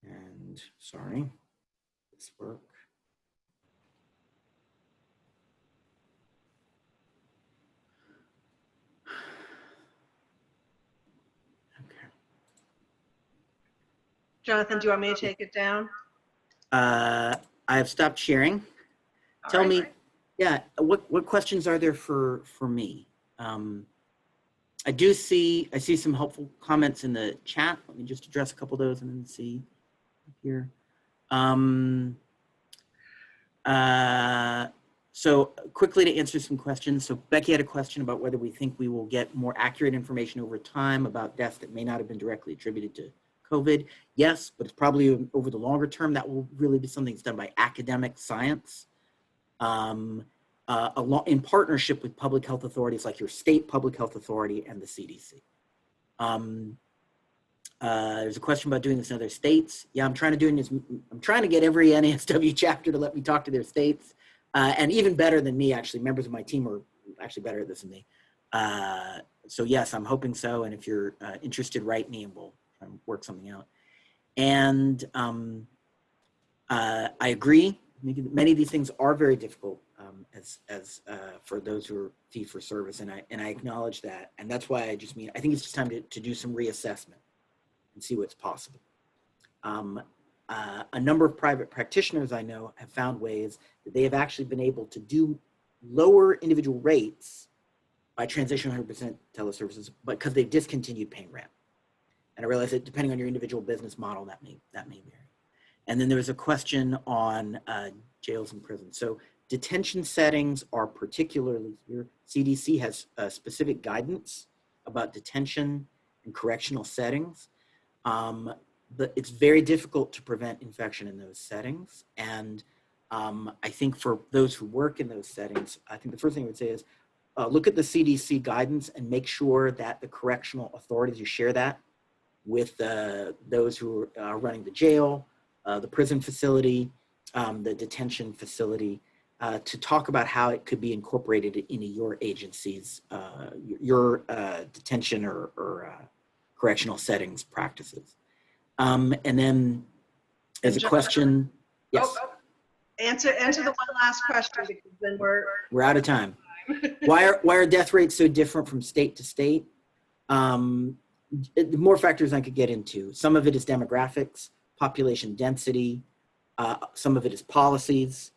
And sorry, this work. Okay. Jonathan, do you want me to take it down? I have stopped sharing. Tell me, yeah, what questions are there for me? I see some helpful comments in the chat. Let me just address a couple of those and then see here. So quickly to answer some questions. So Becky had a question about whether we think we will get more accurate information over time about deaths that may not have been directly attributed to COVID. Yes, but it's probably over the longer term that will really be something that's done by academic science. In partnership with public health authorities like your state public health authority and the CDC. There's a question about doing this in other states. Yeah, I'm trying to get every NASW chapter to let me talk to their states. And even better than me, actually, members of my team are actually better at this than me. So yes, I'm hoping so. And if you're interested, write me and we'll try and work something out. And I agree. Many of these things are very difficult for those who are fee for service, and I acknowledge that, and that's why I think it's just time to do some reassessment and see what's possible. A number of private practitioners I know have found ways that they have actually been able to do lower individual rates by transitioning 100% teleservices, but because they've discontinued paying rent. And I realize that depending on your individual business model, that may vary. And then there's a question on jails and prisons. So detention settings are particularly here. CDC has specific guidance about detention and correctional settings. But it's very difficult to prevent infection in those settings. And I think for those who work in those settings, I think the first thing I would say is look at the CDC guidance and make sure that the correctional authorities, you share that with those who are running the jail, the prison facility, the detention facility, to talk about how it could be incorporated into your agency's, your detention or correctional settings practices. And then as a question, yes. Answer the one last question because then we're out of time. Why are death rates so different from state to state? more factors I could get into. Some of it is demographics, population density. Some of it is policies,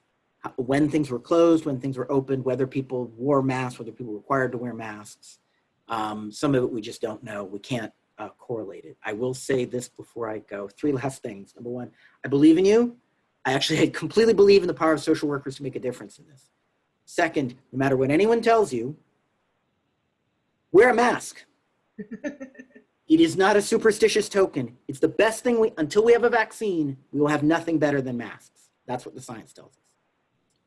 when things were closed, when things were opened, whether people wore masks, whether people were required to wear masks. Some of it we just don't know. We can't correlate it. I will say this before I go. 3 last things. Number 1, I believe in you. I completely believe in the power of social workers to make a difference in this. Second, no matter what anyone tells you, wear a mask. It is not a superstitious token. It's the best thing until we have a vaccine, we will have nothing better than masks. That's what the science tells us.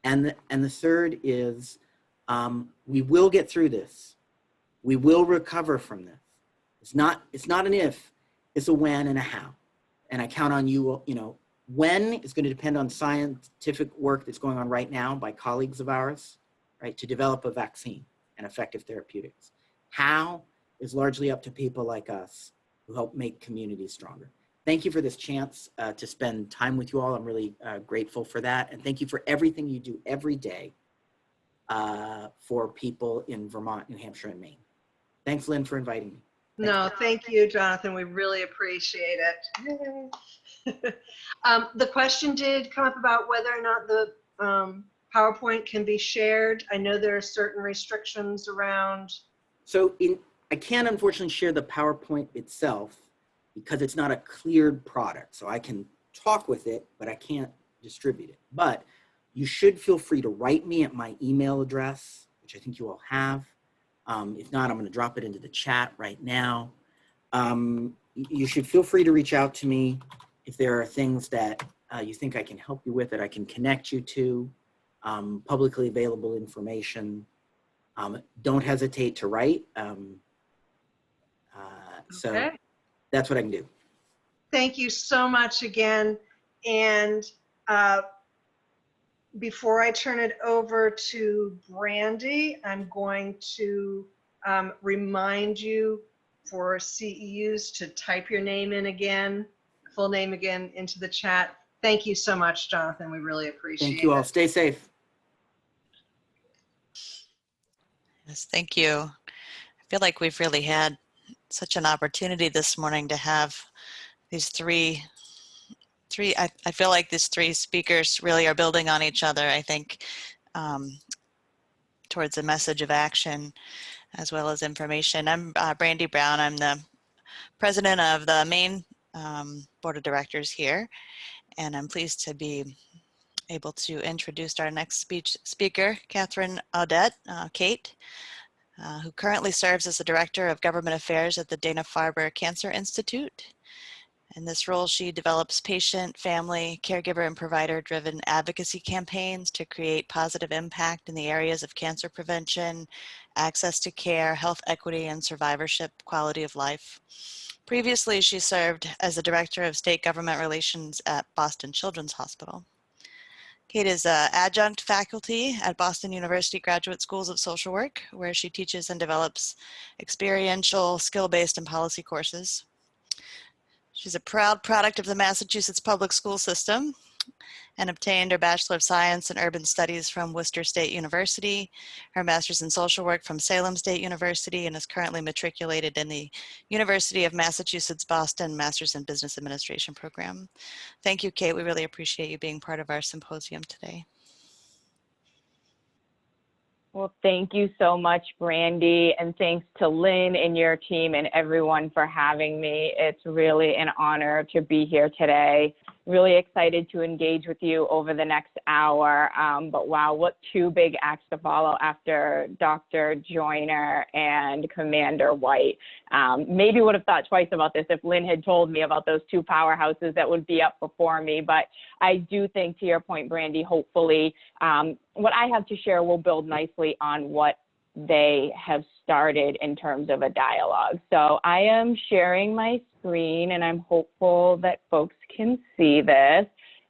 And the third is we will get through this. We will recover from this. It's not an if, it's a when and a how. And I count on you, when is going to depend on scientific work that's going on right now by colleagues of ours, right, to develop a vaccine and effective therapeutics. How is largely up to people like us who help make communities stronger. Thank you for this chance to spend time with you all. I'm really grateful for that. And thank you for everything you do every day for people in Vermont, New Hampshire, and Maine. Thanks, Lynn, for inviting me. No, thank you, Jonathan. We really appreciate it. The question did come up about whether or not the PowerPoint can be shared. I know there are certain restrictions around. So I can't unfortunately share the PowerPoint itself because it's not a cleared product. So I can talk with it, but I can't distribute it. But you should feel free to write me at my email address, which I think you all have. If not, I'm going to drop it into the chat right now. You should feel free to reach out to me if there are things that you think I can help you with, that I can connect you to, publicly available information. Don't hesitate to write. So Okay. that's what I can do. Thank you so much again. And before I turn it over to Brandy, I'm going to remind you for CEUs to type your name in again, full name again into the chat. Thank you so much, Jonathan. We really appreciate it. Thank you all. Stay safe. Yes, thank you. I feel like we've really had such an opportunity this morning to have these three. I feel like these 3 speakers really are building on each other, I think, towards a message of action as well as information. I'm Brandy Brown. I'm the president of the Maine Board of Directors here, and I'm pleased to be able to introduce our next speaker, Catherine Audette, Kate, who currently serves as the Director of Government Affairs at the Dana-Farber Cancer Institute. In this role, she develops patient, family, caregiver, and provider-driven advocacy campaigns to create positive impact in the areas of cancer prevention, access to care, health equity, and survivorship quality of life. Previously, she served as the Director of State Government Relations at Boston Children's Hospital. Kate is adjunct faculty at Boston University Graduate Schools of Social Work, where she teaches and develops experiential, skill-based, and policy courses. She's a proud product of the Massachusetts public school system and obtained her Bachelor of Science in Urban Studies from Worcester State University, her Master's in Social Work from Salem State University, and is currently matriculated in the University of Massachusetts Boston Master's in Business Administration program. Thank you, Kate. We really appreciate you being part of our symposium today. Well, thank you so much, Brandy, and thanks to Lynn and your team and everyone for having me. It's really an honor to be here today. Really excited to engage with you over the next hour. But wow, what 2 big acts to follow after Dr. Joyner and Commander White. Maybe would have thought twice about this if Lynn had told me about those 2 powerhouses that would be up before me. But I do think, to your point, Brandy, hopefully what I have to share will build nicely on what they have started in terms of a dialogue. So I am sharing my screen and I'm hopeful that folks can see this.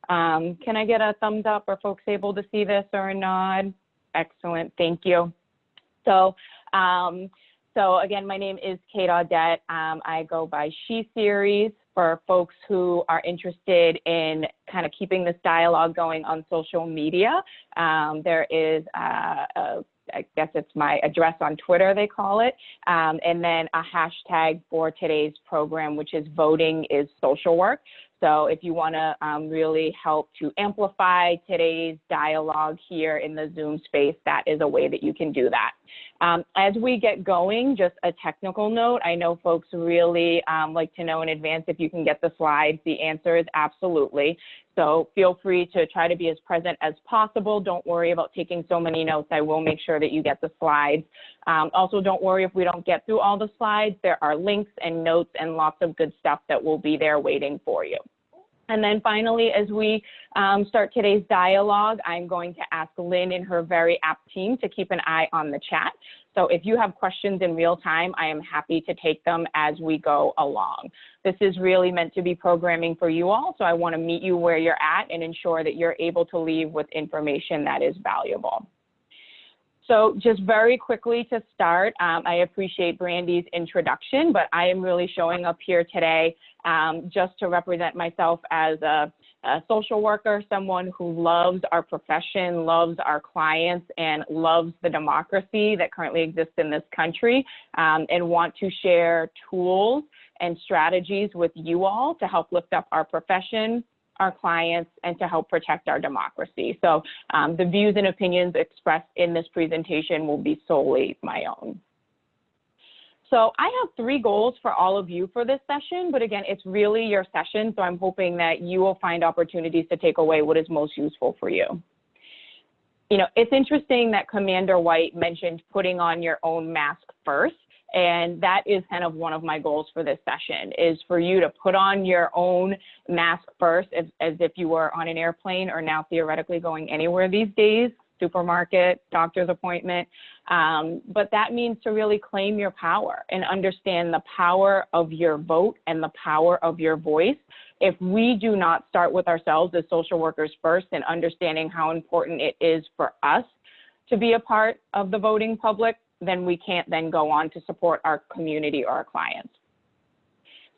Can I get a thumbs up? Are folks able to see this or a nod? Excellent, thank you. So again, my name is Kate Audette. I go by She Series for folks who are interested in kind of keeping this dialogue going on social media. There is a I guess it's my address on Twitter, they call it, and then a hashtag for today's program, which is Voting is Social Work. So if you want to really help to amplify today's dialogue here in the Zoom space, that is a way that you can do that. As we get going, just a technical note, I know folks really like to know in advance if you can get the slides. The answer is absolutely. So feel free to try to be as present as possible. Don't worry about taking so many notes. I will make sure that you get the slides. Also, don't worry if we don't get through all the slides. There are links and notes and lots of good stuff that will be there waiting for you. And then finally, as we start today's dialogue, I'm going to ask Lynn and her very apt team to keep an eye on the chat. So if you have questions in real time, I am happy to take them as we go along. This is really meant to be programming for you all, so I want to meet you where you're at and ensure that you're able to leave with information that is valuable. So just very quickly to start, I appreciate Brandy's introduction, but I am really showing up here today just to represent myself as a social worker, someone who loves our profession, loves our clients, and loves the democracy that currently exists in this country, and want to share tools and strategies with you all to help lift up our profession, our clients, and to help protect our democracy. So the views and opinions expressed in this presentation will be solely my own. So I have 3 goals for all of you for this session, but again, it's really your session, so I'm hoping that you will find opportunities to take away what is most useful for you. You know, it's interesting that Commander White mentioned putting on your own mask first. And that is kind of one of my goals for this session, is for you to put on your own mask first, as if you were on an airplane or now theoretically going anywhere these days, supermarket, doctor's appointment. But that means to really claim your power and understand the power of your vote and the power of your voice. If we do not start with ourselves as social workers first and understanding how important it is for us to be a part of the voting public, then we can't then go on to support our community or our clients.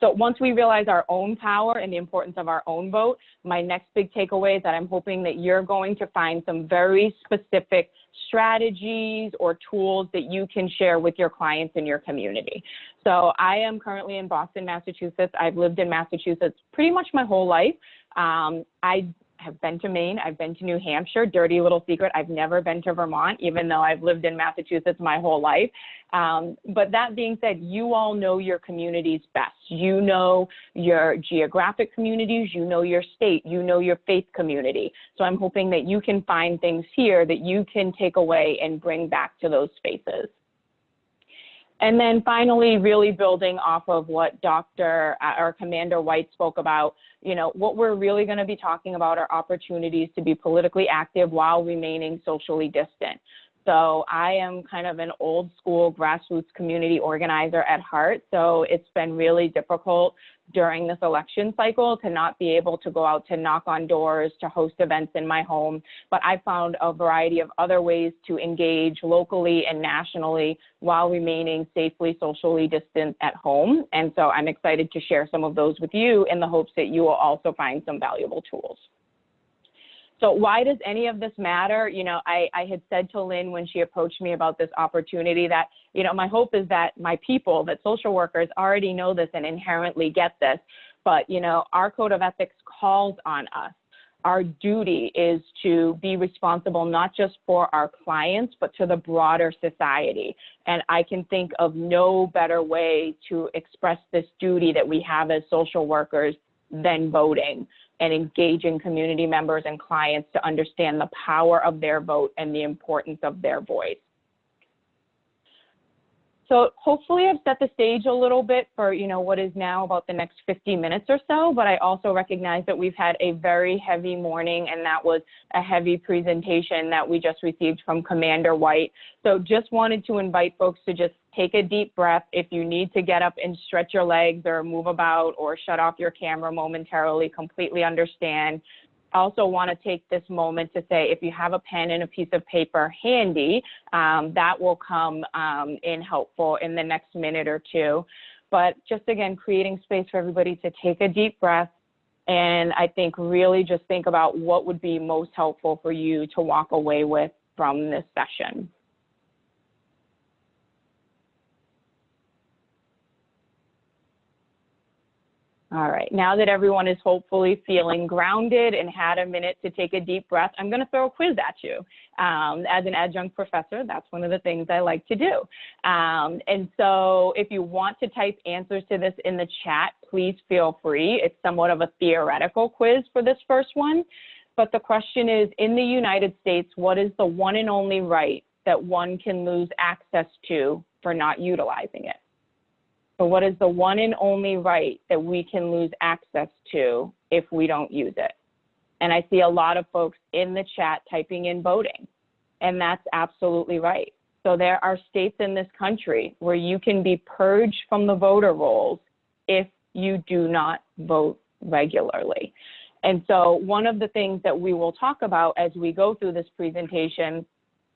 So once we realize our own power and the importance of our own vote, my next big takeaway is that I'm hoping that you're going to find some very specific strategies or tools that you can share with your clients in your community. So I am currently in Boston, Massachusetts. I've lived in Massachusetts pretty much my whole life. I have been to Maine, I've been to New Hampshire. Dirty little secret, I've never been to Vermont, even though I've lived in Massachusetts my whole life. But that being said, you all know your communities best. You know your geographic communities, you know your state, you know your faith community. So I'm hoping that you can find things here that you can take away and bring back to those spaces. And then finally, really building off of what Dr. or Commander White spoke about, you know, what we're really going to be talking about are opportunities to be politically active while remaining socially distant. So I am kind of an old school grassroots community organizer at heart. So it's been really difficult during this election cycle to not be able to go out to knock on doors, to host events in my home. But I found a variety of other ways to engage locally and nationally while remaining safely socially distant at home. And so I'm excited to share some of those with you in the hopes that you will also find some valuable tools. So why does any of this matter? You know, I had said to Lynn when she approached me about this opportunity that, you know, my hope is that my people, that social workers already know this and inherently get this, but, you know, our code of ethics calls on us. Our duty is to be responsible not just for our clients, but to the broader society. And I can think of no better way to express this duty that we have as social workers than voting and engaging community members and clients to understand the power of their vote and the importance of their voice. So hopefully I've set the stage a little bit for, you know, what is now about the next 50 minutes or so, but I also recognize that we've had a very heavy morning, and that was a heavy presentation that we just received from Commander White. So just wanted to invite folks to just take a deep breath. If you need to get up and stretch your legs or move about or shut off your camera momentarily, completely understand. Also want to take this moment to say, if you have a pen and a piece of paper handy, that will come in helpful in the next minute or two. But just again, creating space for everybody to take a deep breath. And I think really just think about what would be most helpful for you to walk away with from this session. All right, now that everyone is hopefully feeling grounded and had a minute to take a deep breath, I'm going to throw a quiz at you. As an adjunct professor, that's one of the things I like to do. And so if you want to type answers to this in the chat, please feel free. It's somewhat of a theoretical quiz for this first one. But the question is, in the United States, what is the one and only right that one can lose access to for not utilizing it? So what is the one and only right that we can lose access to if we don't use it? And I see a lot of folks in the chat typing in voting, and that's absolutely right. So there are states in this country where you can be purged from the voter rolls if you do not vote regularly. And so one of the things that we will talk about as we go through this presentation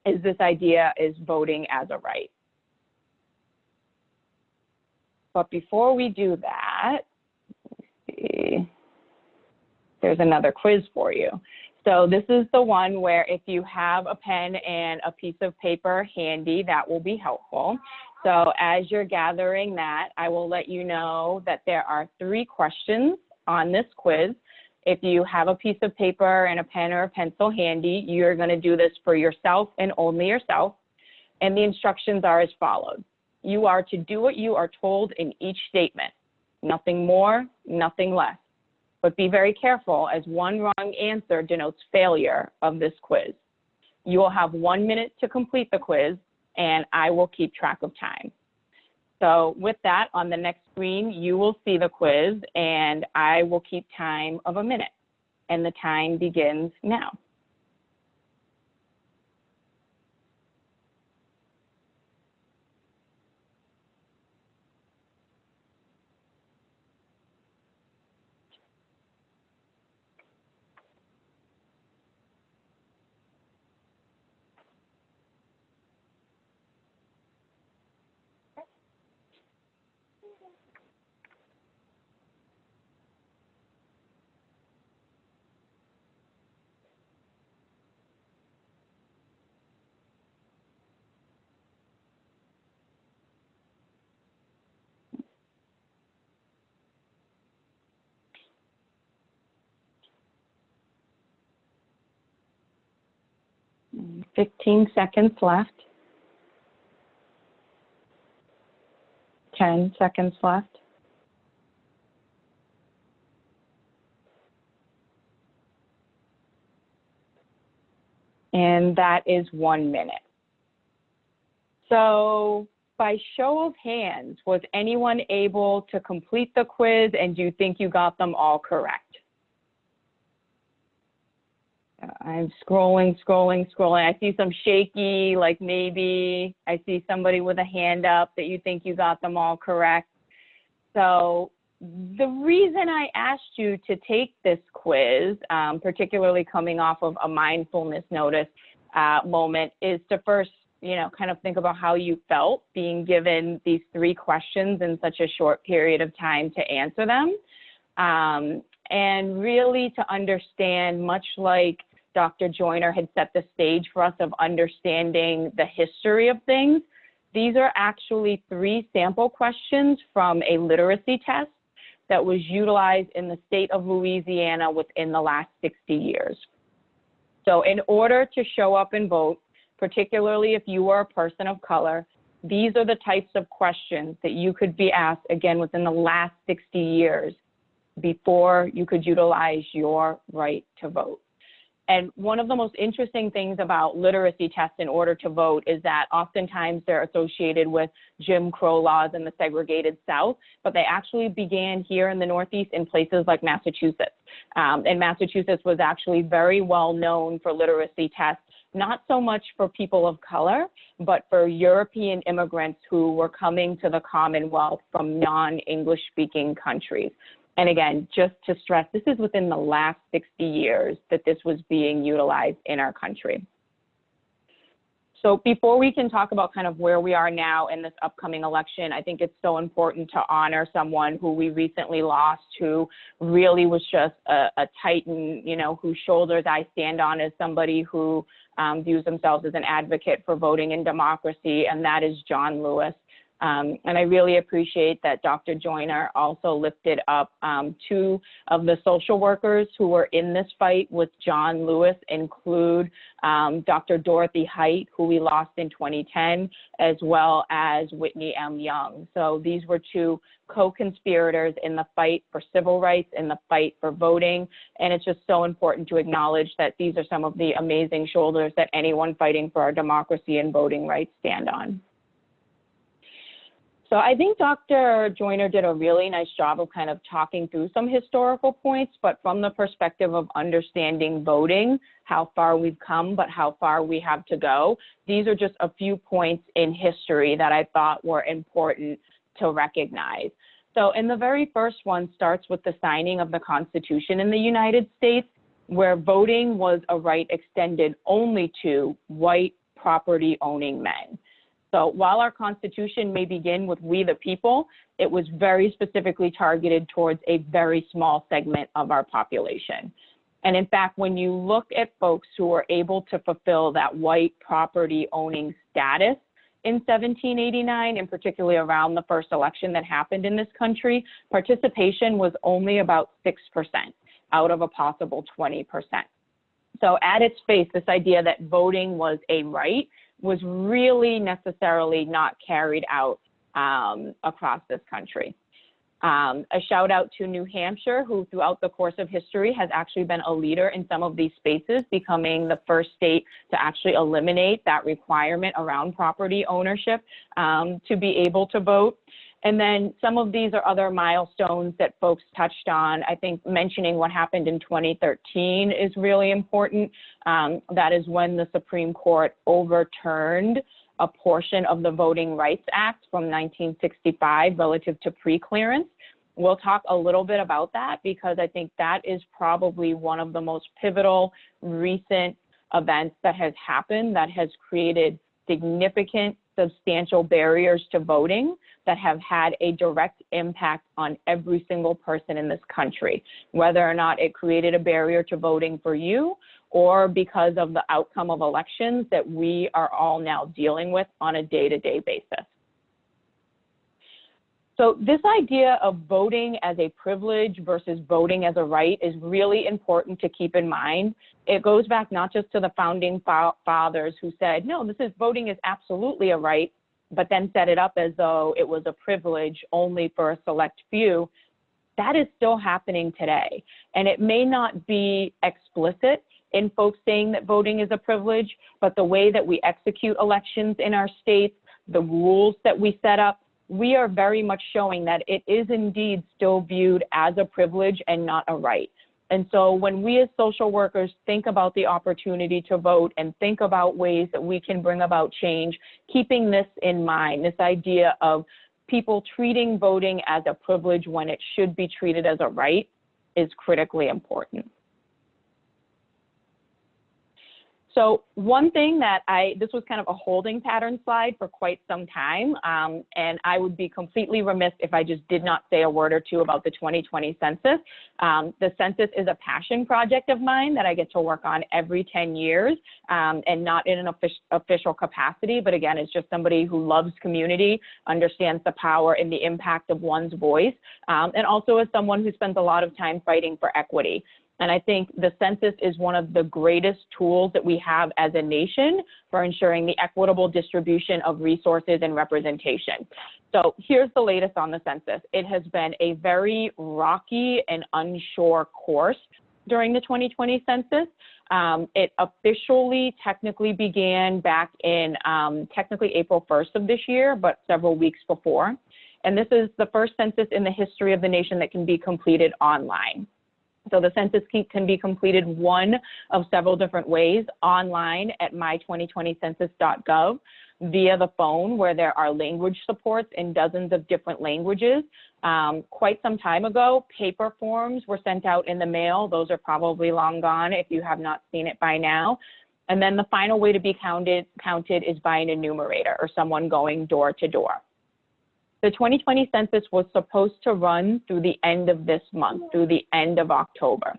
is this idea is voting as a right. But before we do that, let's see, there's another quiz for you. So this is the one where if you have a pen and a piece of paper handy, that will be helpful. So as you're gathering that, I will let you know that there are 3 questions on this quiz. If you have a piece of paper and a pen or a pencil handy, you're going to do this for yourself and only yourself. And the instructions are as follows. You are to do what you are told in each statement. Nothing more, nothing less. But be very careful, as one wrong answer denotes failure of this quiz. You will have 1 minute to complete the quiz, and I will keep track of time. So with that, on the next screen, you will see the quiz, and I will keep time of a minute. And the time begins now. And 15 seconds left. 10 seconds left. And that is 1 minute. So by show of hands, was anyone able to complete the quiz, and do you think you got them all correct? I'm scrolling. I see some shaky, like maybe. I see somebody with a hand up that you think you got them all correct. So the reason I asked you to take this quiz, particularly coming off of a mindfulness notice moment, is to first, kind of think about how you felt being given these 3 questions in such a short period of time to answer them. And really to understand, much like Dr. Joyner had set the stage for us of understanding the history of things, these are actually 3 sample questions from a literacy test that was utilized in the state of Louisiana within the last 60 years. So in order to show up and vote, particularly if you are a person of color, these are the types of questions that you could be asked, again, within the last 60 years before you could utilize your right to vote. And one of the most interesting things about literacy tests in order to vote is that oftentimes they're associated with Jim Crow laws in the segregated South, but they actually began here in the Northeast in places like Massachusetts. And Massachusetts was actually very well known for literacy tests, not so much for people of color, but for European immigrants who were coming to the Commonwealth from non-English speaking countries. And again, just to stress, this is within the last 60 years that this was being utilized in our country. So before we can talk about kind of where we are now in this upcoming election, I think it's so important to honor someone who we recently lost, who really was just a titan, whose shoulders I stand on as somebody who views themselves as an advocate for voting and democracy, and that is John Lewis. And I really appreciate that Dr. Joyner also lifted up 2 of the social workers who were in this fight with John Lewis, include Dr. Dorothy Height, who we lost in 2010, as well as Whitney M. Young. So these were 2 co-conspirators in the fight for civil rights, in the fight for voting. And it's just so important to acknowledge that these are some of the amazing shoulders that anyone fighting for our democracy and voting rights stand on. So I think Dr. Joyner did a really nice job of kind of talking through some historical points, but from the perspective of understanding voting, how far we've come, but how far we have to go. These are just a few points in history that I thought were important to recognize. So, and the very first one starts with the signing of the Constitution in the United States, where voting was a right extended only to white property owning men. So while our Constitution may begin with "we the people," it was very specifically targeted towards a very small segment of our population. And in fact, when you look at folks who were able to fulfill that white property owning status in 1789, and particularly around the first election that happened in this country, participation was only about 6% out of a possible 20%. So at its face, this idea that voting was a right was really necessarily not carried out across this country. A shout out to New Hampshire, who throughout the course of history has actually been a leader in some of these spaces, becoming the first state to actually eliminate that requirement around property ownership to be able to vote. And then some of these are other milestones that folks touched on. I think mentioning what happened in 2013 is really important. That is when the Supreme Court overturned a portion of the Voting Rights Act from 1965 relative to pre-clearance. We'll talk a little bit about that because I think that is probably one of the most pivotal recent events that has happened that has created significant, substantial barriers to voting that have had a direct impact on every single person in this country, whether or not it created a barrier to voting for you or because of the outcome of elections that we are all now dealing with on a day-to-day basis. So this idea of voting as a privilege versus voting as a right is really important to keep in mind. It goes back not just to the founding fathers who said, no, voting is absolutely a right, but then set it up as though it was a privilege only for a select few. That is still happening today. And it may not be explicit in folks saying that voting is a privilege, but the way that we execute elections in our states, the rules that we set up, we are very much showing that it is indeed still viewed as a privilege and not a right. And so when we as social workers think about the opportunity to vote and think about ways that we can bring about change, keeping this in mind, this idea of people treating voting as a privilege when it should be treated as a right is critically important. So one thing that this was kind of a holding pattern slide for quite some time, and I would be completely remiss if I just did not say a word or two about the 2020 census. The census is a passion project of mine that I get to work on every 10 years, and not in an official capacity, but again, it's just somebody who loves community, understands the power and the impact of one's voice, and also as someone who spends a lot of time fighting for equity. And I think the census is one of the greatest tools that we have as a nation for ensuring the equitable distribution of resources and representation. So here's the latest on the census. It has been a very rocky and unsure course during the 2020 census. It officially technically began back in technically April 1st of this year, but several weeks before. And this is the first census in the history of the nation that can be completed online. So the census can be completed one of several different ways: online at my2020census.gov, via the phone where there are language supports in dozens of different languages. Quite some time ago, paper forms were sent out in the mail. Those are probably long gone if you have not seen it by now. And then the final way to be counted is by an enumerator or someone going door to door. The 2020 census was supposed to run through the end of this month, through the end of October.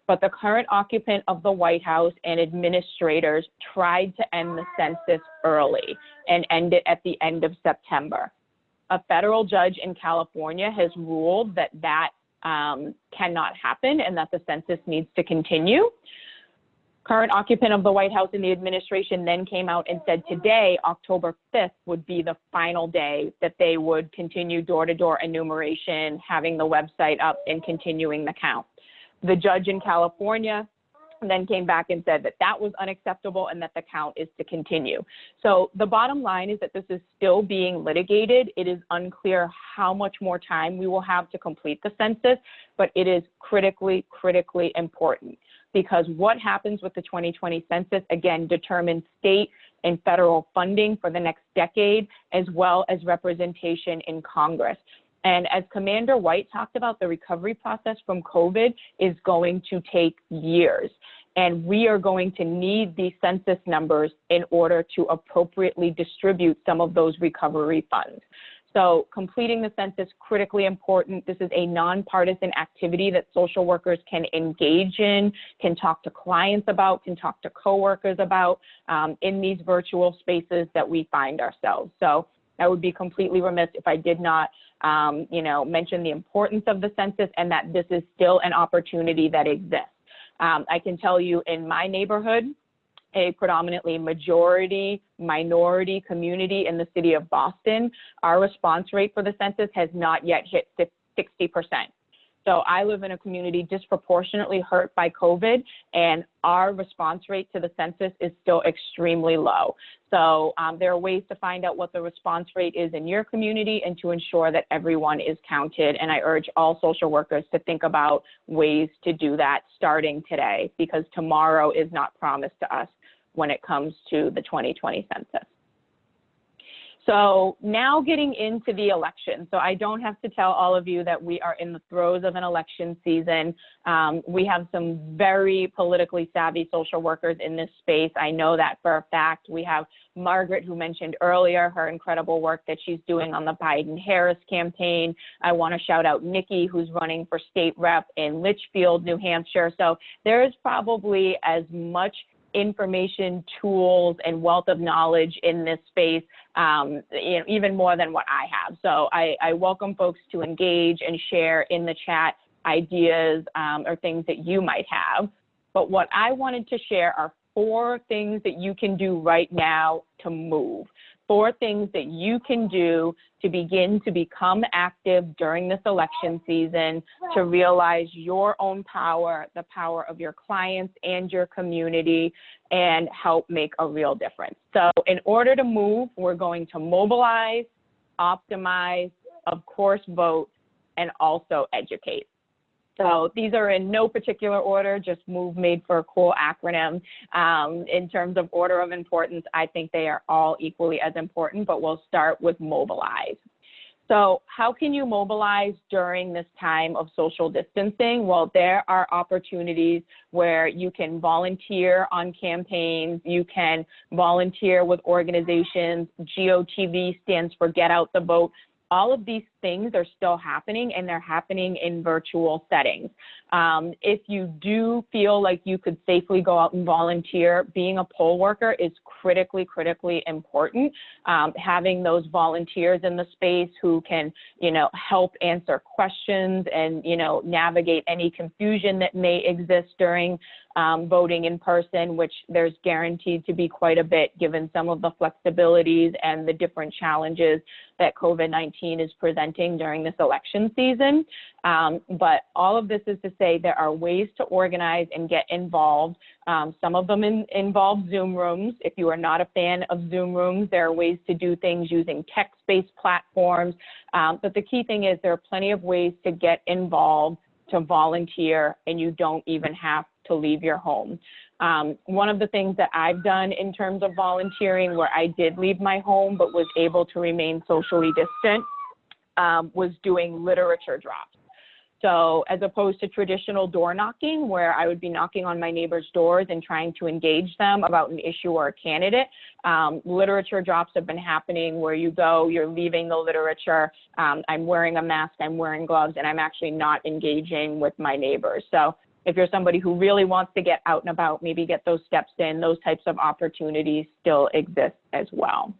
But the current occupant of the White House and administrators tried to end the census early and end it at the end of September. A federal judge in California has ruled that that cannot happen and that the census needs to continue. Current occupant of the White House and the administration then came out and said today, October 5th, would be the final day that they would continue door-to-door enumeration, having the website up and continuing the count. The judge in California then came back and said that that was unacceptable and that the count is to continue. So the bottom line is that this is still being litigated. It is unclear how much more time we will have to complete the census, but it is critically, critically important, because what happens with the 2020 census, again, determines state and federal funding for the next decade, as well as representation in Congress. And as Commander White talked about, the recovery process from COVID is going to take years. And we are going to need these census numbers in order to appropriately distribute some of those recovery funds. So completing the census, critically important. This is a nonpartisan activity that social workers can engage in, can talk to clients about, can talk to coworkers about in these virtual spaces that we find ourselves. So I would be completely remiss if I did not, mention the importance of the census and that this is still an opportunity that exists. I can tell you in my neighborhood, a predominantly majority minority community in the city of Boston, our response rate for the census has not yet hit 60%. So I live in a community disproportionately hurt by COVID, and our response rate to the census is still extremely low. So there are ways to find out what the response rate is in your community and to ensure that everyone is counted. And I urge all social workers to think about ways to do that starting today, because tomorrow is not promised to us when it comes to the 2020 census. So now getting into the election. So I don't have to tell all of you that we are in the throes of an election season. We have some very politically savvy social workers in this space. I know that for a fact. We have Margaret, who mentioned earlier her incredible work that she's doing on the Biden-Harris campaign. I want to shout out Nikki, who's running for state rep in Litchfield, New Hampshire. So there is probably as much information, tools, and wealth of knowledge in this space, even more than what I have. So I welcome folks to engage and share in the chat ideas or things that you might have. But what I wanted to share are 4 things that you can do right now to move. 4 things that you can do to begin to become active during this election season, to realize your own power, the power of your clients and your community, and help make a real difference. So in order to move, we're going to mobilize, optimize, of course, vote, and also educate. So these are in no particular order, just MOVE made for a cool acronym. In terms of order of importance, I think they are all equally as important, but we'll start with mobilize. So how can you mobilize during this time of social distancing? Well, there are opportunities where you can volunteer on campaigns, you can volunteer with organizations. GOTV stands for Get Out the Vote. All of these things are still happening, and they're happening in virtual settings. If you do feel like you could safely go out and volunteer, being a poll worker is critically, critically important. Having those volunteers in the space who can, help answer questions and, navigate any confusion that may exist during voting in person, which there's guaranteed to be quite a bit given some of the flexibilities and the different challenges that COVID-19 is presenting during this election season. But all of this is to say there are ways to organize and get involved. Some of them involve Zoom rooms. If you are not a fan of Zoom rooms, there are ways to do things using text-based platforms. But the key thing is there are plenty of ways to get involved, to volunteer, and you don't even have to leave your home. One of the things that I've done in terms of volunteering, where I did leave my home but was able to remain socially distant, was doing literature drops. So as opposed to traditional door knocking, where I would be knocking on my neighbors' doors and trying to engage them about an issue or a candidate, literature drops have been happening where you go, you're leaving the literature, I'm wearing a mask, I'm wearing gloves, and I'm actually not engaging with my neighbors. So if you're somebody who really wants to get out and about, maybe get those steps in, those types of opportunities still exist as well.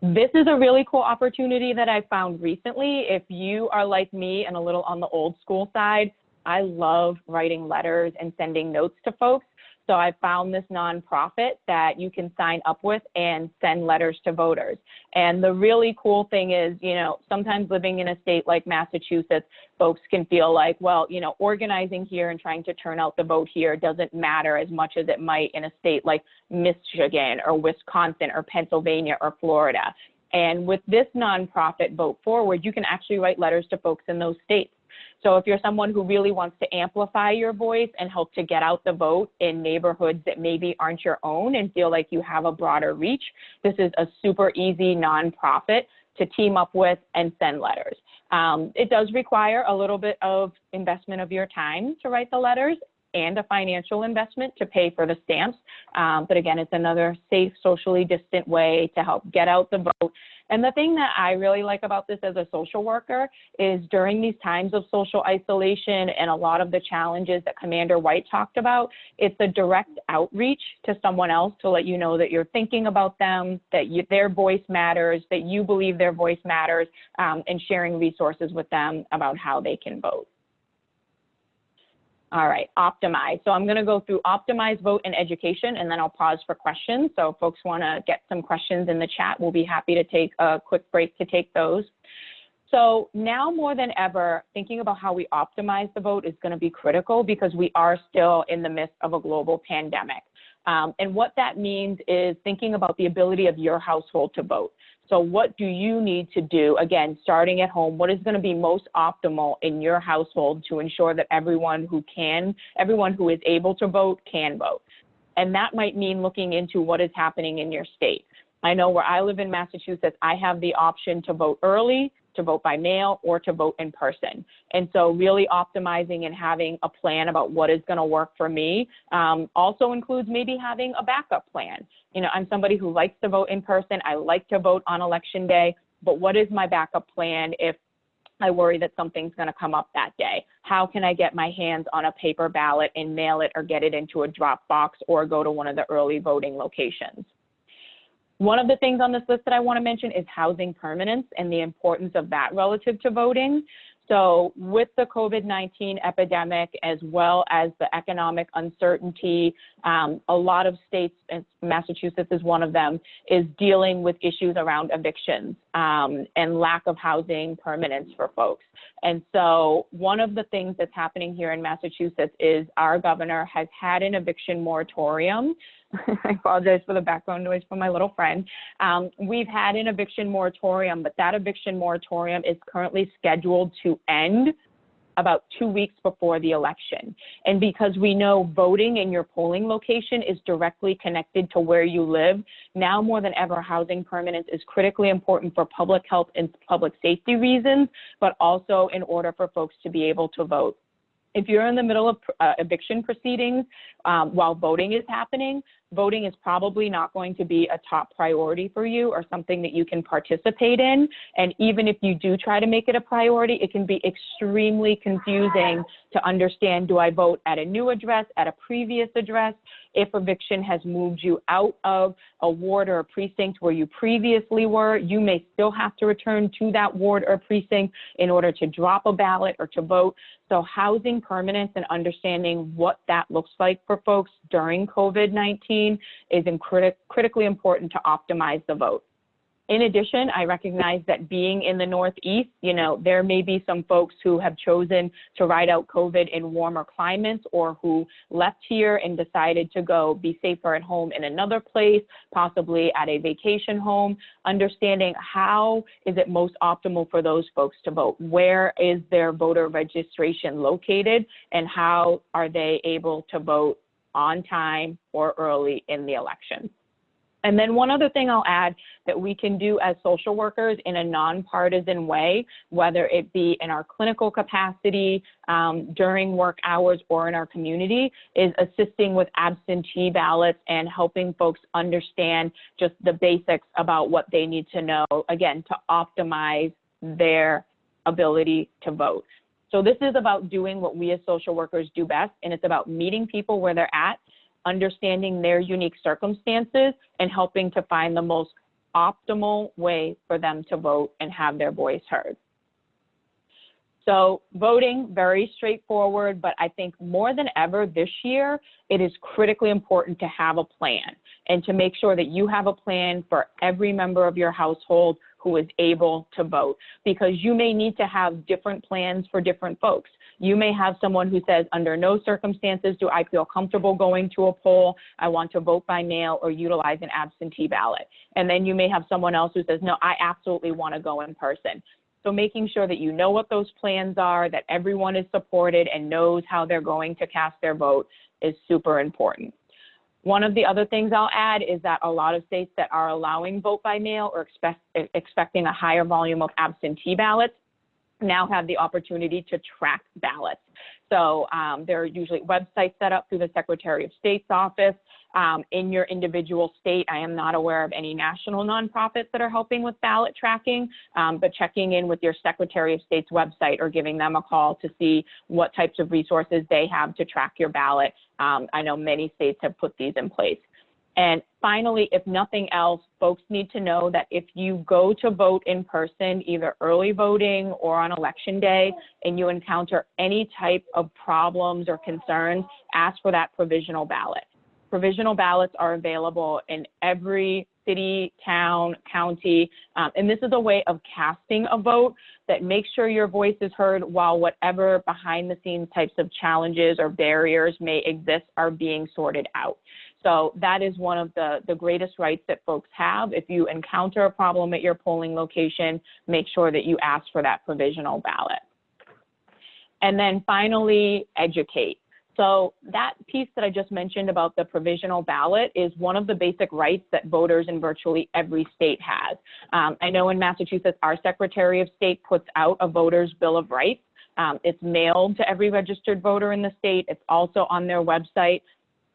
This is a really cool opportunity that I found recently. If you are like me and a little on the old school side, I love writing letters and sending notes to folks. So I found this nonprofit that you can sign up with and send letters to voters. And the really cool thing is, you know, sometimes living in a state like Massachusetts, folks can feel like, well, you know, organizing here and trying to turn out the vote here doesn't matter as much as it might in a state like Michigan or Wisconsin or Pennsylvania or Florida. And with this nonprofit Vote Forward, you can actually write letters to folks in those states. So if you're someone who really wants to amplify your voice and help to get out the vote in neighborhoods that maybe aren't your own and feel like you have a broader reach, this is a super easy nonprofit to team up with and send letters. It does require a little bit of investment of your time to write the letters and a financial investment to pay for the stamps. But again, it's another safe, socially distant way to help get out the vote. And the thing that I really like about this as a social worker is during these times of social isolation and a lot of the challenges that Commander White talked about, it's a direct outreach to someone else to let you know that you're thinking about them, that their voice matters, that you believe their voice matters, and sharing resources with them about how they can vote. All right, optimize. So I'm going to go through optimize, vote, and education, and then I'll pause for questions. So if folks want to get some questions in the chat, we'll be happy to take a quick break to take those. So now more than ever, thinking about how we optimize the vote is going to be critical because we are still in the midst of a global pandemic. And what that means is thinking about the ability of your household to vote. So what do you need to do, again, starting at home, what is going to be most optimal in your household to ensure that everyone who is able to vote can vote? And that might mean looking into what is happening in your state. I know where I live in Massachusetts, I have the option to vote early, to vote by mail, or to vote in person. And so really optimizing and having a plan about what is going to work for me also includes maybe having a backup plan. You know, I'm somebody who likes to vote in person. I like to vote on election day, but what is my backup plan if I worry that something's going to come up that day? How can I get my hands on a paper ballot and mail it or get it into a drop box or go to one of the early voting locations? One of the things on this list that I want to mention is housing permanence and the importance of that relative to voting. So with the COVID-19 epidemic, as well as the economic uncertainty, a lot of states, and Massachusetts is one of them, is dealing with issues around evictions and lack of housing permanence for folks. And so one of the things that's happening here in Massachusetts is our governor has had an eviction moratorium. I apologize for the background noise from my little friend. We've had an eviction moratorium, but that eviction moratorium is currently scheduled to end about 2 weeks before the election. And because we know voting in your polling location is directly connected to where you live, now more than ever, housing permanence is critically important for public health and public safety reasons, but also in order for folks to be able to vote. If you're in the middle of eviction proceedings while voting is happening, voting is probably not going to be a top priority for you or something that you can participate in. And even if you do try to make it a priority, it can be extremely confusing to understand, do I vote at a new address, at a previous address? If eviction has moved you out of a ward or a precinct where you previously were, you may still have to return to that ward or precinct in order to drop a ballot or to vote. So housing permanence and understanding what that looks like for folks during COVID-19 is critically important to optimize the vote. In addition, I recognize that being in the Northeast, you know, there may be some folks who have chosen to ride out COVID in warmer climates or who left here and decided to go be safer at home in another place, possibly at a vacation home. Understanding how is it most optimal for those folks to vote? Where is their voter registration located? And how are they able to vote on time or early in the election? And then one other thing I'll add that we can do as social workers in a nonpartisan way, whether it be in our clinical capacity, during work hours, or in our community, is assisting with absentee ballots and helping folks understand just the basics about what they need to know, again, to optimize their ability to vote. So this is about doing what we as social workers do best, and it's about meeting people where they're at, understanding their unique circumstances, and helping to find the most optimal way for them to vote and have their voice heard. So voting, very straightforward, but I think more than ever this year, it is critically important to have a plan and to make sure that you have a plan for every member of your household who is able to vote, because you may need to have different plans for different folks. You may have someone who says, under no circumstances do I feel comfortable going to a poll. I want to vote by mail or utilize an absentee ballot. And then you may have someone else who says, no, I absolutely want to go in person. So making sure that you know what those plans are, that everyone is supported and knows how they're going to cast their vote is super important. One of the other things I'll add is that a lot of states that are allowing vote by mail or expecting a higher volume of absentee ballots now have the opportunity to track ballots. So there are usually websites set up through the Secretary of State's office. In your individual state, I am not aware of any national nonprofits that are helping with ballot tracking, but checking in with your Secretary of State's website or giving them a call to see what types of resources they have to track your ballot. I know many states have put these in place. And finally, if nothing else, folks need to know that if you go to vote in person, either early voting or on election day, and you encounter any type of problems or concerns, ask for that provisional ballot. Provisional ballots are available in every city, town, county, and this is a way of casting a vote that makes sure your voice is heard while whatever behind the scenes types of challenges or barriers may exist are being sorted out. So that is one of the greatest rights that folks have. If you encounter a problem at your polling location, make sure that you ask for that provisional ballot. And then finally, educate. So that piece that I just mentioned about the provisional ballot is one of the basic rights that voters in virtually every state has. I know in Massachusetts, our Secretary of State puts out a voter's Bill of Rights. It's mailed to every registered voter in the state. It's also on their website.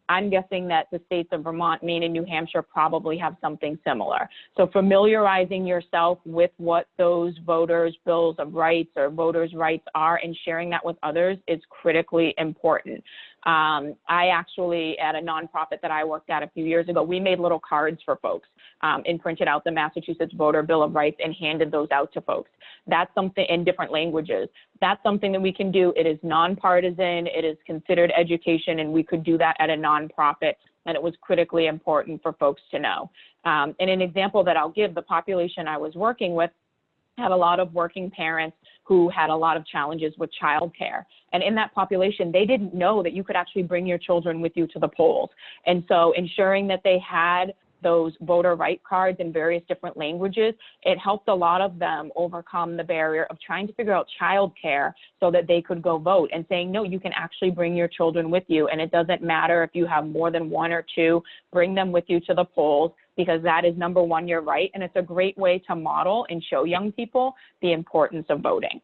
I'm guessing that the states of Vermont, Maine, and New Hampshire probably have something similar. So familiarizing yourself with what those voters' bills of rights or voters' rights are and sharing that with others is critically important. I actually, at a nonprofit that I worked at a few years ago, we made little cards for folks and printed out the Massachusetts Voter Bill of Rights and handed those out to folks. That's something in different languages. That's something that we can do. It is nonpartisan, it is considered education, and we could do that at a nonprofit, and it was critically important for folks to know. And an example that I'll give, the population I was working with had a lot of working parents who had a lot of challenges with childcare. And in that population, they didn't know that you could actually bring your children with you to the polls. And so ensuring that they had those voter right cards in various different languages, it helped a lot of them overcome the barrier of trying to figure out childcare so that they could go vote, and saying, no, you can actually bring your children with you. And it doesn't matter if you have more than one or two, bring them with you to the polls, because that is number one, your right. And it's a great way to model and show young people the importance of voting.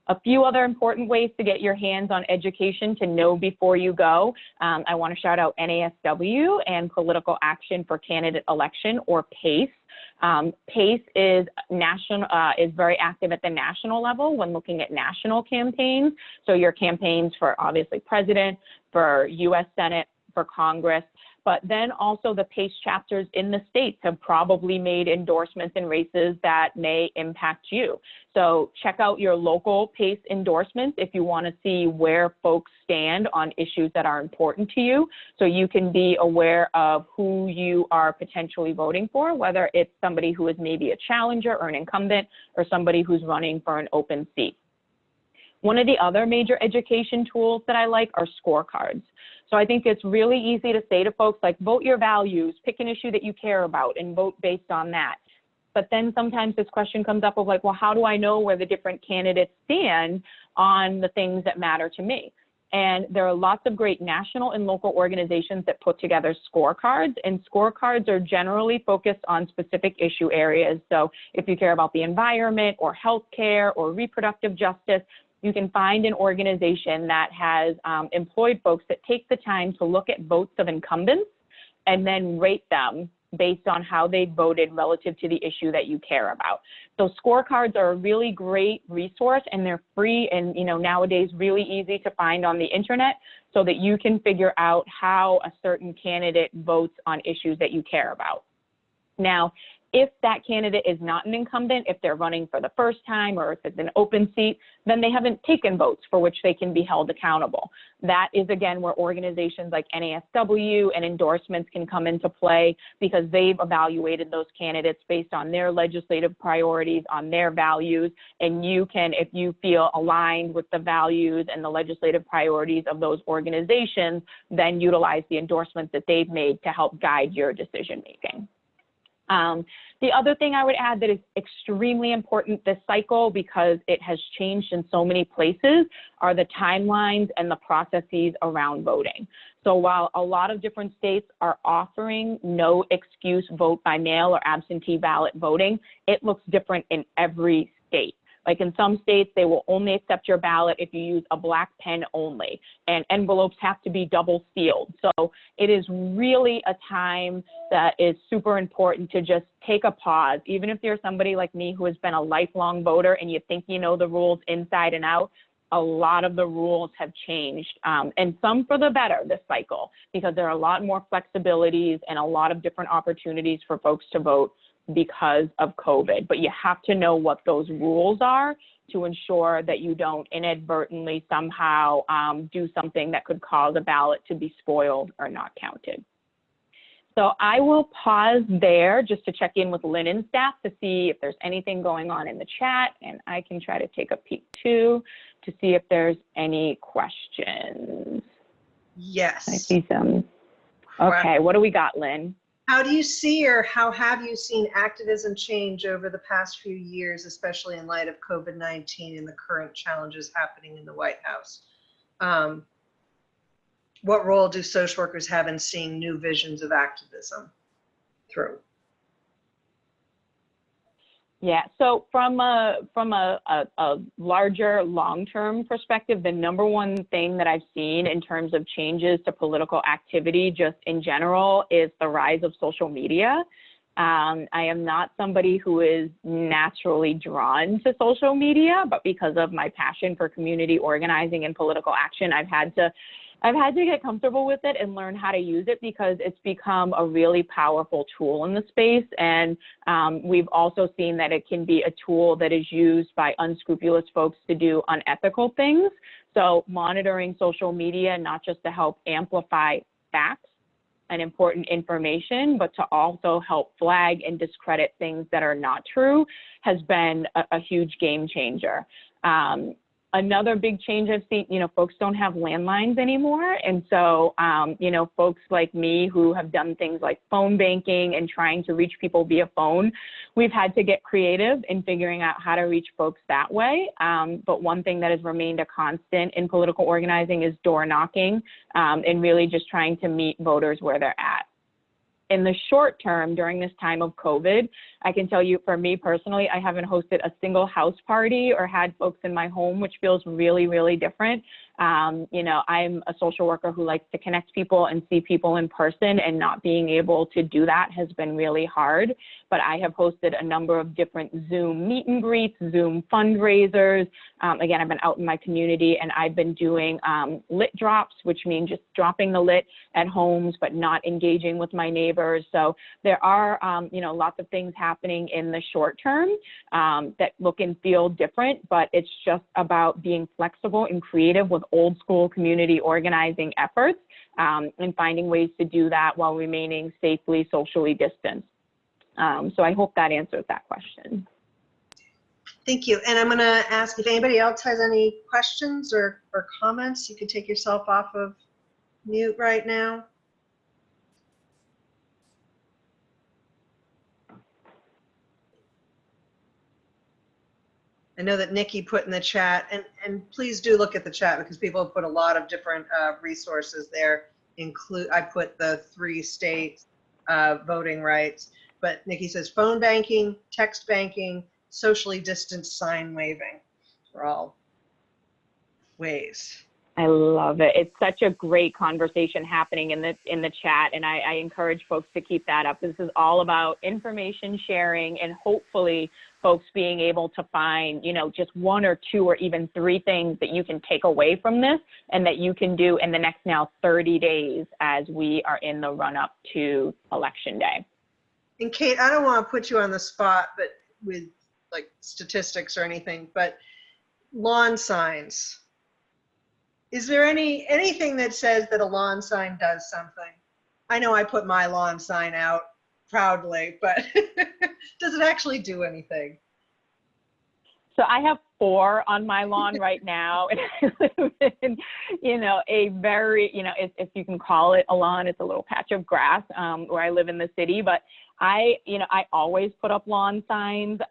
A few other important ways to get your hands on education to know before you go. I want to shout out NASW and Political Action for Candidate Election, or PACE. PACE is very active at the national level when looking at national campaigns. So your campaigns for obviously president, for US Senate, for Congress, but then also the PACE chapters in the states have probably made endorsements in races that may impact you. So check out your local PACE endorsements if you want to see where folks stand on issues that are important to you, so you can be aware of who you are potentially voting for, whether it's somebody who is maybe a challenger or an incumbent, or somebody who's running for an open seat. One of the other major education tools that I like are scorecards. So I think it's really easy to say to folks, like, vote your values, pick an issue that you care about and vote based on that. But then sometimes this question comes up of like, well, how do I know where the different candidates stand on the things that matter to me? And there are lots of great national and local organizations that put together scorecards, and scorecards are generally focused on specific issue areas. So if you care about the environment or healthcare or reproductive justice, you can find an organization that has employed folks that take the time to look at votes of incumbents and then rate them based on how they voted relative to the issue that you care about. So scorecards are a really great resource, and they're free and, you know, nowadays really easy to find on the internet, so that you can figure out how a certain candidate votes on issues that you care about. Now, if that candidate is not an incumbent, if they're running for the first time or if it's an open seat, then they haven't taken votes for which they can be held accountable. That is, again, where organizations like NASW and endorsements can come into play because they've evaluated those candidates based on their legislative priorities, on their values, and you can, if you feel aligned with the values and the legislative priorities of those organizations, then utilize the endorsements that they've made to help guide your decision making. The other thing I would add that is extremely important this cycle, because it has changed in so many places, are the timelines and the processes around voting. So while a lot of different states are offering no excuse vote by mail or absentee ballot voting, it looks different in every state. Like in some states, they will only accept your ballot if you use a black pen only, and envelopes have to be double sealed. So it is really a time that is super important to just take a pause. Even if you're somebody like me who has been a lifelong voter and you think you know the rules inside and out, a lot of the rules have changed, and some for the better this cycle, because there are a lot more flexibilities and a lot of different opportunities for folks to vote because of COVID. But you have to know what those rules are to ensure that you don't inadvertently somehow do something that could cause a ballot to be spoiled or not counted. So I will pause there just to check in with Lynn and staff to see if there's anything going on in the chat, and I can try to take a peek too to see if there's any questions. Yes. I see some. Okay, what do we got, Lynn? How do you see, or how have you seen activism change over the past few years, especially in light of COVID-19 and the current challenges happening in the White House? What role do social workers have in seeing new visions of activism through? Yeah, so from a larger long-term perspective, the number one thing that I've seen in terms of changes to political activity just in general is the rise of social media. I am not somebody who is naturally drawn to social media, but because of my passion for community organizing and political action, I've had to get comfortable with it and learn how to use it, because it's become a really powerful tool in the space. And we've also seen that it can be a tool that is used by unscrupulous folks to do unethical things. So monitoring social media, not just to help amplify facts and important information, but to also help flag and discredit things that are not true, has been a huge game changer. Another big change I've seen, folks don't have landlines anymore. And so, folks like me who have done things like phone banking and trying to reach people via phone, we've had to get creative in figuring out how to reach folks that way. But one thing that has remained a constant in political organizing is door knocking, and really just trying to meet voters where they're at. In the short term, during this time of COVID, I can tell you, for me personally, I haven't hosted a single house party or had folks in my home, which feels really, really different. I'm a social worker who likes to connect people and see people in person, and not being able to do that has been really hard. But I have hosted a number of different Zoom meet and greets, Zoom fundraisers. Again, I've been out in my community, and I've been doing lit drops, which mean just dropping the lit at homes, but not engaging with my neighbors. So there are, lots of things happening in the short term that look and feel different, but it's just about being flexible and creative with old school community organizing efforts, and finding ways to do that while remaining safely socially distanced. So I hope that answers that question. Thank you. And I'm going to ask if anybody else has any questions or comments. You can take yourself off of mute right now. I know that Nikki put in the chat, and please do look at the chat, because people have put a lot of different resources there. I put the 3 states voting rights, but Nikki says phone banking, text banking, socially distanced sign waving are all ways. I love it. It's such a great conversation happening in the chat, and I encourage folks to keep that up. This is all about information sharing, and hopefully folks being able to find, just 1 or 2 or even 3 things that you can take away from this, and that you can do in the next now 30 days as we are in the run up to Election Day. And Kate, I don't want to put you on the spot, but with like statistics or anything, but lawn signs. Is there anything that says that a lawn sign does something? I know I put my lawn sign out proudly, but does it actually do anything? So I have 4 on my lawn right now, and I live in, a very, if you can call it a lawn, it's a little patch of grass where I live in the city. But I always put up lawn signs,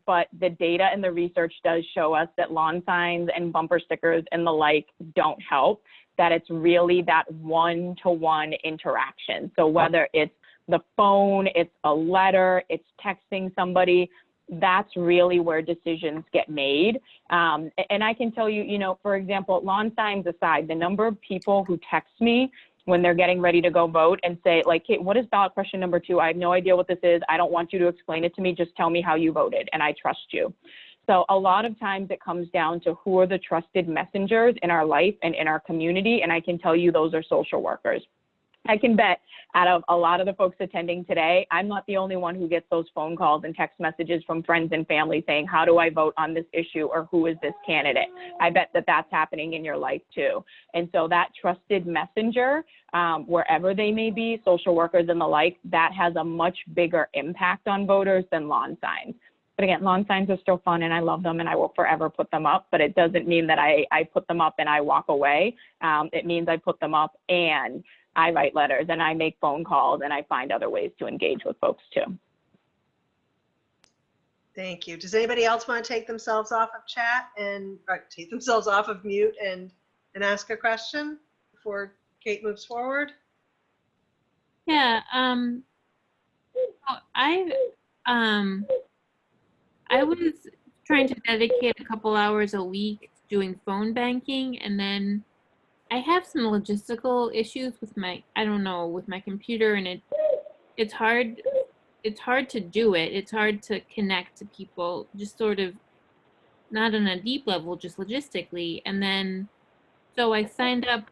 but the data and the research does show us that lawn signs and bumper stickers and the like don't help. That it's really that one-to-one interaction. So whether it's the phone, it's a letter, it's texting somebody, that's really where decisions get made. And I can tell you, for example, lawn signs aside, the number of people who text me when they're getting ready to go vote and say, like, Kate, what is ballot question number 2? I have no idea what this is. I don't want you to explain it to me. Just tell me how you voted, and I trust you. So a lot of times it comes down to who are the trusted messengers in our life and in our community, and I can tell you those are social workers. I can bet out of a lot of the folks attending today, I'm not the only one who gets those phone calls and text messages from friends and family saying, how do I vote on this issue, or who is this candidate? I bet that that's happening in your life too. And so that trusted messenger, wherever they may be, social workers and the like, that has a much bigger impact on voters than lawn signs. But again, lawn signs are still fun and I love them and I will forever put them up, but it doesn't mean that I put them up and I walk away. It means I put them up and I write letters and I make phone calls and I find other ways to engage with folks too. Thank you. Does anybody else want to take themselves off of chat and take themselves off of mute and ask a question before Kate moves forward? Yeah, I was trying to dedicate a couple hours a week doing phone banking, and then I have some logistical issues with my, with my computer, and it's hard to do it. It's hard to connect to people, just sort of not on a deep level, just logistically. And then, so I signed up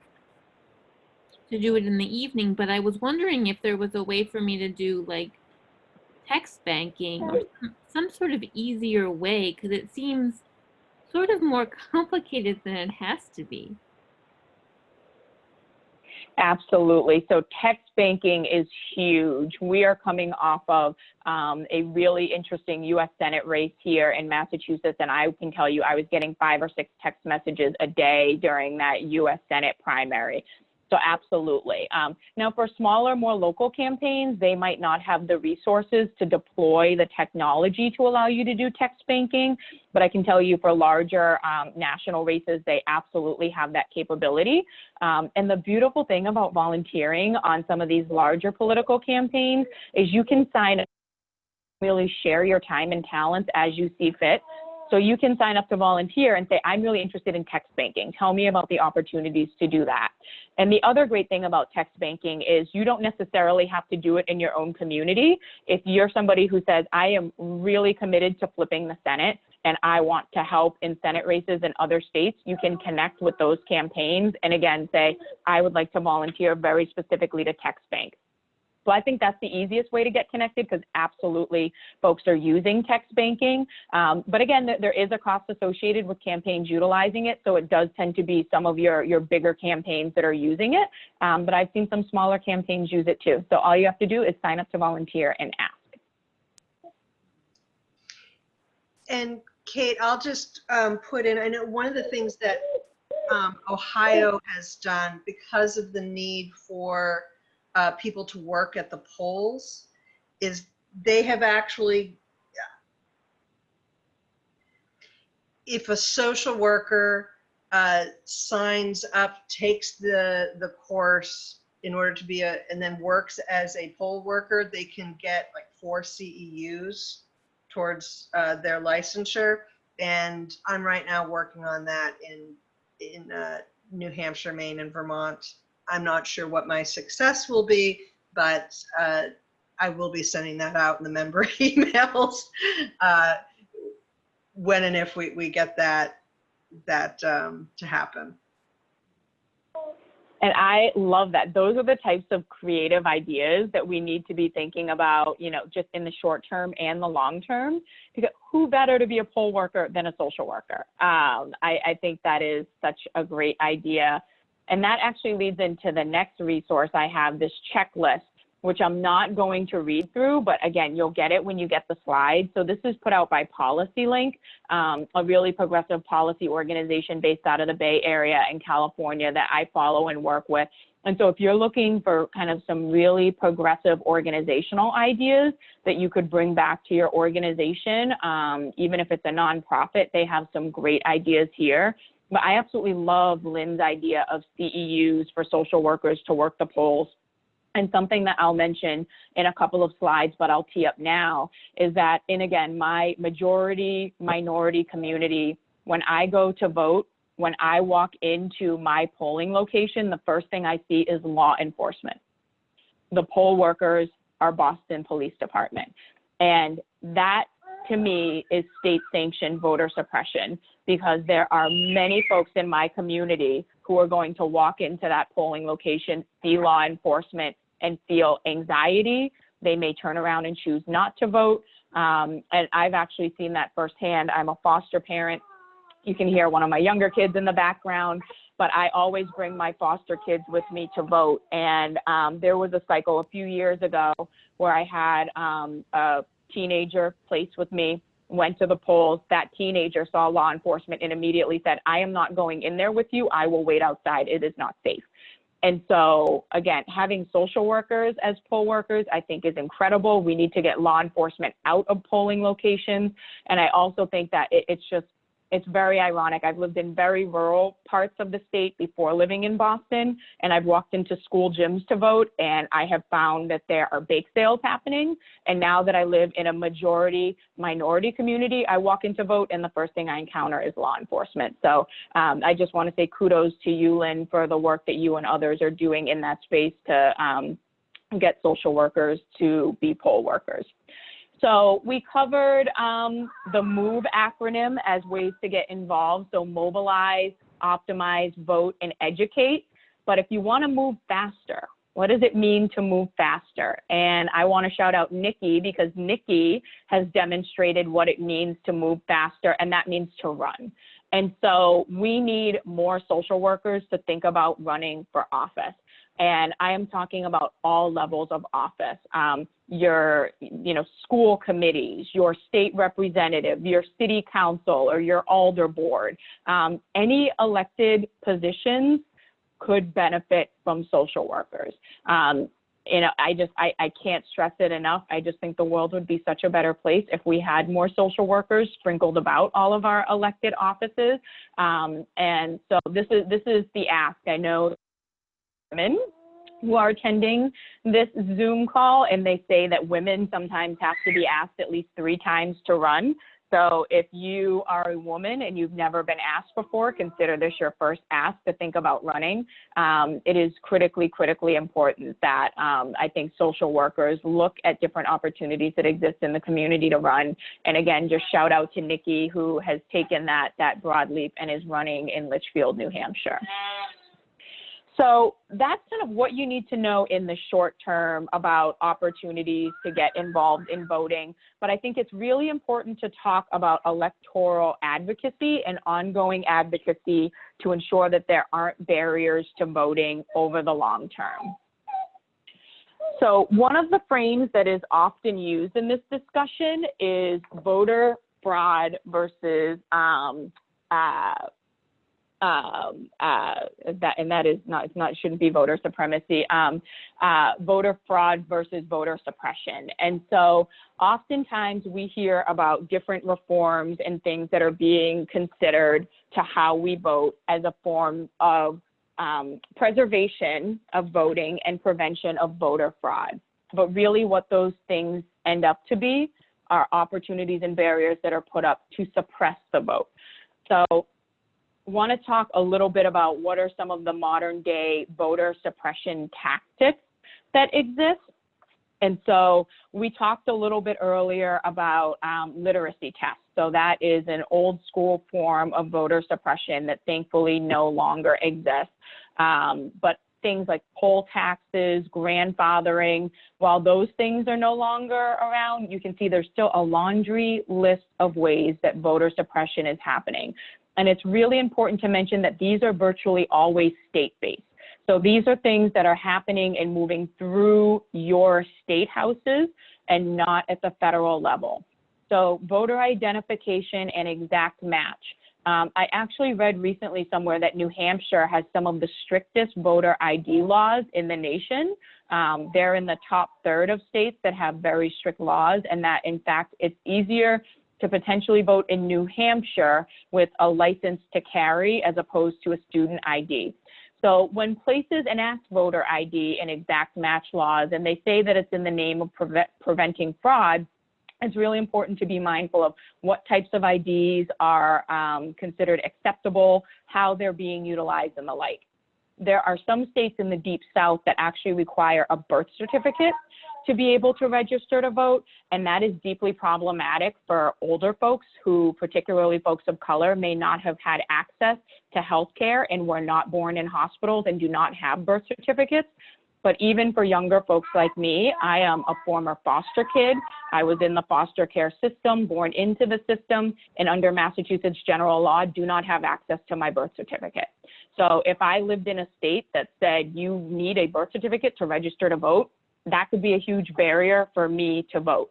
to do it in the evening, but I was wondering if there was a way for me to do like text banking or some sort of easier way, because it seems sort of more complicated than it has to be. Absolutely. So text banking is huge. We are coming off of a really interesting U.S. Senate race here in Massachusetts, and I can tell you I was getting 5 or 6 text messages a day during that U.S. Senate primary. So absolutely. Now for smaller, more local campaigns, they might not have the resources to deploy the technology to allow you to do text banking, but I can tell you for larger national races, they absolutely have that capability. And the beautiful thing about volunteering on some of these larger political campaigns is you can sign up, really share your time and talents as you see fit. So you can sign up to volunteer and say, I'm really interested in text banking. Tell me about the opportunities to do that. And the other great thing about text banking is you don't necessarily have to do it in your own community. If you're somebody who says, I am really committed to flipping the Senate and I want to help in Senate races in other states, you can connect with those campaigns and again say, I would like to volunteer very specifically to text bank. So I think that's the easiest way to get connected because absolutely folks are using text banking. But again, there is a cost associated with campaigns utilizing it. So it does tend to be some of your bigger campaigns that are using it. But I've seen some smaller campaigns use it too. So all you have to do is sign up to volunteer and ask. And Kate, I'll just put in, I know one of the things that Ohio has done because of the need for people to work at the polls is they have actually, if a social worker signs up, takes the course in order to be and then works as a poll worker, they can get like 4 CEUs towards their licensure. And I'm right now working on that in New Hampshire, Maine, and Vermont. I'm not sure what my success will be, but I will be sending that out in the member emails when and if we get that to happen. And I love that. Those are the types of creative ideas that we need to be thinking about, you know, just in the short term and the long term, because who better to be a poll worker than a social worker? I think that is such a great idea. And that actually leads into the next resource I have, this checklist, which I'm not going to read through, but again, you'll get it when you get the slides. So this is put out by Policy Link, a really progressive policy organization based out of the Bay Area in California that I follow and work with. And so if you're looking for kind of some really progressive organizational ideas that you could bring back to your organization, even if it's a nonprofit, they have some great ideas here. But I absolutely love Lynn's idea of CEUs for social workers to work the polls. And something that I'll mention in a couple of slides, but I'll tee up now, is that in, again, my majority minority community, when I go to vote, when I walk into my polling location, the first thing I see is law enforcement. The poll workers are Boston Police Department. And that, to me, is state-sanctioned voter suppression, because there are many folks in my community who are going to walk into that polling location, see law enforcement, and feel anxiety. They may turn around and choose not to vote. And I've actually seen that firsthand. I'm a foster parent. You can hear one of my younger kids in the background, but I always bring my foster kids with me to vote. And there was a cycle a few years ago where I had a teenager placed with me, went to the polls. That teenager saw law enforcement and immediately said, I am not going in there with you. I will wait outside. It is not safe. And so, again, having social workers as poll workers, I think, is incredible. We need to get law enforcement out of polling locations. And I also think that it's very ironic. I've lived in very rural parts of the state before living in Boston, and I've walked into school gyms to vote, and I have found that there are bake sales happening. And now that I live in a majority minority community, I walk into vote, and the first thing I encounter is law enforcement. So I just want to say kudos to you, Lynn, for the work that you and others are doing in that space to get social workers to be poll workers. So we covered the MOVE acronym as ways to get involved. So mobilize, optimize, vote, and educate. But if you want to move faster, what does it mean to move faster? And I want to shout out Nikki, because Nikki has demonstrated what it means to move faster, and that means to run. And so we need more social workers to think about running for office. And I am talking about all levels of office, your school committees, your state representative, your city council, or your alder board. Any elected positions could benefit from social workers. I can't stress it enough. I just think the world would be such a better place if we had more social workers sprinkled about all of our elected offices. And so this is the ask. I know women who are attending this Zoom call, and they say that women sometimes have to be asked at least 3 times to run. So if you are a woman and you've never been asked before, consider this your first ask to think about running. It is critically important that I think social workers look at different opportunities that exist in the community to run. And again, just shout out to Nikki, who has taken that broad leap and is running in Litchfield, New Hampshire. So that's kind of what you need to know in the short term about opportunities to get involved in voting. But I think it's really important to talk about electoral advocacy and ongoing advocacy to ensure that there aren't barriers to voting over the long term. So one of the frames that is often used in this discussion is voter fraud versus it shouldn't be voter supremacy, voter fraud versus voter suppression. And so oftentimes we hear about different reforms and things that are being considered to how we vote as a form of preservation of voting and prevention of voter fraud. But really what those things end up to be are opportunities and barriers that are put up to suppress the vote. So want to talk a little bit about what are some of the modern day voter suppression tactics that exist. And so we talked a little bit earlier about literacy tests. So that is an old school form of voter suppression that thankfully no longer exists. But things like poll taxes, grandfathering, while those things are no longer around, you can see there's still a laundry list of ways that voter suppression is happening. And it's really important to mention that these are virtually always state-based. So these are things that are happening and moving through your state houses and not at the federal level. So voter identification and exact match. I actually read recently somewhere that New Hampshire has some of the strictest voter ID laws in the nation. They're in the top third of states that have very strict laws, and that in fact, it's easier to potentially vote in New Hampshire with a license to carry as opposed to a student ID. So when places enact voter ID and exact match laws, and they say that it's in the name of preventing fraud, it's really important to be mindful of what types of IDs are considered acceptable, how they're being utilized, and the like. There are some states in the Deep South that actually require a birth certificate to be able to register to vote, and that is deeply problematic for older folks who, particularly folks of color, may not have had access to healthcare and were not born in hospitals and do not have birth certificates. But even for younger folks like me, I am a former foster kid. I was in the foster care system, born into the system, and under Massachusetts general law, do not have access to my birth certificate. So if I lived in a state that said you need a birth certificate to register to vote, that could be a huge barrier for me to vote.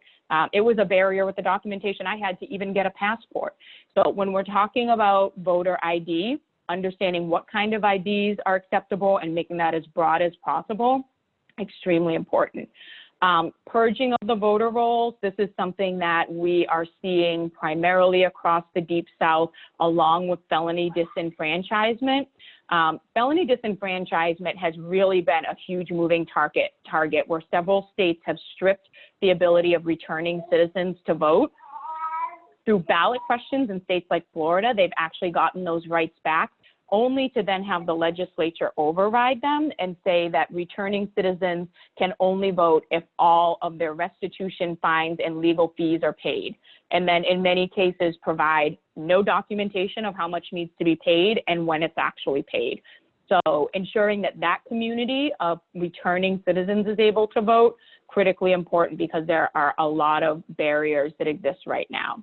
It was a barrier with the documentation I had to even get a passport. So when we're talking about voter ID, understanding what kind of IDs are acceptable and making that as broad as possible, extremely important. Purging of the voter rolls, this is something that we are seeing primarily across the Deep South, along with felony disenfranchisement. Felony disenfranchisement has really been a huge moving target where several states have stripped the ability of returning citizens to vote. Through ballot questions in states like Florida, they've actually gotten those rights back, only to then have the legislature override them and say that returning citizens can only vote if all of their restitution fines and legal fees are paid. And then in many cases provide no documentation of how much needs to be paid and when it's actually paid. So ensuring that that community of returning citizens is able to vote, critically important because there are a lot of barriers that exist right now.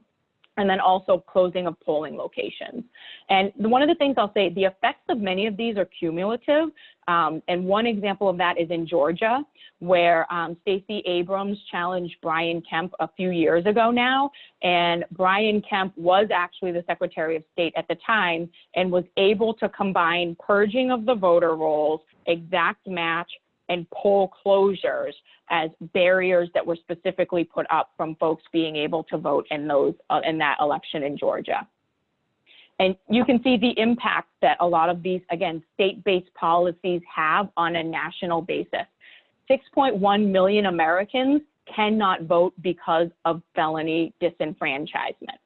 And then also closing of polling locations. And one of the things I'll say, the effects of many of these are cumulative. And one example of that is in Georgia, where Stacey Abrams challenged Brian Kemp a few years ago now. And Brian Kemp was actually the Secretary of State at the time and was able to combine purging of the voter rolls, exact match, and poll closures as barriers that were specifically put up from folks being able to vote in those in that election in Georgia. And you can see the impact that a lot of these, again, state-based policies have on a national basis. 6.1 million Americans cannot vote because of felony disenfranchisement.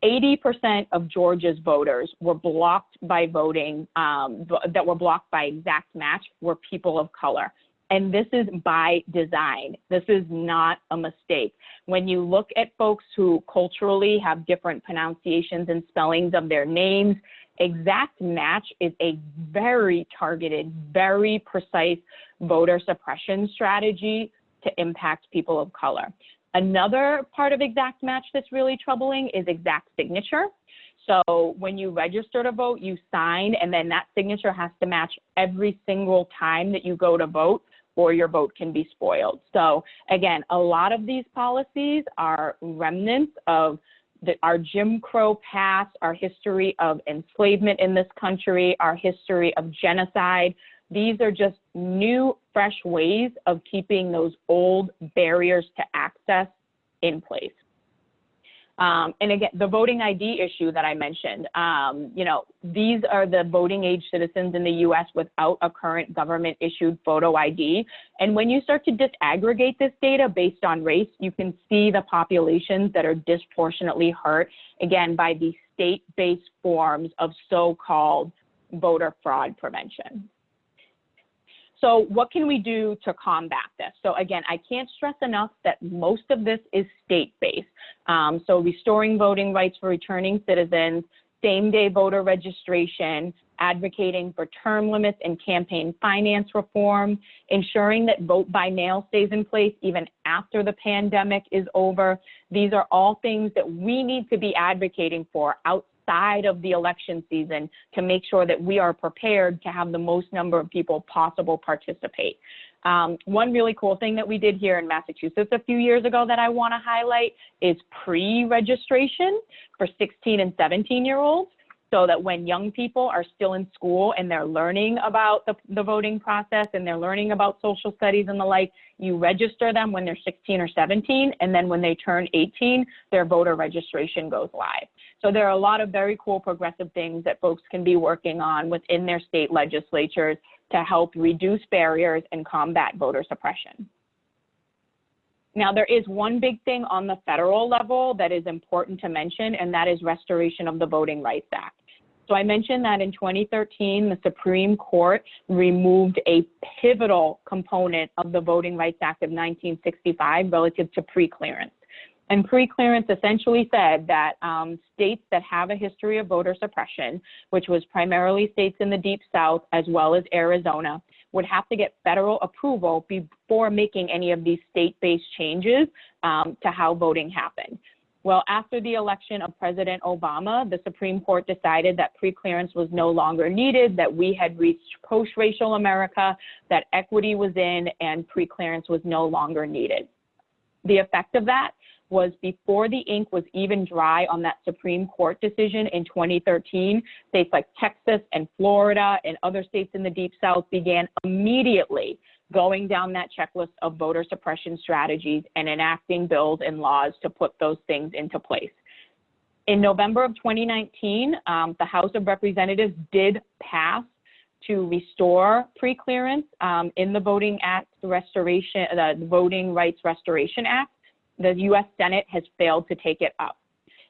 80% of Georgia's voters were blocked by voting, that were blocked by exact match were people of color. And this is by design. This is not a mistake. When you look at folks who culturally have different pronunciations and spellings of their names, exact match is a very targeted, very precise voter suppression strategy to impact people of color. Another part of exact match that's really troubling is exact signature. So when you register to vote, you sign, and then that signature has to match every single time that you go to vote, or your vote can be spoiled. So again, a lot of these policies are remnants of our Jim Crow past, our history of enslavement in this country, our history of genocide. These are just new, fresh ways of keeping those old barriers to access in place. And again, the voting ID issue that I mentioned, these are the voting age citizens in the US without a current government issued photo ID. And when you start to disaggregate this data based on race, you can see the populations that are disproportionately hurt, again, by the state-based forms of so-called voter fraud prevention. So what can we do to combat this? So again, I can't stress enough that most of this is state-based. So restoring voting rights for returning citizens, same-day voter registration, advocating for term limits and campaign finance reform, ensuring that vote by mail stays in place even after the pandemic is over. These are all things that we need to be advocating for outside of the election season to make sure that we are prepared to have the most number of people possible participate. One really cool thing that we did here in Massachusetts a few years ago that I want to highlight is pre-registration for 16 and 17-year-olds, so that when young people are still in school and they're learning about the voting process and they're learning about social studies and the like, you register them when they're 16 or 17, and then when they turn 18, their voter registration goes live. So there are a lot of very cool progressive things that folks can be working on within their state legislatures to help reduce barriers and combat voter suppression. Now, there is one big thing on the federal level that is important to mention, and that is restoration of the Voting Rights Act. So I mentioned that in 2013, the Supreme Court removed a pivotal component of the Voting Rights Act of 1965 relative to pre-clearance. And pre-clearance essentially said that states that have a history of voter suppression, which was primarily states in the Deep South as well as Arizona, would have to get federal approval before making any of these state-based changes to how voting happened. Well, after the election of President Obama, the Supreme Court decided that pre-clearance was no longer needed, that we had reached post-racial America, that equity was in, and pre-clearance was no longer needed. The effect of that was before the ink was even dry on that Supreme Court decision in 2013, states like Texas and Florida and other states in the Deep South began immediately going down that checklist of voter suppression strategies and enacting bills and laws to put those things into place. In November of 2019, the House of Representatives did pass to restore pre-clearance in the Voting Act Restoration, the Voting Rights Restoration Act. The U.S. Senate has failed to take it up.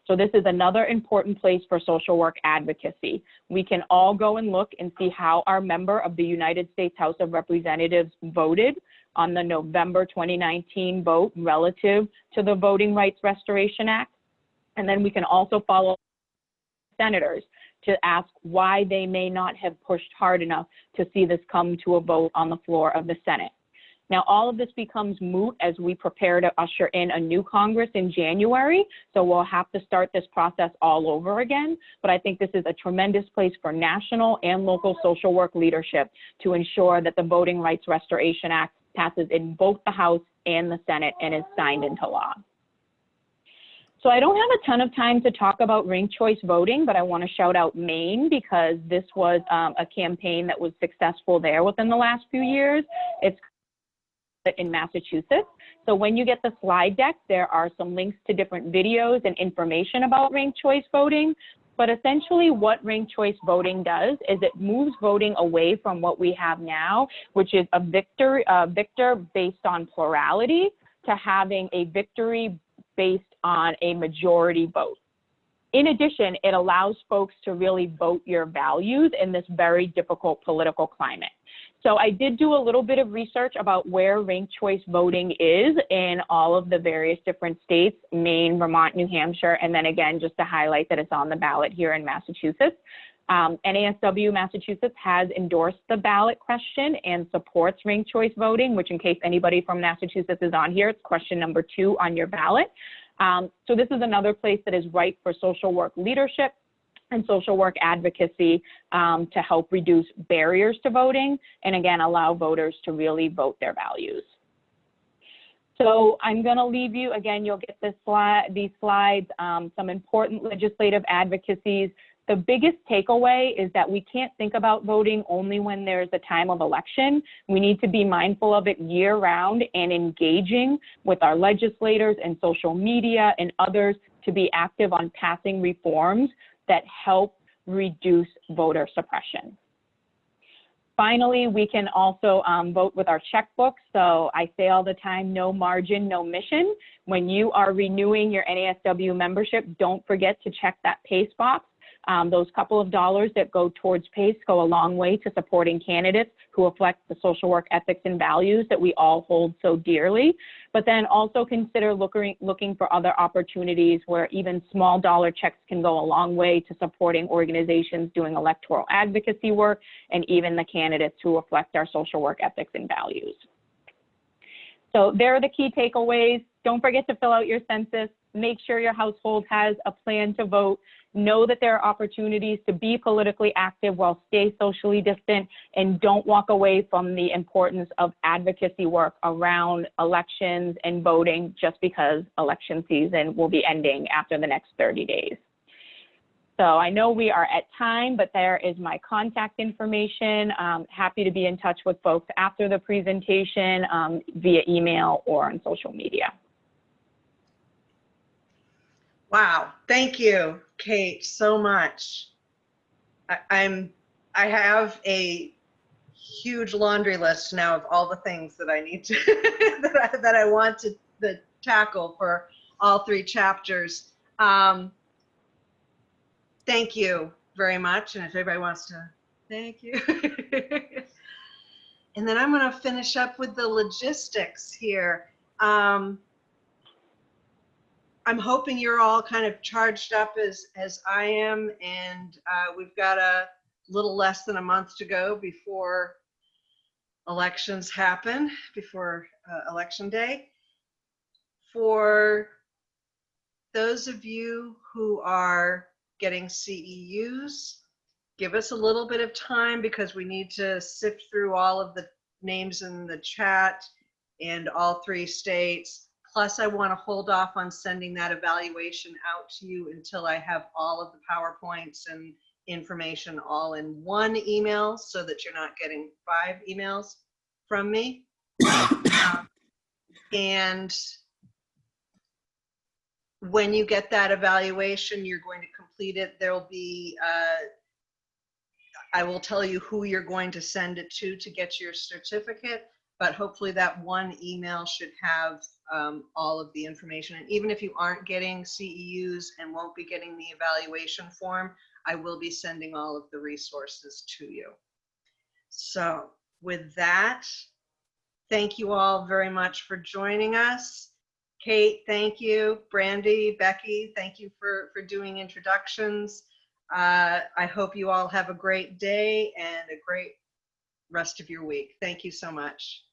So this is another important place for social work advocacy. We can all go and look and see how our member of the United States House of Representatives voted on the November 2019 vote relative to the Voting Rights Restoration Act. And then we can also follow senators to ask why they may not have pushed hard enough to see this come to a vote on the floor of the Senate. Now, all of this becomes moot as we prepare to usher in a new Congress in January, so we'll have to start this process all over again. But I think this is a tremendous place for national and local social work leadership to ensure that the Voting Rights Restoration Act passes in both the House and the Senate and is signed into law. So I don't have a ton of time to talk about ranked choice voting, but I want to shout out Maine because this was a campaign that was successful there within the last few years. It's in Massachusetts. So when you get the slide deck, there are some links to different videos and information about ranked choice voting. But essentially what ranked choice voting does is it moves voting away from what we have now, which is a victor based on plurality, to having a victory based on a majority vote. In addition, it allows folks to really vote your values in this very difficult political climate. So I did do a little bit of research about where ranked choice voting is in all of the various different states, Maine, Vermont, New Hampshire, and then again, just to highlight that it's on the ballot here in Massachusetts. NASW Massachusetts has endorsed the ballot question and supports ranked choice voting, which in case anybody from Massachusetts is on here, it's question number 2 on your ballot. So this is another place that is ripe for social work leadership and social work advocacy to help reduce barriers to voting and again, allow voters to really vote their values. So I'm going to leave you, again, you'll get these slides, some important legislative advocacies. The biggest takeaway is that we can't think about voting only when there's a time of election. We need to be mindful of it year round and engaging with our legislators and social media and others to be active on passing reforms that help reduce voter suppression. Finally, we can also vote with our checkbook. So I say all the time, no margin, no mission. When you are renewing your NASW membership, don't forget to check that PACE box. Those couple of dollars that go towards PACE go a long way to supporting candidates who reflect the social work ethics and values that we all hold so dearly. But then also consider looking for other opportunities where even small dollar checks can go a long way to supporting organizations doing electoral advocacy work and even the candidates who reflect our social work ethics and values. So there are the key takeaways. Don't forget to fill out your census. Make sure your household has a plan to vote. Know that there are opportunities to be politically active while stay socially distant, and don't walk away from the importance of advocacy work around elections and voting just because election season will be ending after the next 30 days. So I know we are at time, but there is my contact information. Happy to be in touch with folks after the presentation via email or on social media. Wow, thank you, Kate, so much. I have a huge laundry list now of all the things that I need to that I want to tackle for all 3 chapters. Thank you very much, and if everybody wants to, thank you. And then I'm going to finish up with the logistics here. I'm hoping you're all kind of charged up as I am, and we've got a little less than a month to go before elections happen, before election day. For those of you who are getting CEUs, give us a little bit of time because we need to sift through all of the names in the chat and all 3 states. Plus, I want to hold off on sending that evaluation out to you until I have all of the PowerPoints and information all in one email so that you're not getting 5 emails from me. And when you get that evaluation, you're going to complete it. There'll be, I will tell you who you're going to send it to get your certificate. But hopefully that one email should have all of the information. And even if you aren't getting CEUs and won't be getting the evaluation form, I will be sending all of the resources to you. So with that, thank you all very much for joining us. Kate, thank you. Brandy, Becky, thank you for doing introductions. I hope you all have a great day and a great rest of your week. Thank you so much.